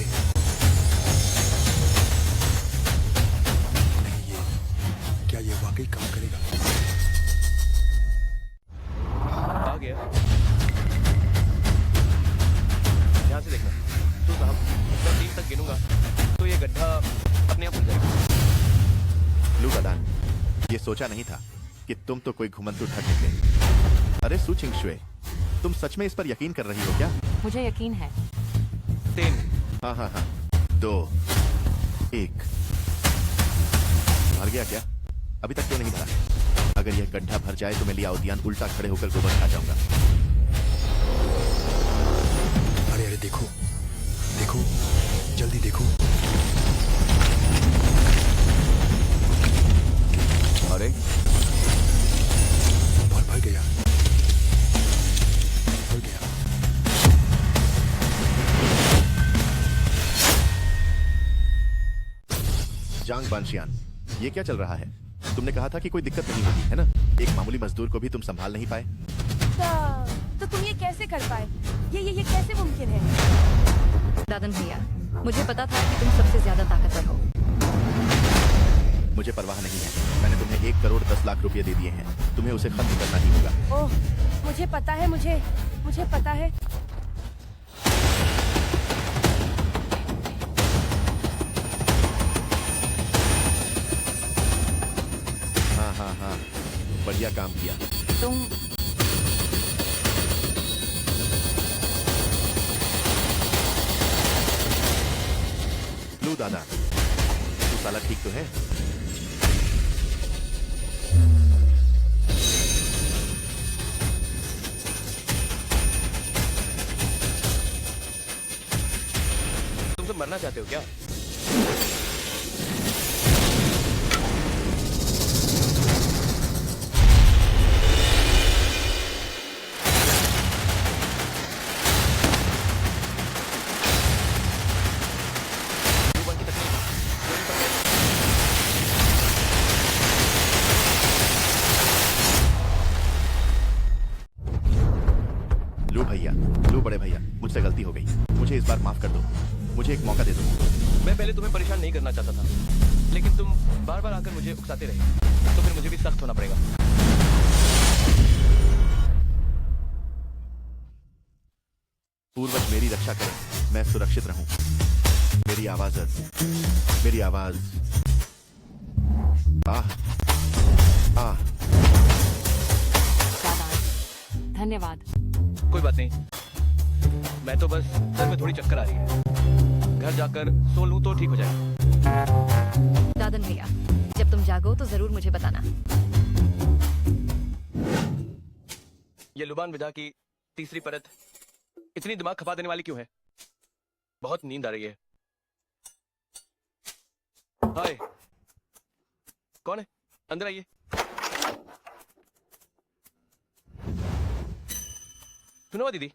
नहीं, ये क्या ये वाकई काम करेगा? आ गया। ध्यान से देखना। तू साहब, जब 3 तक गिनूंगा तो ये गड्ढा अपने आप खुल जाएगा। लू दादान, ये सोचा नहीं था कि तुम तो कोई घुमंतु ठग निकले। अरे सू चिंगशुए, तुम सच में इस पर यकीन कर रही हो क्या? मुझे यकीन है। 3, हाँ हाँ हाँ, 2, 1। भर गया क्या? अभी तक क्यों नहीं भरा? अगर यह गड्ढा भर जाए तो मैं लिया उद्यान उल्टा खड़े होकर गोबर खा जाऊंगा। अरे अरे देखो देखो, जल्दी देखो। अरे भर गया, भर गया। जांग बानशियान, ये क्या चल रहा है? तुमने कहा था कि कोई दिक्कत नहीं होगी, है ना? एक मामूली मजदूर को भी तुम संभाल नहीं पाए। तो तुम ये कैसे कर पाए? ये कैसे मुमकिन है? दादन भैया, मुझे पता था कि तुम सबसे ज्यादा ताकतवर हो। मुझे परवाह नहीं है। मैंने तुम्हें 1 करोड़ 10 लाख रुपए दे दिए हैं। तुम्हें उसे खत्म करना ही होगा। ओह, मुझे पता है, मुझे पता है। हाँ हाँ हाँ, बढ़िया काम किया। तुम लू दादा, तू साला ठीक तो है? तुम सब मरना चाहते हो क्या? लू भैया, लू बड़े भैया, मुझसे गलती हो गई। मुझे इस बार माफ कर दो। मुझे एक मौका दे दो। मैं पहले तुम्हें परेशान नहीं करना चाहता था, लेकिन तुम बार बार आकर मुझे उकसाते रहे, तो फिर मुझे भी सख्त होना पड़ेगा। पूर्वज मेरी रक्षा करें, मैं सुरक्षित रहूं। मेरी आवाज, मेरी आवाज। आह आह। धन्यवाद। कोई बात नहीं, मैं तो बस सर में थोड़ी चक्कर आ रही है। घर जाकर सो लूं तो ठीक हो जाएगा। दादन भैया, जब तुम जागो तो जरूर मुझे बताना। ये लुबान विदा की तीसरी परत इतनी दिमाग खपा देने वाली क्यों है? बहुत नींद आ रही है। हाय, कौन है? अंदर आइए। सुनो दीदी,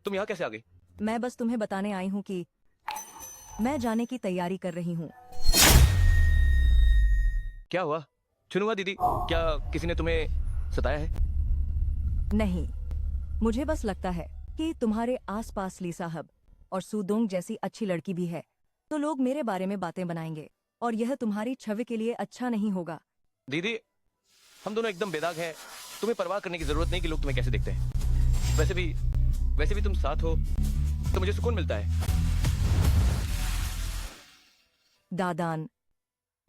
तुम यहाँ कैसे आ गई? मैं बस तुम्हें बताने आई हूँ कि मैं जाने की तैयारी कर रही हूँ। क्या हुआ? चुनुआ दीदी, क्या किसी ने तुम्हें सताया है? नहीं, मुझे बस लगता है कि तुम्हारे आसपास ली साहब और सूदोंग जैसी अच्छी लड़की भी है, तो लोग मेरे बारे में बातें बनाएंगे और यह तुम्हारी छवि के लिए अच्छा नहीं होगा। दीदी, हम दोनों एकदम बेदाग हैं। तुम्हें परवाह करने की जरूरत नहीं कि लोग तुम्हें कैसे देखते हैं। वैसे भी तुम साथ हो तो मुझे सुकून मिलता है। दादान,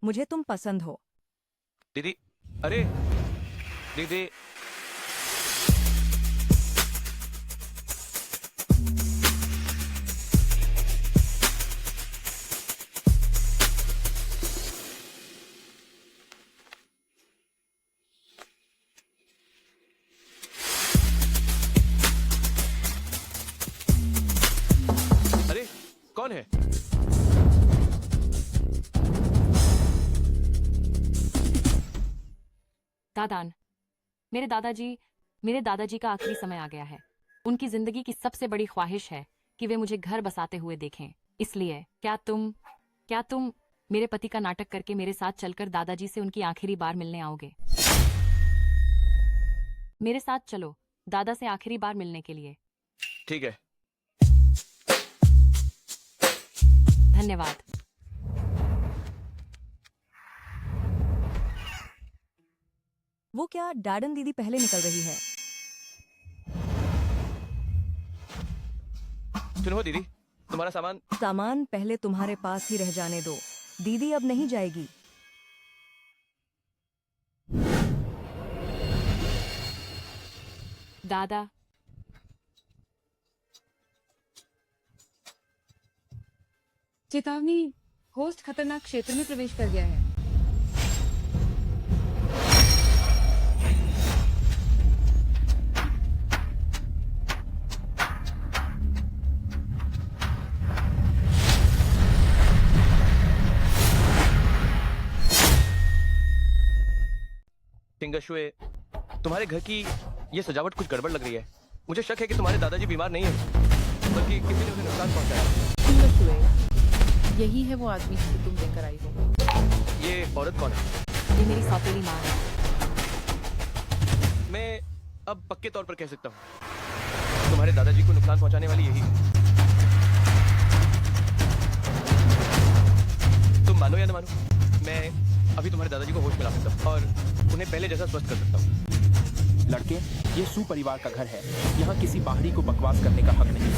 मुझे तुम पसंद हो। दीदी, अरे दीदी, अरे कौन है? दादान, मेरे दादाजी का आखिरी समय आ गया है। उनकी जिंदगी की सबसे बड़ी ख्वाहिश है कि वे मुझे घर बसाते हुए देखें इसलिए क्या तुम मेरे पति का नाटक करके मेरे साथ चलकर दादाजी से उनकी आखिरी बार मिलने आओगे? मेरे साथ चलो दादा से आखिरी बार मिलने के लिए। ठीक है। धन्यवाद। वो क्या डैडन दीदी पहले निकल रही है? सुनो दीदी, तुम्हारा सामान पहले तुम्हारे पास ही रह जाने दो। दीदी अब नहीं जाएगी। दादा, चेतावनी, होस्ट खतरनाक क्षेत्र में प्रवेश कर गया है। टिंगशुए, तुम्हारे घर की ये सजावट कुछ गड़बड़ लग रही है। मुझे शक है कि तुम्हारे दादाजी बीमार नहीं है, बल्कि किसी ने उन्हें नुकसान पहुंचाया। यही है वो आदमी जिसे तुम लेकर आई हो। ये औरत कौन है? ये मेरी सौतेली माँ है। मैं अब पक्के तौर पर कह सकता हूँ, तुम्हारे दादाजी को नुकसान पहुंचाने वाली यही है। तुम मानो या न मानो, मैं अभी तुम्हारे दादाजी को होश में ला सकता हूँ और उन्हें पहले जैसा स्वस्थ कर सकता हूँ। लड़के, ये सू परिवार का घर है। यहाँ किसी बाहरी को बकवास करने का हक नहीं है।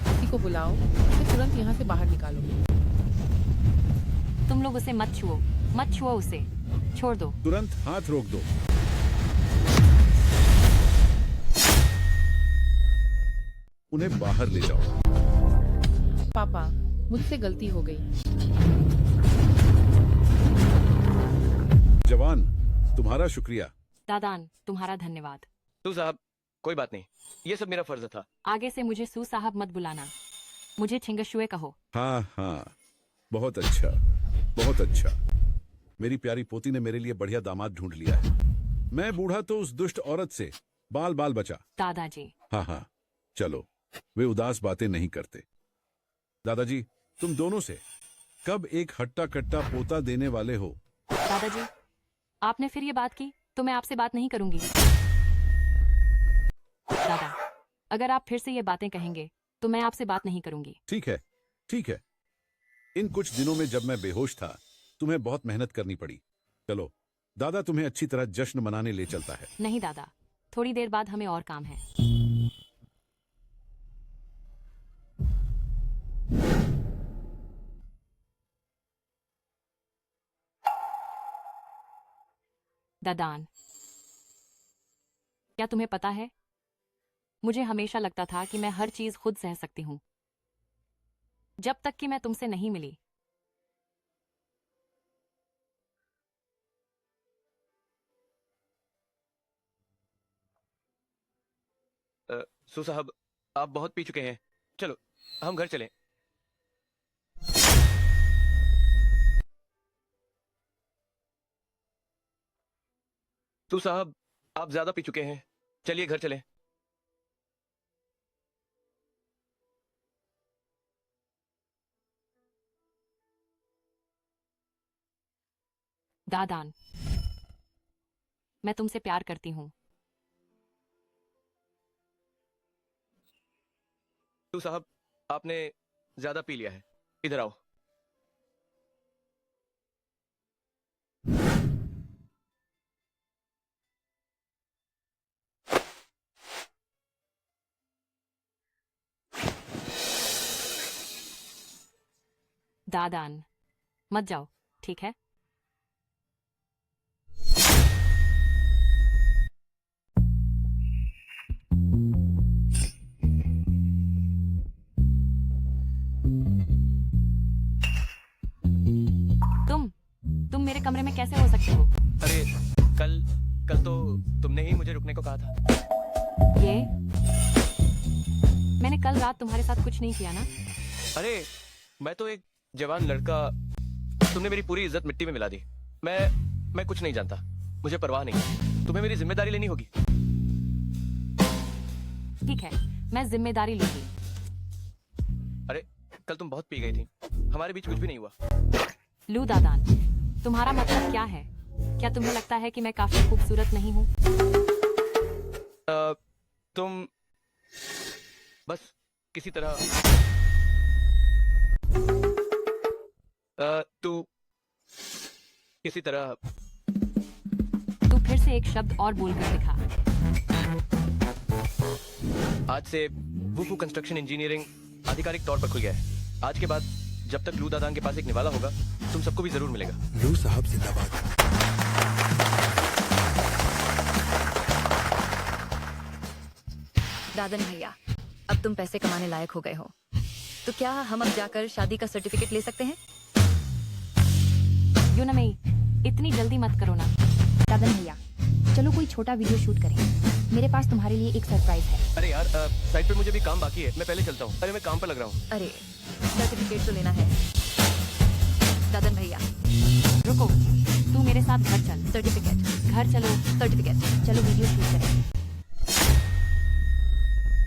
किसी को बुलाओ, उसे तुरंत यहाँ से बाहर निकालो। तुम लोग उसे मत छुओ उसे, छोड़ दो। तुरंत हाथ रोक दो। उन्हें बाहर ले जाओ। पापा, मुझसे गलती हो गई। जवान, तुम्हारा शुक्रिया। दादान, तुम्हारा धन्यवाद। सू साहब, कोई बात नहीं, ये सब मेरा फर्ज था। आगे से मुझे सू साहब मत बुलाना, मुझे छिंगशुए कहो। हाँ हाँ, बहुत अच्छा, बहुत अच्छा। मेरी प्यारी पोती ने मेरे लिए बढ़िया दामाद ढूंढ लिया है। मैं बूढ़ा तो उस दुष्ट औरत से बाल बाल बचा। दादाजी। हाँ हाँ, चलो, वे उदास बातें नहीं करते। दादाजी, तुम दोनों से कब एक हट्टा कट्टा पोता देने वाले हो? दादाजी, आपने फिर ये बात की तो मैं आपसे बात नहीं करूंगी। दादा, अगर आप फिर से ये बातें कहेंगे तो मैं आपसे बात नहीं करूंगी। ठीक है, ठीक है। इन कुछ दिनों में जब मैं बेहोश था, तुम्हें बहुत मेहनत करनी पड़ी। चलो, दादा तुम्हें अच्छी तरह जश्न मनाने ले चलता है। नहीं दादा, थोड़ी देर बाद हमें और काम है। दादान, क्या तुम्हें पता है, मुझे हमेशा लगता था कि मैं हर चीज खुद सह सकती हूं, जब तक कि मैं तुमसे नहीं मिली। सू साहब, आप बहुत पी चुके हैं, चलो हम घर चलें। सू साहब, आप ज्यादा पी चुके हैं, चलिए घर चलें। दादान, मैं तुमसे प्यार करती हूँ। सू साहब, आपने ज्यादा पी लिया है, इधर आओ। दादान, मत जाओ, ठीक है? तुम मेरे कमरे में कैसे हो सकते हो? अरे कल तो तुमने ही मुझे रुकने को कहा था। ये मैंने कल रात तुम्हारे साथ कुछ नहीं किया ना? अरे मैं तो एक जवान लड़का, तुमने मेरी पूरी इज्जत मिट्टी में मिला दी। मैं कुछ नहीं जानता, मुझे परवाह नहीं। तुम्हें मेरी जिम्मेदारी लेनी होगी। ठीक है, मैं जिम्मेदारी लूंगी। अरे कल तुम बहुत पी गई थी, हमारे बीच कुछ भी नहीं हुआ। लू दादान, तुम्हारा मतलब क्या है? क्या तुम्हें लगता है कि मैं काफी खूबसूरत नहीं हूँ? तुम बस किसी तरह तू किसी तरह तू फिर से एक शब्द और बोलकर दिखा। आज से वुफू कंस्ट्रक्शन इंजीनियरिंग आधिकारिक तौर पर खुल गया है। आज के बाद जब तक लू दादान के पास एक निवाला होगा, तुम सबको भी जरूर मिलेगा। लू साहब जिंदाबाद। दादन भैया, अब तुम पैसे कमाने लायक हो गए हो, तो क्या हम अब जाकर शादी का सर्टिफिकेट ले सकते हैं? यूनमई, इतनी जल्दी मत करो ना। दादन भैया, चलो कोई छोटा वीडियो शूट करें। मेरे पास तुम्हारे लिए एक सरप्राइज है। अरे यार, साइट पे मुझे भी काम बाकी है, मैं पहले चलता हूँ। अरे मैं काम पर लग रहा हूँ। अरे सर्टिफिकेट तो लेना है। दादन भैया रुको, तू मेरे साथ घर चल। सर्टिफिकेट। घर चलो। सर्टिफिकेट। चलो वीडियो शूट करें।